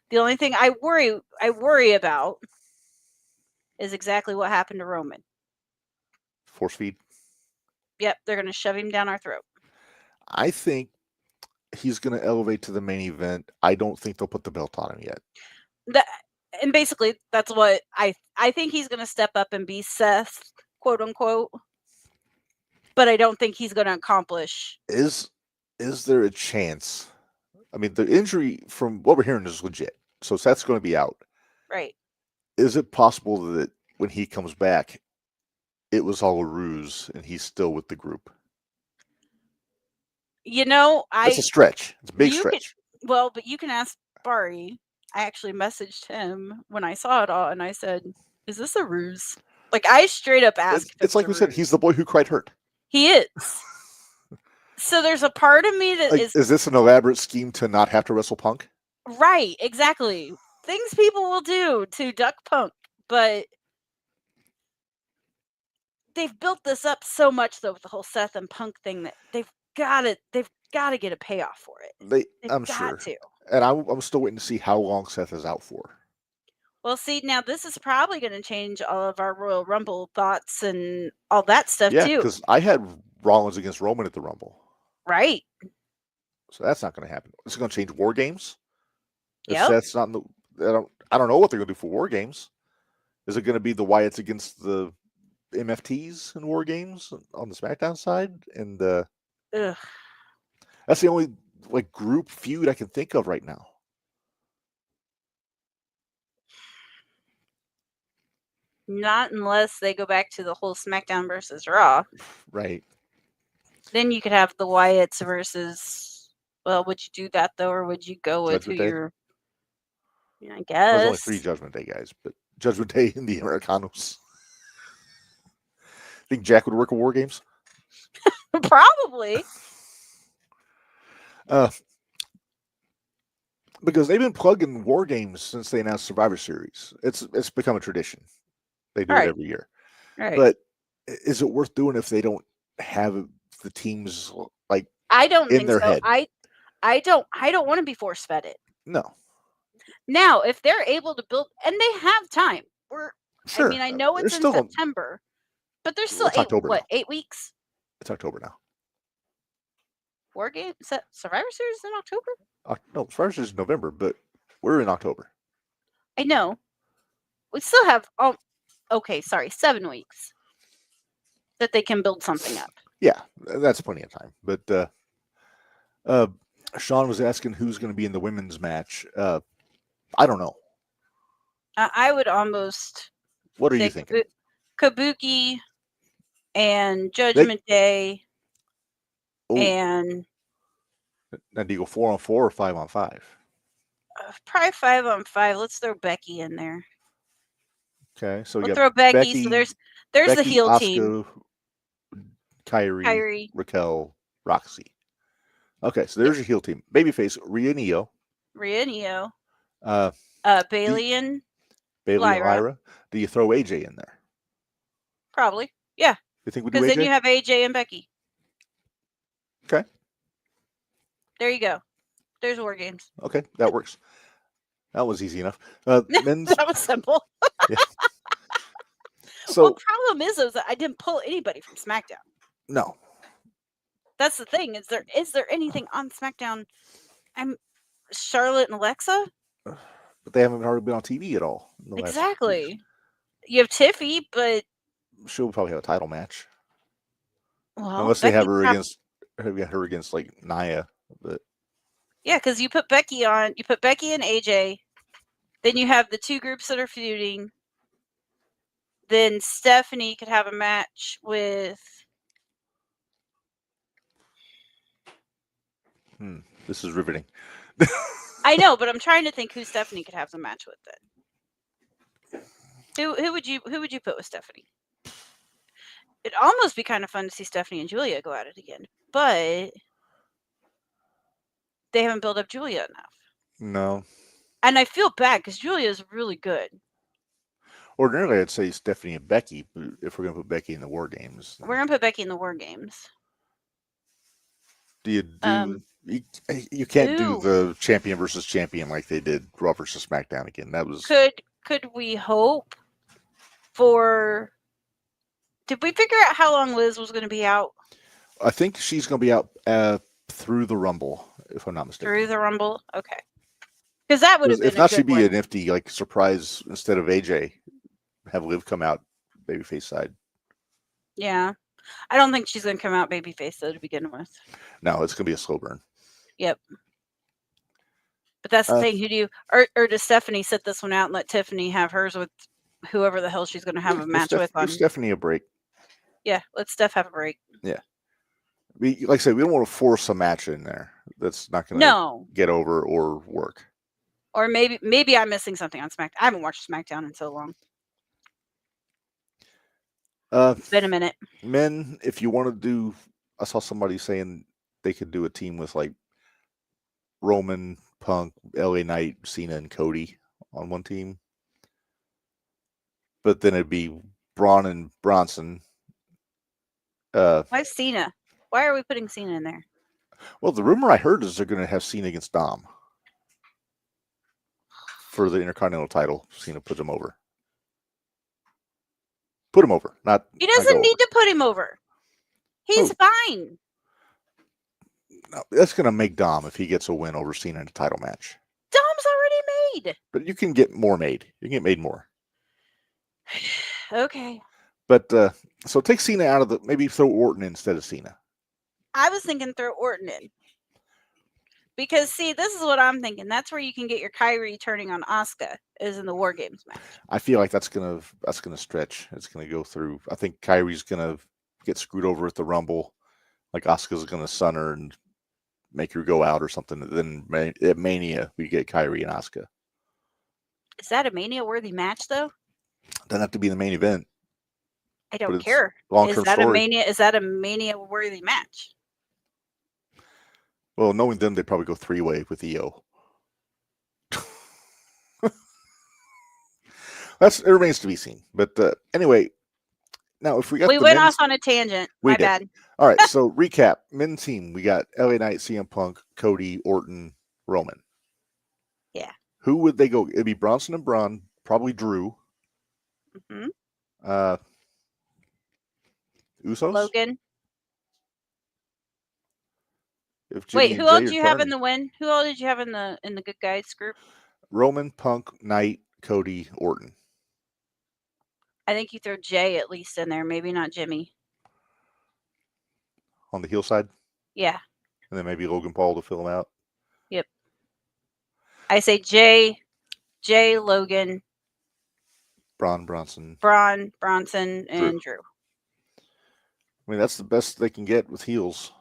The only thing I worry about is exactly what happened to Roman. Force feed? Yep, they're going to shove him down our throat. I think he's going to elevate to the main event. I don't think they'll put the belt on him yet. And basically, that's what I think he's going to step up and be Seth, quote unquote. But I don't think he's going to accomplish. Is there a chance? I mean, the injury from what we're hearing is legit. So Seth's going to be out. Right. Is it possible that when he comes back, it was all a ruse, and he's still with the group. It's a stretch. It's a big stretch. But you can ask Bari. I actually messaged him when I saw it all, and I said, "Is this a ruse?" Like, I straight up asked. It's like we said. He's the boy who cried hurt. He is. So there's a part of me that is this an elaborate scheme to not have to wrestle Punk? Right, exactly. Things people will do to duck Punk, but they've built this up so much though with the whole Seth and Punk thing that they've got to get a payoff for it. I'm sure. And I'm still waiting to see how long Seth is out for. Well, see, now this is probably going to change all of our Royal Rumble thoughts and all that stuff too. Yeah, because I had Rollins against Roman at the Rumble. Right. So that's not going to happen. It's going to change War Games. Yeah. Seth's not. I don't know what they're going to do for War Games. Is it going to be the Wyatts against the MFTs in War Games on the SmackDown side? And that's the only group feud I can think of right now. Not unless they go back to the whole SmackDown versus Raw. Right. Then you could have the Wyatts versus. Well, would you do that though, or would you go with Judgment who Day? you're? I guess there's only 3 Judgment Day guys, but Judgment Day and the Americanos. Think Jack would work at War Games? Probably. Because they've been plugging War Games since they announced Survivor Series. It's become a tradition. They do it every year. Right. But is it worth doing if they don't have the teams I don't in think their so. head? I don't want to be force fed it. No. Now, if they're able to build, and they have time. Sure. I mean, I know it's in September, but there's still 8 weeks? It's October now. War Game? Survivor Series in October? No, Survivor Series is November, but we're in October. I know. We still have 7 weeks that they can build something up. Yeah, that's plenty of time. But Sean was asking who's going to be in the women's match. I don't know. I would almost. What are you thinking? Kabuki and Judgment Day. And. Now, do you go 4-on-4 or 5-on-5? Probably 5-on-5. Let's throw Becky in there. Okay, so we'll throw Becky. So there's Becky, the heel Asuka, team. Kyrie, Raquel, Roxy. Okay, so there's your heel team. Babyface, Rhea and Io. Bailey and Lyra. Do you throw AJ in there? Probably. Yeah. You think we do AJ? Because then you have AJ and Becky. Okay. There you go. There's War Games. Okay, that works. That was easy enough. Men's. That was simple. Yeah. So the problem is that I didn't pull anybody from SmackDown. No. That's the thing. Is there anything on SmackDown? I'm Charlotte and Alexa. But they haven't hardly been on TV at all. Exactly. You have Tiffy, but she'll probably have a title match. Well, unless they have her against like Nia, but yeah, because you put Becky on. You put Becky and AJ. Then you have the 2 groups that are feuding. Then Stephanie could have a match with. This is riveting. I know, but I'm trying to think who Stephanie could have the match with then. Who would you put with Stephanie? It'd almost be kind of fun to see Stephanie and Julia go at it again, but they haven't built up Julia enough. No. And I feel bad because Julia is really good. Ordinarily, I'd say Stephanie and Becky, but if we're going to put Becky in the War Games. We're going to put Becky in the War Games. Do you do... you can't do the champion versus champion like they did Raw versus SmackDown again. That was... Could we hope for... Did we figure out how long Liz was going to be out? I think she's going to be out through the Rumble, if I'm not mistaken. Through the Rumble? Okay. Because that would have been if not, she'd be a nifty surprise instead of AJ. Have Liv come out babyface side. Yeah. I don't think she's going to come out babyface, though, to begin with. No, it's going to be a slow burn. Yep. But that's the thing. Who do you... Or does Stephanie sit this one out and let Tiffany have hers with whoever the hell she's going to have a match with on. Give Stephanie a break. Yeah, let Steph have a break. Yeah. Like I said, we don't want to force a match in there that's not going to get over or work. Or maybe I'm missing something on SmackDown. I haven't watched SmackDown in so long. It's been a minute. Men, if you want to do, I saw somebody saying they could do a team with like Roman, Punk, LA Knight, Cena, and Cody on one team. But then it'd be Braun and Bronson. Why Cena? Why are we putting Cena in there? Well, the rumor I heard is they're going to have Cena against Dom for the Intercontinental title. Cena puts him over. Put him over. He doesn't need to put him over. He's fine. No, that's going to make Dom if he gets a win over Cena in a title match. Dom's already made. But you can get more made. You can get made more. Okay. But so take Cena out of maybe throw Orton in instead of Cena. I was thinking throw Orton in. Because, see, this is what I'm thinking. That's where you can get your Kyrie turning on Asuka, is in the War Games match. I feel like that's gonna stretch. It's gonna go through. I think Kyrie's gonna get screwed over at the Rumble. Like Asuka's gonna sun her and make her go out or something. Then at Mania we get Kyrie and Asuka. Is that a Mania-worthy match, though? Doesn't have to be the main event. I don't care. Long-term story. Is that a Mania-worthy match? Well, knowing them, they'd probably go 3-way with EO. It remains to be seen. But anyway, now if we got we went off on a tangent. My bad. All right, so recap. Men's team, we got LA Knight, CM Punk, Cody, Orton, Roman. Yeah. Who would they go? It'd be Bronson and Braun, probably Drew. Mm-hmm. Usos? Logan. Wait, who all did you have in the win? Who all did you have in the good guys group? Roman, Punk, Knight, Cody, Orton. I think you throw Jay at least in there, maybe not Jimmy. On the heel side? Yeah. And then maybe Logan Paul to fill him out? Yep. I say Jay, Logan, Bronson, and Drew. I mean, that's the best they can get with heels.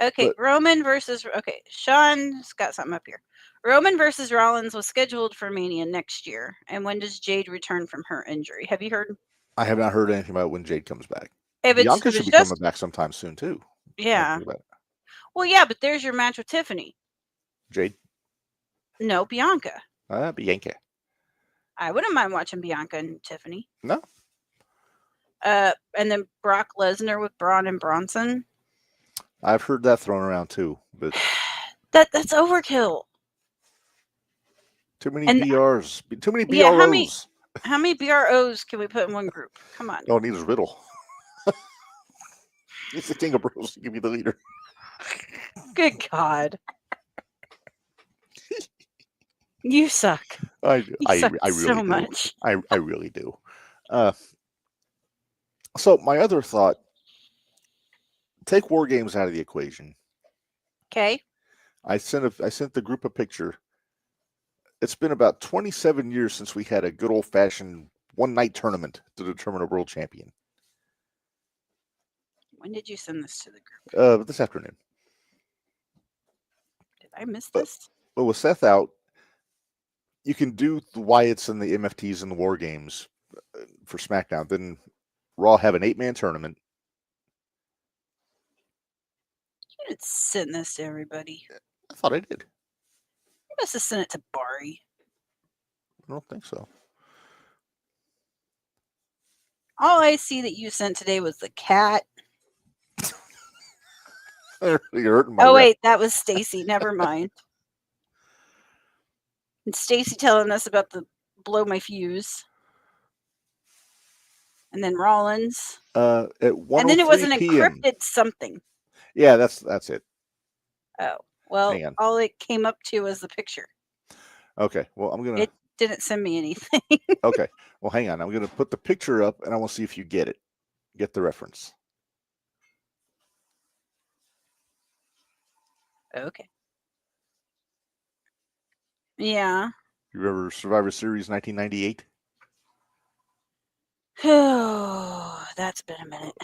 Okay, Roman versus... Okay, Sean's got something up here. Roman versus Rollins was scheduled for Mania next year. And when does Jade return from her injury? Have you heard? I have not heard anything about when Jade comes back. Bianca should be coming back sometime soon, too. Yeah. Well, yeah, but there's your match with Tiffany. Jade? No, Bianca. Bianca. I wouldn't mind watching Bianca and Tiffany. No. And then Brock Lesnar with Braun and Bronson. I've heard that thrown around too, but that's overkill. Too many BRs. Too many BROs. How many BROs can we put in one group? Come on. Oh, neither's Riddle. He's the king of bros. Give me the leader. Good God. You suck. I suck really so do. Much. I really do. So my other thought, take War Games out of the equation. Okay. I sent the group a picture. It's been about 27 years since we had a good old-fashioned one-night tournament to determine a world champion. When did you send this to the group? This afternoon. Did I miss this? Well, with Seth out, you can do the Wyatts and the MFTs and the War Games for SmackDown. Then Raw have an 8-man tournament. You didn't send this to everybody. I thought I did. You must have sent it to Bari. I don't think so. All I see that you sent today was the cat. You're hurting my rep. Wait, that was Stacy. Never mind. And Stacy telling us about the blow my fuse. And then Rollins. At 1:03 and then it was an PM. encrypted something. Yeah, that's it. Oh, well, all it came up to was the picture. Okay, well, I'm going to... It didn't send me anything. Okay, well, hang on. I'm going to put the picture up, and I want to see if you get it. Get the reference. Okay. Yeah. You remember Survivor Series 1998? Oh, that's been a minute.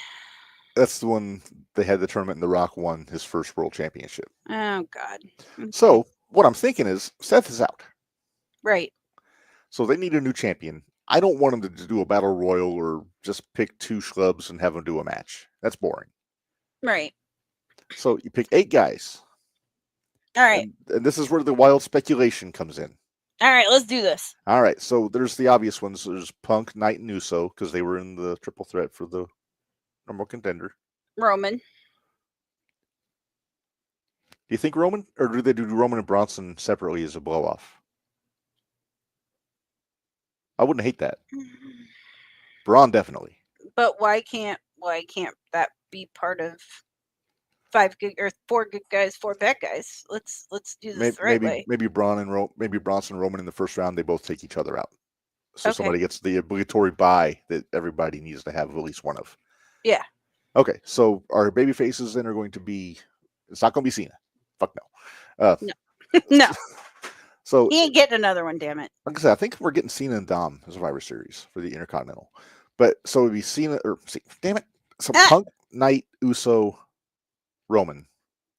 That's the one they had the tournament and The Rock won his first world championship. Oh, God. Okay. So what I'm thinking is Seth is out. Right. So they need a new champion. I don't want them to do a battle royal or just pick 2 schlubs and have them do a match. That's boring. Right. So you pick 8 guys. All right. And this is where the wild speculation comes in. All right, let's do this. All right, so there's the obvious ones. There's Punk, Knight, and Uso because they were in the triple threat for the number 1 contender. Roman. Do you think Roman, or do they do Roman and Bronson separately as a blow off? I wouldn't hate that. Braun definitely. But why can't that be part of 5 good or 4 good guys, 4 bad guys? Let's do this the right way. Maybe Bronson and Roman in the first round, they both take each other out. So Okay. somebody gets the obligatory bye that everybody needs to have at least one of. Yeah. Okay, so our baby faces then are going to be. It's not going to be Cena. Fuck no. No. No. So He ain't getting another one, damn it. like I said, I think we're getting Cena and Dom as Survivor Series for the Intercontinental. But so it'd be Cena or damn it. So Punk, Knight, Uso, Roman.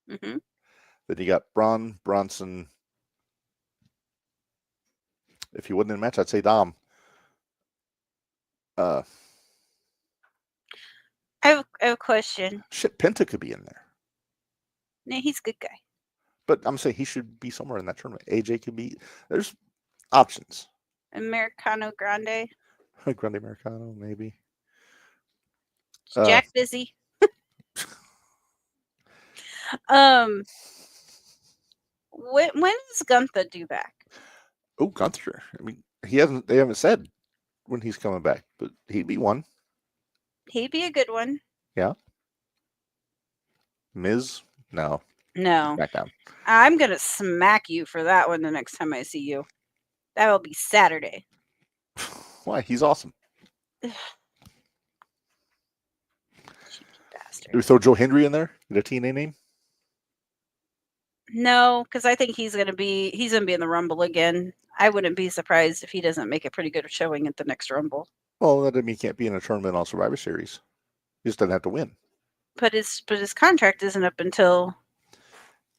Mm-hmm. Then you got Braun, Bronson. If he wasn't in a match, I'd say Dom. I have a question. Shit, Penta could be in there. No, he's a good guy. But I'm saying he should be somewhere in that tournament. AJ could be. There's options. Americano Grande. Grande Americano, maybe. Is Jack busy? When is Gunther due back? Oh, Gunther. I mean, they haven't said when he's coming back, but he'd be one. He'd be a good one. Yeah. Miz? No. SmackDown. I'm gonna smack you for that one the next time I see you. That will be Saturday. Why? He's awesome. Cheeky bastard. Do we throw Joe Hendry in there? Get a TNA name? No, because I think he's gonna be in the Rumble again. I wouldn't be surprised if he doesn't make a pretty good showing at the next Rumble. Well, that doesn't mean he can't be in a tournament on Survivor Series. He just doesn't have to win. But his contract isn't up until.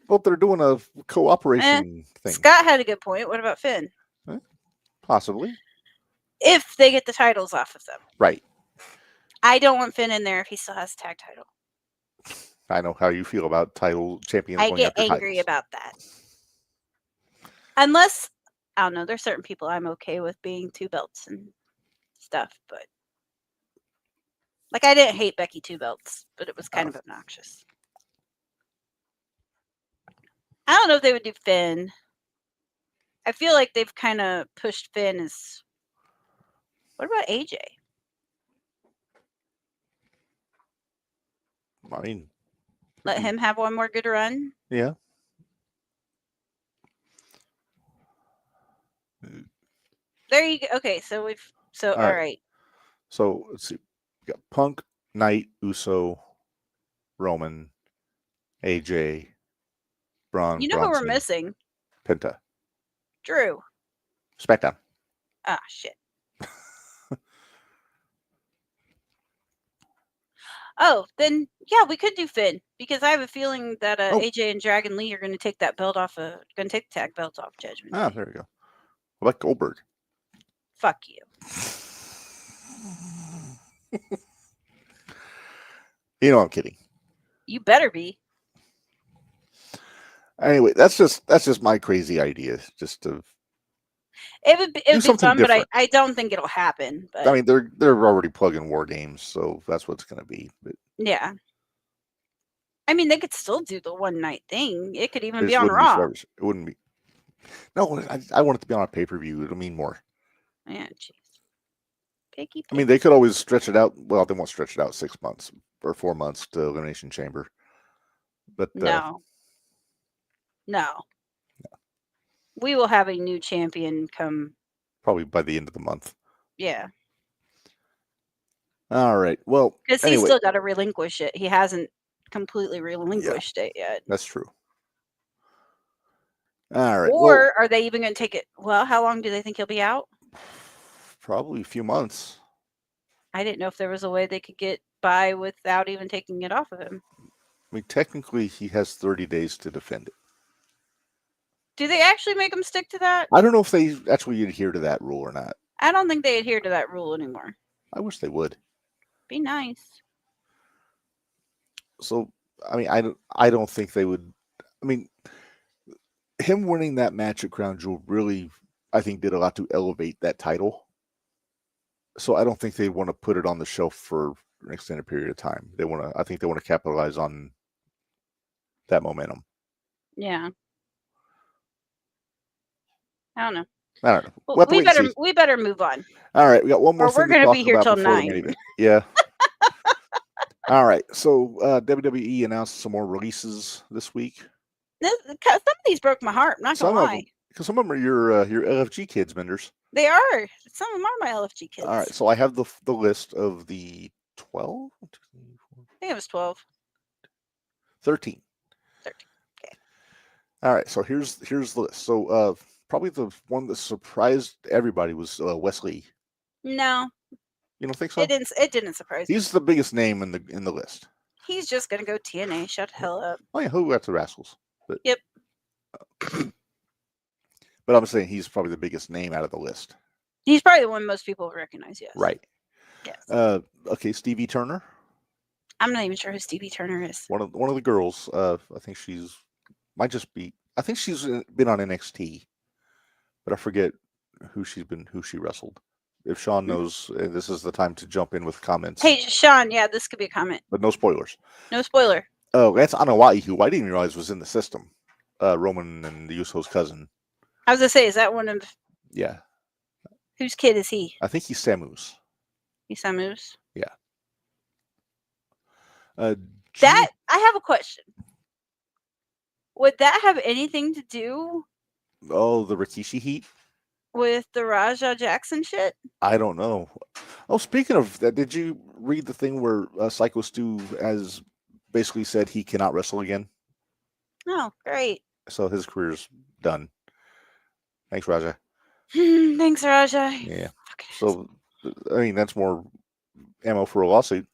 Well, they're doing a cooperation thing. Scott had a good point. What about Finn? Possibly. If they get the titles off of them. Right. I don't want Finn in there if he still has a tag title. I know how you feel about title champions. I get angry about that. Unless, I don't know, there's certain people I'm okay with being 2 belts and stuff, but like I didn't hate Becky 2 belts, but it was kind of obnoxious. I don't know if they would do Finn. I feel like they've kind of pushed Finn as. What about AJ? I mean, let him have one more good run. Yeah. There you go. Okay, so all right. So let's see. We got Punk, Knight, Uso, Roman, AJ, Braun. You know Bronson, who we're missing? Penta. Drew. SmackDown. Ah, shit. Oh, then yeah, we could do Finn because I have a feeling that AJ and Dragon Lee are going to take that belt off. Going to take the tag belts off Judgment. Ah, there we go. What about Goldberg? Fuck you. You know I'm kidding. You better be. Anyway, that's just my crazy idea. Just to. It would be fun, different. but I don't think it'll happen. But I mean, they're already plugging War Games, so that's what it's going to be. But yeah, I mean, they could still do the one night thing. It could even be on Raw. It wouldn't be. No, I want it to be on a pay-per-view. It'll mean more. Yeah, jeez. Picky. I mean, they could always stretch it out. Well, they won't stretch it out 6 months or 4 months to Elimination Chamber. But no. We will have a new champion come. Probably by the end of the month. Yeah. All right. Well, because he's still got to relinquish it. He hasn't completely relinquished it yet. That's true. All right. Or are they even going to take it? Well, how long do they think he'll be out? Probably a few months. I didn't know if there was a way they could get by without even taking it off of him. I mean, technically, he has 30 days to defend it. Do they actually make him stick to that? I don't know if they actually adhere to that rule or not. I don't think they adhere to that rule anymore. I wish they would. Be nice. So, I mean, I don't think they would. I mean, him winning that match at Crown Jewel really, I think, did a lot to elevate that title. So I don't think they want to put it on the shelf for an extended period of time. I think they want to capitalize on that momentum. Yeah. I don't know. Well, we better move on. All right, we got one more or thing we're going to be here till 9. Yeah. All right, so WWE announced some more releases this week. Some of these broke my heart. I'm not going to lie. Because some of them are your LFG kids, Minderz. They are. Some of them are my LFG kids. All right, so I have the list of the 12? I think it was 12. 13. 13. Okay. All right, so here's the list. So probably the one that surprised everybody was Wesley. No. You don't think so? It didn't surprise me. He's the biggest name in the list. He's just gonna go TNA. Shut the hell up. Oh yeah, who got the Rascals? But, yep. But I'm saying he's probably the biggest name out of the list. He's probably the one most people recognize. Yes. Right. Yes. Okay, Stevie Turner. I'm not even sure who Stevie Turner is. One of the girls. I think I think she's been on NXT, but I forget who she wrestled. If Sean knows, this is the time to jump in with comments. Hey, Sean, yeah, this could be a comment. But no spoilers. No spoiler. Oh, that's Anawai, who I didn't even realize was in the system. Roman and the Usos' cousin. I was going to say, is that one of... Yeah. Whose kid is he? I think he's Samu's. He's Samu's? Yeah. I have a question. Would that have anything to do... Oh, the Rikishi heat? With the Raja Jackson shit? I don't know. Oh, speaking of that, did you read the thing where Psycho Stu has basically said he cannot wrestle again? Oh, great. So his career's done. Thanks, Raja. Thanks, Raja. Yeah. So, I mean, that's more ammo for a lawsuit.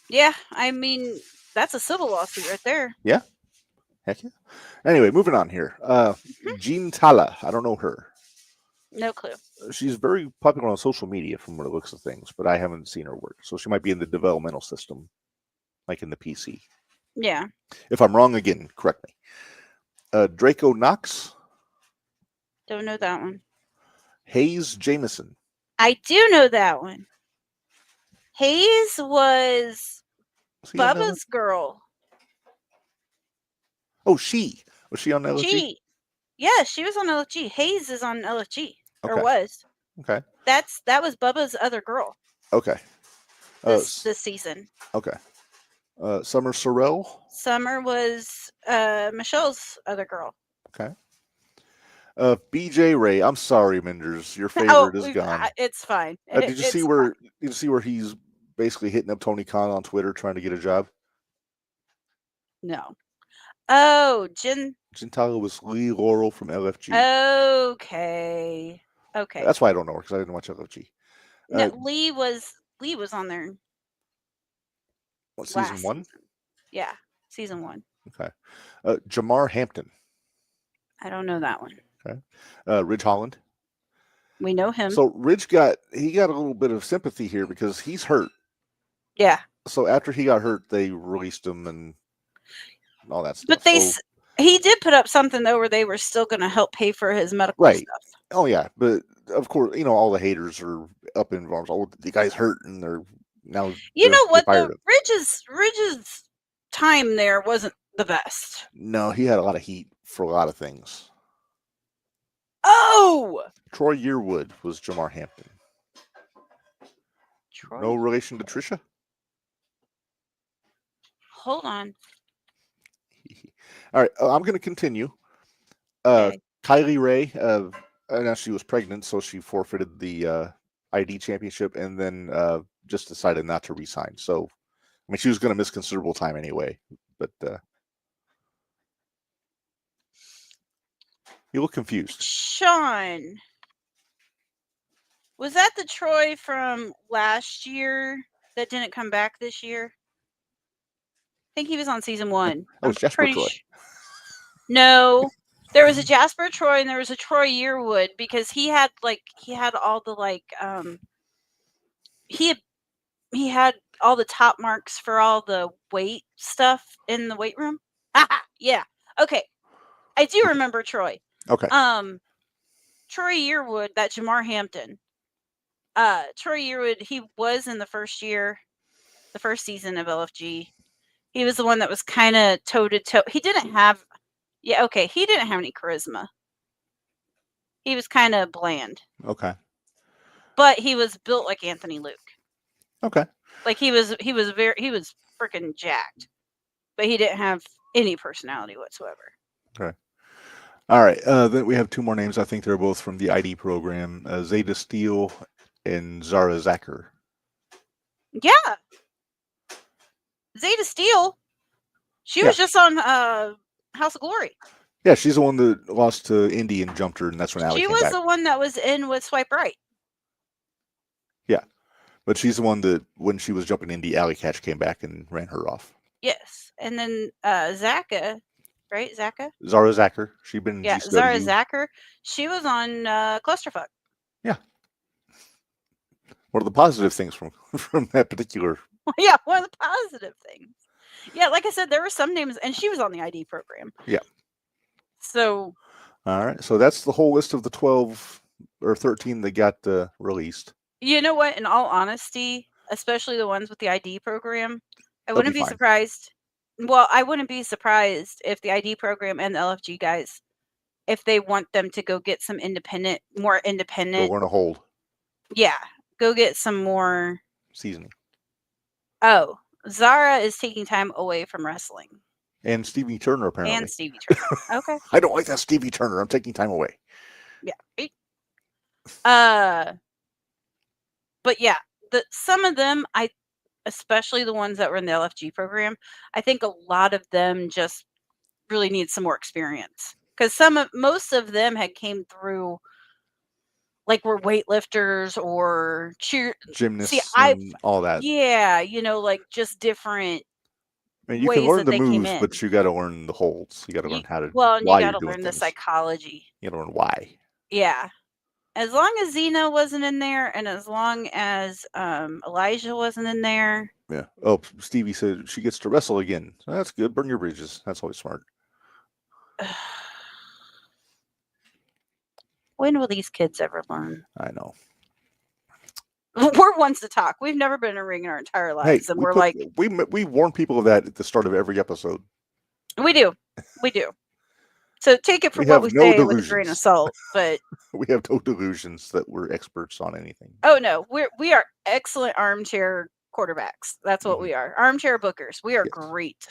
Yeah, I mean, that's a civil lawsuit right there. Yeah. Heck yeah. Anyway, moving on here. Jean Tala. I don't know her. No clue. She's very popular on social media from what it looks of things, but I haven't seen her work. So she might be in the developmental system, like in the PC. Yeah. If I'm wrong, again, correct me. Draco Knox. Don't know that one. Hayes Jameson. I do know that one. Hayes was Bubba's girl. Oh, she. Was she on LFG? Yeah, she was on LFG. Hayes is on LFG. Okay. Or was. Okay. That was Bubba's other girl. Okay. This season. Okay. Summer Sorrell. Summer was Michelle's other girl. Okay. BJ Ray. I'm sorry, Minderz. Your favorite is gone. It's fine. Did you see where he's basically hitting up Tony Khan on Twitter trying to get a job? No. Oh, Gentile was Lee Laurel from LFG. Okay. That's why I don't know her, because I didn't watch LFG. No, Lee was on there. What, season 1? Season. Yeah, season 1. Okay. Jamar Hampton. I don't know that one. Okay. Ridge Holland. We know him. So Ridge got a little bit of sympathy here because he's hurt. Yeah. So after he got hurt, they released him and all that stuff. But he did put up something though where they were still going to help pay for his medical stuff. Oh yeah, but of course, all the haters are up in arms. Oh, the guy's hurt, and they're now. You know what? Ridge's time there wasn't the best. No, he had a lot of heat for a lot of things. Oh, Troy Yearwood was Jamar Hampton. No relation to Trisha? Hold on. All right, I'm going to continue. Okay. Kylie Ray, now she was pregnant, so she forfeited the ID championship and then just decided not to resign. So, I mean, she was going to miss considerable time anyway. But you look confused. Sean. Was that the Troy from last year that didn't come back this year? I think he was on season 1. Oh, it's Jasper Troy. No, there was a Jasper Troy and there was a Troy Yearwood because he had all the he had all the top marks for all the weight stuff in the weight room. Yeah. Okay. I do remember Troy. Okay. Troy Yearwood, that Jamar Hampton. Troy Yearwood, he was in the first season of LFG. He was the one that was kind of toe-to-toe. He didn't have any charisma. He was kind of bland. Okay. But he was built like Anthony Luke. Okay. Like he was freaking jacked. But he didn't have any personality whatsoever. Okay. All right. Then we have 2 more names. I think they're both from the ID program. Zeta Steele and Zara Zacher. Yeah. Zeta Steele. She was just on House of Glory. Yeah, she's the one that lost to Indy and jumped her, and that's when Allie came back. She was the one that was in with Swipe Right. Yeah. But she's the one that, when she was jumping Indy, Allie Catch came back and ran her off. Yes. And then Zaka, right? Zaka? Zara Zacher. She'd been in GCW. Zara Zacher. She was on Clusterfuck. Yeah. What are the positive things from that particular? Yeah, one of the positive things. Yeah, like I said, there were some names, and she was on the ID program. Yeah. So. All right. So that's the whole list of the 12 or 13 that got released. You know what? In all honesty, especially the ones with the ID program, I wouldn't be surprised. Well, I wouldn't be surprised if the ID program and the LFG guys, if they want them to go get some more independent. Go on a hold. Yeah. Go get some more seasoning. Oh, Zara is taking time away from wrestling. And Stevie Turner, apparently. And Stevie Turner. Okay. I don't like that Stevie Turner. I'm taking time away. Yeah. But yeah, some of them, especially the ones that were in the LFG program, I think a lot of them just really need some more experience. Because most of them had came through, like, were weightlifters or gymnasts and all that. Yeah, like just different. I mean, you can learn the moves, but you got to learn the holds. You got to learn how to. Well, and you got to learn the psychology. You got to learn why. Yeah, as long as Zena wasn't in there, and as long as Elijah wasn't in there. Yeah. Oh, Stevie said she gets to wrestle again. So that's good. Burn your bridges. That's always smart. When will these kids ever learn? I know. We're ones to talk. We've never been in a ring in our entire lives, and we warn people of that at the start of every episode. We do. So take it for what we say with a grain of salt. But we have no delusions that we're experts on anything. Oh no, we are excellent armchair quarterbacks. That's what we are. Armchair bookers. We are great.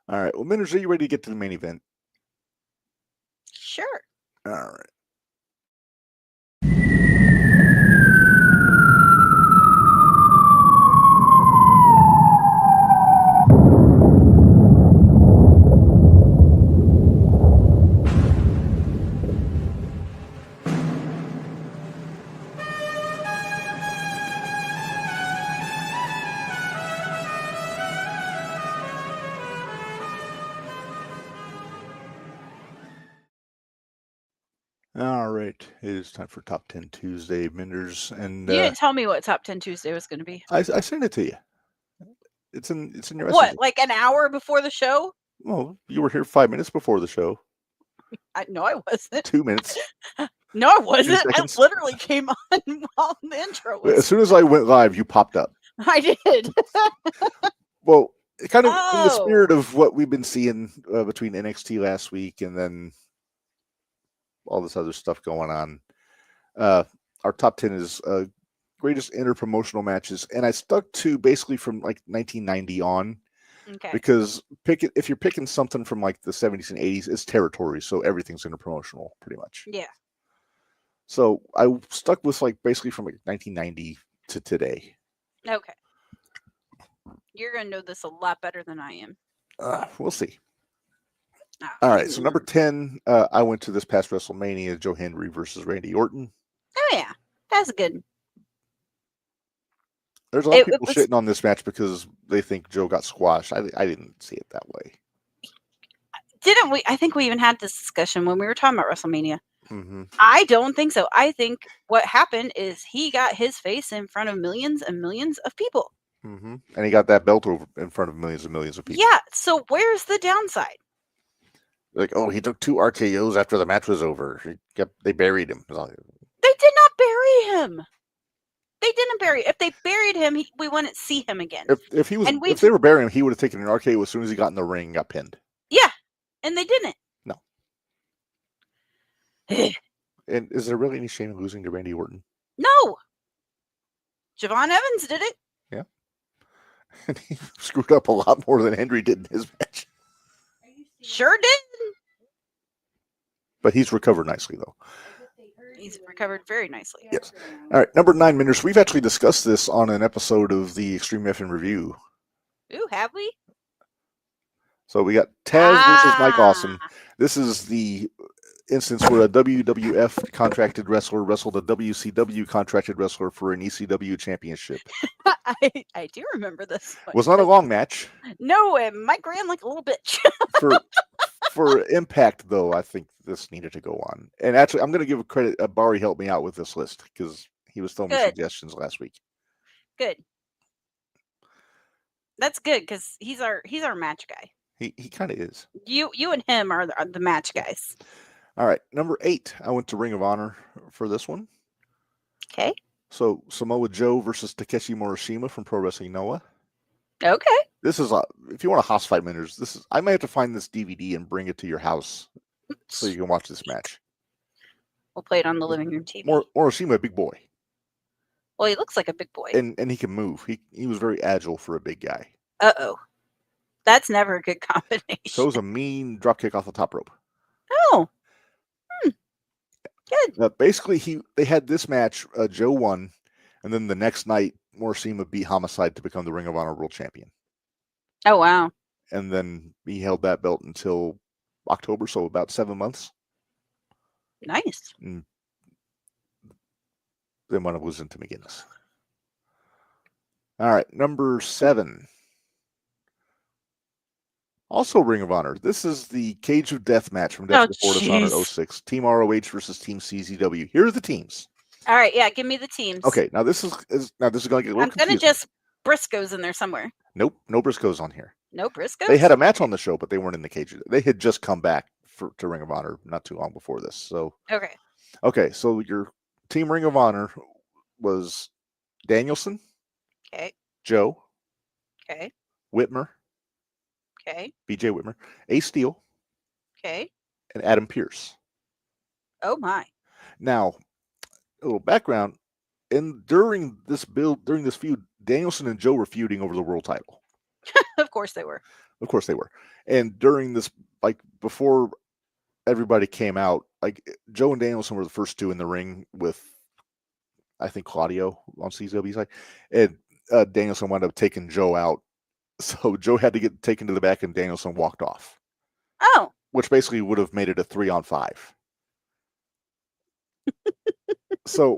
All right. Well, Minderz, are you ready to get to the main event? Sure. All right. All right, it is time for Top 10 Tuesday, Minderz, and you didn't tell me what Top 10 Tuesday was going to be. I sent it to you. It's in your what, like an hour before the show? Well, you were here 5 minutes before the show. No, I wasn't. 2 minutes. No, I wasn't. I literally came on while the intro was. As soon as I went live, you popped up. I did. Well, kind of in the spirit of what we've been seeing between NXT last week and then all this other stuff going on. Our top 10 is greatest interpromotional matches, and I stuck to basically from like 1990 on. Okay. Because if you're picking something from like the 70s and 80s, it's territory, so everything's interpromotional pretty much. Yeah. So I stuck with like basically from like 1990 to today. Okay. You're gonna know this a lot better than I am. We'll see. All right, so number 10, I went to this past WrestleMania, Joe Hendry versus Randy Orton. Oh, yeah. That's good. There's a lot of people shitting on this match because they think Joe got squashed. I didn't see it that way. Didn't we? I think we even had this discussion when we were talking about WrestleMania. Mm-hmm. I don't think so. I think what happened is he got his face in front of millions and millions of people. Mm-hmm. And he got that belt over in front of millions and millions of people. Yeah. So where's the downside? Like, oh, he took 2 RKOs after the match was over. They buried him. They did not bury him. They didn't bury him. If they buried him, we wouldn't see him again. If they were burying him, he would have taken an RKO as soon as he got in the ring and got pinned. Yeah, and they didn't. No. And is there really any shame in losing to Randy Orton? No. Javon Evans did it. Yeah. And he screwed up a lot more than Henry did in his match. Sure did. But he's recovered nicely, though. He's recovered very nicely. Yes. All right, number 9, Minderz. We've actually discussed this on an episode of the Extreme Effing Review. Ooh, have we? So we got Taz versus Mike Awesome. This is the instance where a WWF contracted wrestler wrestled a WCW contracted wrestler for an ECW championship. I do remember this one. Was not a long match. No, and Mike ran like a little bitch. For Impact, though, I think this needed to go on. And actually, I'm going to give credit. Barry helped me out with this list because he was throwing me suggestions last week. Good. That's good because he's our match guy. He kind of is. You and him are the match guys. All right, number 8. I went to Ring of Honor for this one. Okay. So Samoa Joe versus Takeshi Morishima from Pro Wrestling Noah. Okay. This is if you want a house fight, Minderz, I might have to find this DVD and bring it to your house so you can watch this match. We'll play it on the living room TV. Morishima, a big boy. Well, he looks like a big boy. And he can move. He was very agile for a big guy. Uh-oh. That's never a good combination. So it was a mean drop kick off the top rope. Oh. Good. Basically, they had this match. Joe won, and then the next night, Morishima beat Homicide to become the Ring of Honor World Champion. Oh, wow. And then he held that belt until October, so about 7 months. Nice. And then one of losing to McGinnis. All right, number 7. Also Ring of Honor. This is the Cage of Death match from Death Before Dishonor 06. Team ROH versus Team CZW. Here are the teams. All right, yeah, give me the teams. Okay, now this is going to get a little confusing. I'm going to just Briscoes in there somewhere. Nope, no Briscoes on here. No Briscoes? They had a match on the show, but they weren't in the cage. They had just come back to Ring of Honor not too long before this. So Okay, so your Team Ring of Honor was Danielson. Okay. Joe. Okay. Whitmer. Okay. BJ Whitmer. Ace Steel. Okay. And Adam Pearce. Oh my. Now, a little background. During this feud, Danielson and Joe were feuding over the world title. Of course they were. Of course they were. And during this, before everybody came out, Joe and Danielson were the first 2 in the ring with, I think, Claudio on CZW side. And Danielson wound up taking Joe out. So Joe had to get taken to the back and Danielson walked off. Oh. Which basically would have made it a 3-on-5. So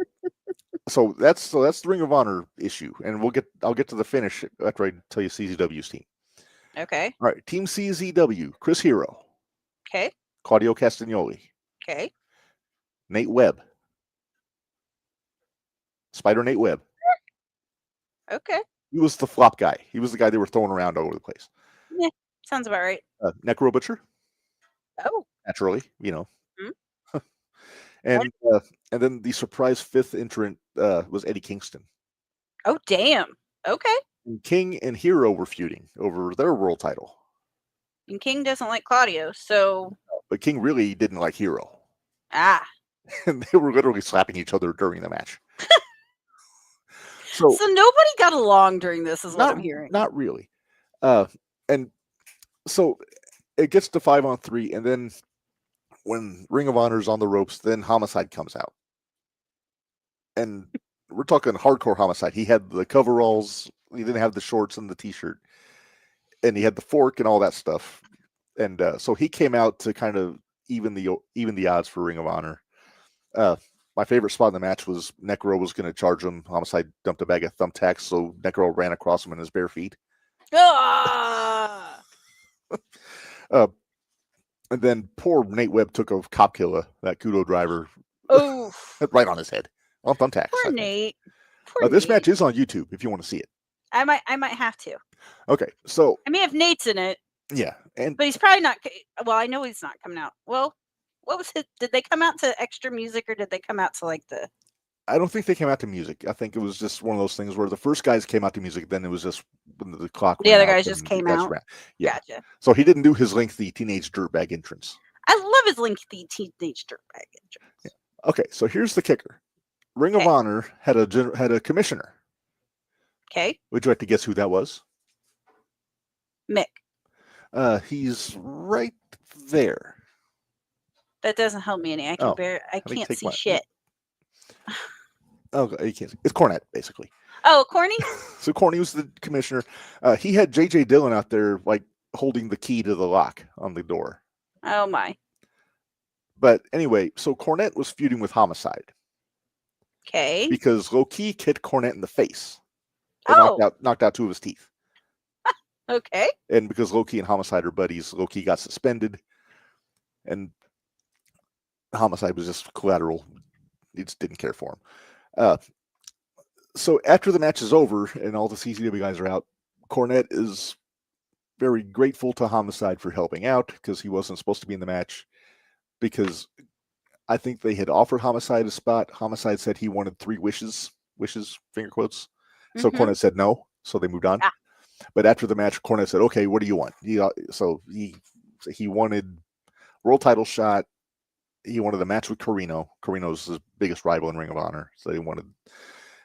that's the Ring of Honor issue. And I'll get to the finish after I tell you CZW's team. Okay. All right. Team CZW, Chris Hero. Okay. Claudio Castagnoli. Okay. Nate Webb. Spider Nate Webb. Okay. He was the flop guy. He was the guy they were throwing around all over the place. Yeah, sounds about right. Necro Butcher. Oh. Naturally, you know. Mm-hmm. And then the surprise 5th entrant was Eddie Kingston. Oh, damn. Okay. And King and Hero were feuding over their world title. And King doesn't like Claudio, so... But King really didn't like Hero. Ah. And they were literally slapping each other during the match. So nobody got along during this, is what I'm hearing. Not really. And so it gets to 5-on-3, and then when Ring of Honor's on the ropes, then Homicide comes out. And we're talking hardcore Homicide. He had the coveralls. He didn't have the shorts and the T-shirt. And he had the fork and all that stuff. And so he came out to kind of even the odds for Ring of Honor. my favorite spot in the match was Necro was going to charge him. Homicide dumped a bag of thumbtacks, so Necro ran across him in his bare feet. Ah! And then poor Nate Webb took a cop killer, that Kudo driver, right on his head on thumbtacks. Poor Nate. Poor this Nate. match is on YouTube if you want to see it. I might have to. Okay, so I mean, if Nate's in it. Yeah, but he's probably not. Well, I know he's not coming out. Well, what was it? Did they come out to extra music, or did they come out to like the? I don't think they came out to music. I think it was just one of those things where the first guys came out to music, then it was just when the clock. The other guys just came out. Yeah. Gotcha. So he didn't do his lengthy teenage dirtbag entrance. I love his lengthy teenage dirtbag entrance. Yeah. Okay, so here's the kicker: Ring of Honor had a commissioner. Okay. Would you like to guess who that was? Mick. He's right there. That doesn't help me any. I can't see shit. Oh, you can't see. It's Cornette, basically. Oh, Corny? So Corny was the commissioner. He had J.J. Dillon out there, like, holding the key to the lock on the door. Oh, my. But anyway, so Cornette was feuding with Homicide. Okay. Because Low-Key hit Cornette in the face. Knocked out two of his teeth. Okay. And because Low-Key and Homicide are buddies, Low-Key got suspended. And Homicide was just collateral. He just didn't care for him. So after the match is over and all the CCW guys are out, Cornette is very grateful to Homicide for helping out because he wasn't supposed to be in the match. Because I think they had offered Homicide a spot. Homicide said he wanted 3 wishes, finger quotes. So Cornette said no. So they moved on. But after the match, Cornette said, okay, what do you want? He wanted world title shot. He wanted a match with Carino. Carino's his biggest rival in Ring of Honor. So he wanted,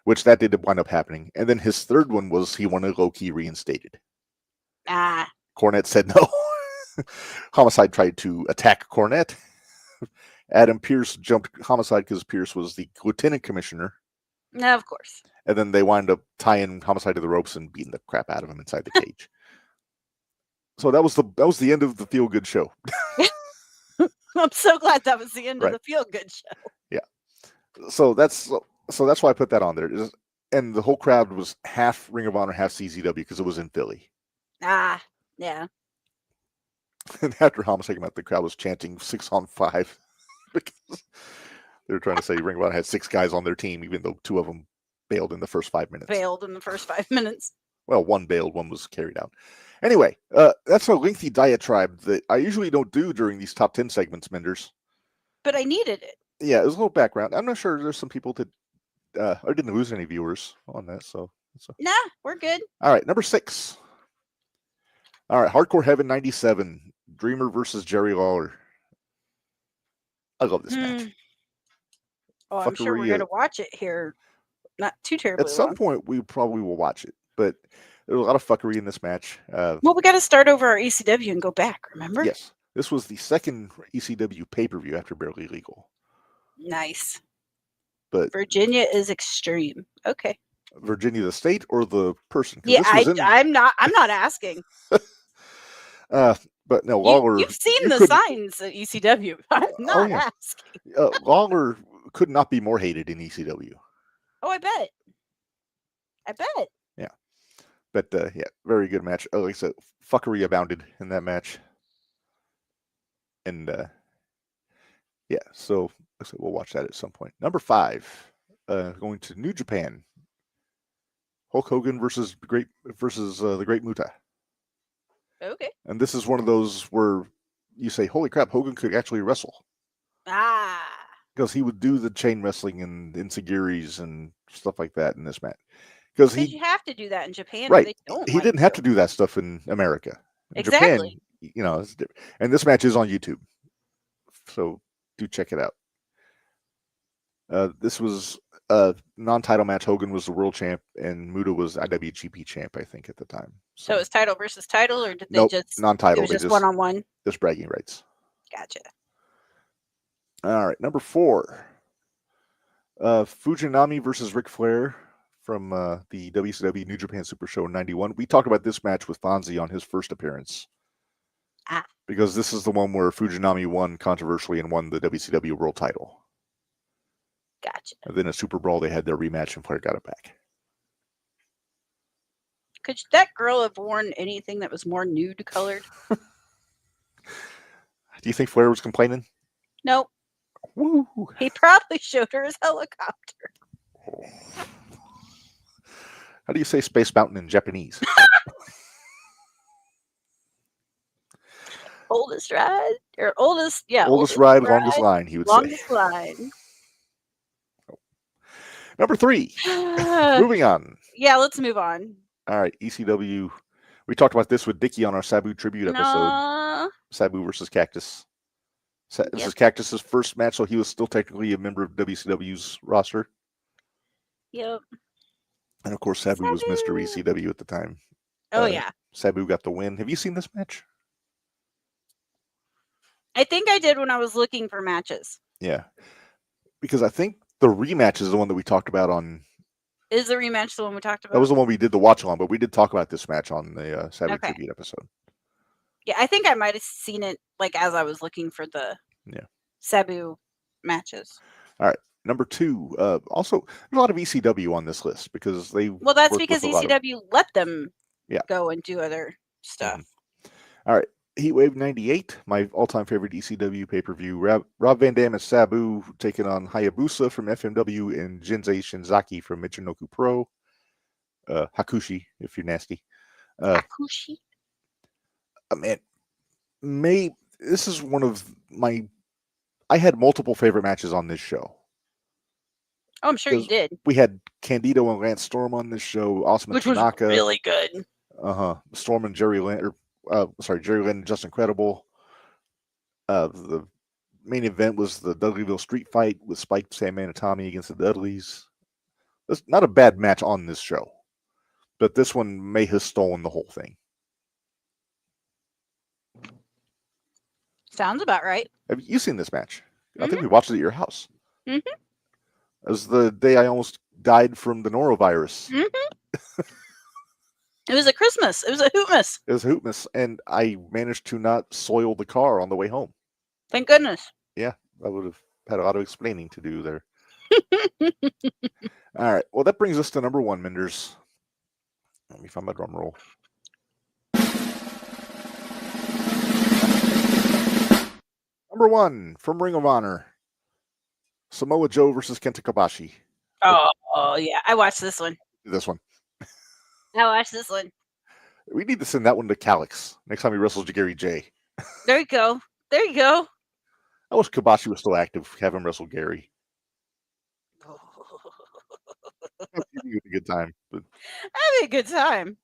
which that did wind up happening. And then his third one was he wanted Low-Key reinstated. Cornette said no. Homicide tried to attack Cornette. Adam Pearce jumped Homicide because Pearce was the lieutenant commissioner. No, of course. And then they wind up tying Homicide to the ropes and beating the crap out of him inside the cage. So that was the end of the Feel Good show. I'm so glad that was the end of the Feel Good show. Yeah. So that's why I put that on there. And the whole crowd was half Ring of Honor, half CZW because it was in Philly. Yeah. And after Homicide came out, the crowd was chanting 6-on-5 because they were trying to say Ring of Honor had 6 guys on their team, even though 2 of them bailed in the first 5 minutes. Well, 1 bailed, 1 was carried out. Anyway, that's a lengthy diatribe that I usually don't do during these top 10 segments, Minderz. But I needed it. Yeah, it was a little background. I'm not sure there's some people that I didn't lose any viewers on that, so. Nah, we're good. All right, number 6. All right, Hardcore Heaven 97, Dreamer versus Jerry Lawler. I love this match. Oh, I'm sure we're going to watch it here. Not too terribly At some point, we probably will watch it, but there's a lot of fuckery in this match. Well, we got to start over our ECW and go back, remember? Yes. This was the second ECW pay-per-view after Barely Legal. Nice. But Virginia is extreme. Okay. Virginia the state or the person? Yeah, I'm not asking. But no, Lawler. You've seen the signs at ECW. I'm not asking. Lawler could not be more hated in ECW. Oh, I bet. Yeah. But very good match. Like I said, fuckery abounded in that match. And so we'll watch that at some point. Number 5, going to New Japan. Hulk Hogan versus the Great Muta. Okay. And this is one of those where you say, holy crap, Hogan could actually wrestle. Because he would do the chain wrestling and enzuigiris and stuff like that in this match. Because you have to do that in Japan. Right. They don't he didn't have to do that stuff in America. In exactly. Japan, it's different. And this match is on YouTube. So do check it out. This was a non-title match. Hogan was the world champ and Muta was IWGP champ, I think, at the time. So it was title versus title, or did they just non-title? It was just one-on-one? Just bragging rights. Gotcha. All right, number 4. Fujinami versus Ric Flair from the WCW New Japan Super Show in 91. We talked about this match with Fonzie on his first appearance. Because this is the one where Fujinami won controversially and won the WCW world title. Gotcha. And then a Super Brawl, they had their rematch, and Flair got it back. Could that girl have worn anything that was more nude colored? Do you think Flair was complaining? Nope. Woo! He probably showed her his helicopter. How do you say Space Mountain in Japanese? Oldest ride? Or oldest ride, longest line, he would say. Longest line. Number 3. Moving on. Yeah, let's move on. All right, ECW. We talked about this with Dickie on our Sabu tribute episode. Sabu versus Cactus. This is Cactus's first match, so he was still technically a member of WCW's roster. Yep. And of course, Sabu was Mr. ECW at the time. Oh, yeah. Sabu got the win. Have you seen this match? I think I did when I was looking for matches. Yeah. Because I think the rematch is the one that we talked about on... Is the rematch the one we talked about? That was the one we did the watch along, but we did talk about this match on the Sabu tribute episode. Yeah, I think I might have seen it like as I was looking for the Sabu matches. All right. Number 2. Also, there's a lot of ECW on this list because they... Well, that's because ECW let them go and do other stuff. Mm-hmm. All right. Heatwave 98, my all-time favorite ECW pay-per-view. Rob Van Dam and Sabu taking on Hayabusa from FMW and Jinsei Shinzaki from Michinoku Pro. Hakushi, if you're nasty. Hakushi? Man, this is one of my... I had multiple favorite matches on this show. Oh, I'm sure you did. We had Candido and Lance Storm on this show. Awesome Tanaka. Was really good. Storm and Jerry Lynn, Jerry Lynn and Just Incredible. The main event was the Dudleyville Street Fight with Spike, Sandman, and Tommy against the Dudleys. That's not a bad match on this show, but this one may have stolen the whole thing. Sounds about right. Have you seen this match? I think we watched it at your house. Mm-hmm. It was the day I almost died from the norovirus. Mm-hmm. It was a Christmas. It was a Hootmas. It was a Hootmas, and I managed to not soil the car on the way home. Thank goodness. Yeah, I would have had a lot of explaining to do there. All right. Well, that brings us to number 1, Minderz. Let me find my drum roll. Number 1 from Ring of Honor. Samoa Joe versus Kenta Kobashi. Oh yeah. I watched this one. This one. I watched this one. We need to send that one to Calix next time he wrestles Gary J. There you go. There you go. I wish Kobashi was still active. Have him wrestle Gary. It'd be a good time. But... That'd be a good time.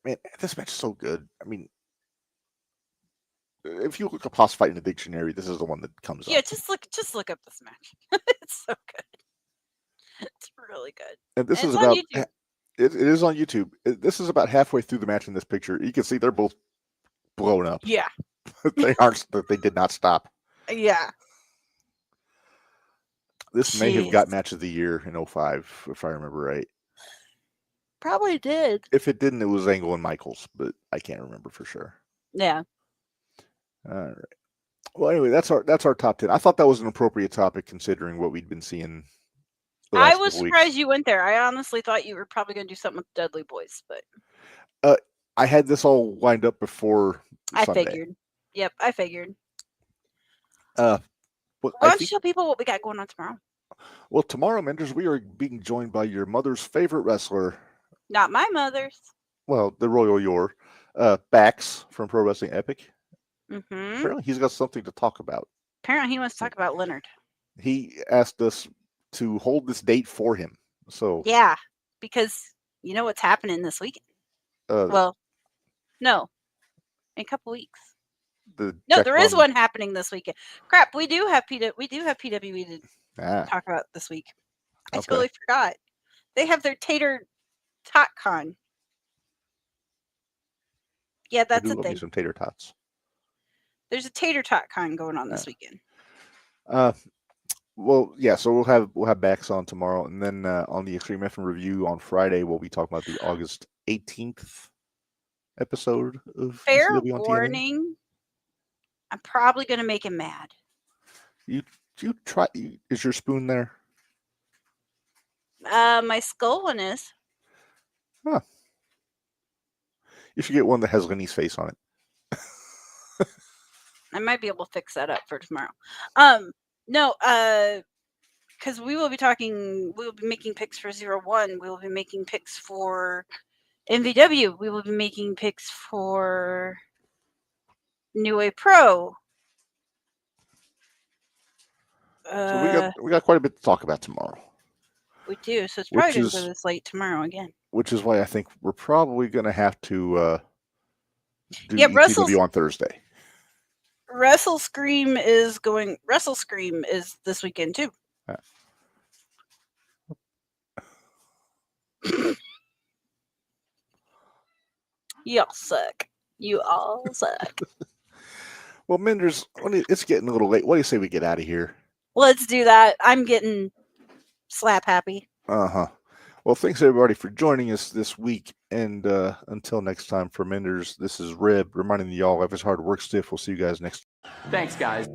Man, this match is so good. I mean, if you look up Hoss Fight in the dictionary, this is the one that comes up. Yeah, just look up this match. It's so good. It's really good. And this is about it is on YouTube. This is about halfway through the match in this picture. You can see they're both blown up. Yeah. They did not stop. Yeah. This may have got match of the year in 2005, if I remember right. Probably did. If it didn't, it was Angle and Michaels, but I can't remember for sure. Yeah. All right. Well, anyway, that's our top 10. I thought that was an appropriate topic considering what we'd been seeing. I was surprised you went there. I honestly thought you were probably going to do something with the Dudley Boys, but I had this all lined up before Sunday. Figured. Yep, I figured. Why don't you tell people what we got going on tomorrow? Well, tomorrow, Minderz, we are being joined by your mother's favorite wrestler. Not my mother's. Well, the Royal Your, Bax from Pro Wrestling Epic. Mm-hmm. Apparently, he's got something to talk about. Apparently, he wants to talk about Leonard. He asked us to hold this date for him. So yeah, because you know what's happening this weekend. Well, no, in a couple weeks. There is one happening this weekend. Crap, we do have PWE to talk about this week. I totally forgot. They have their Tater Tot Con. Yeah, that's a thing. Some tater tots. There's a Tater Tot Con going on this weekend. Well, yeah. So we'll have Bax on tomorrow, and then on the Extreme FM review on Friday, we'll be talking about the August 18th episode of Fair warning. I'm probably going to make him mad. You try. Is your spoon there? My skull one is. Huh. You should get one that has Lenny's face on it. I might be able to fix that up for tomorrow. No, because we will be making picks for 0-1. We will be making picks for MVW. We will be making picks for New Way Pro. So we got quite a bit to talk about tomorrow. We do, so it's probably going to go this late tomorrow again. Which is why I think we're probably going to have to do EPW on Thursday. Wrestledream is this weekend too. Y'all suck. You all suck. Well, Minderz, it's getting a little late. What do you say we get out of here? Let's do that. I'm getting slap happy. Well, thanks everybody for joining us this week. And until next time, for Minderz, this is Reb reminding y'all life is hard, work stiff. We'll see you guys next time. Thanks, guys.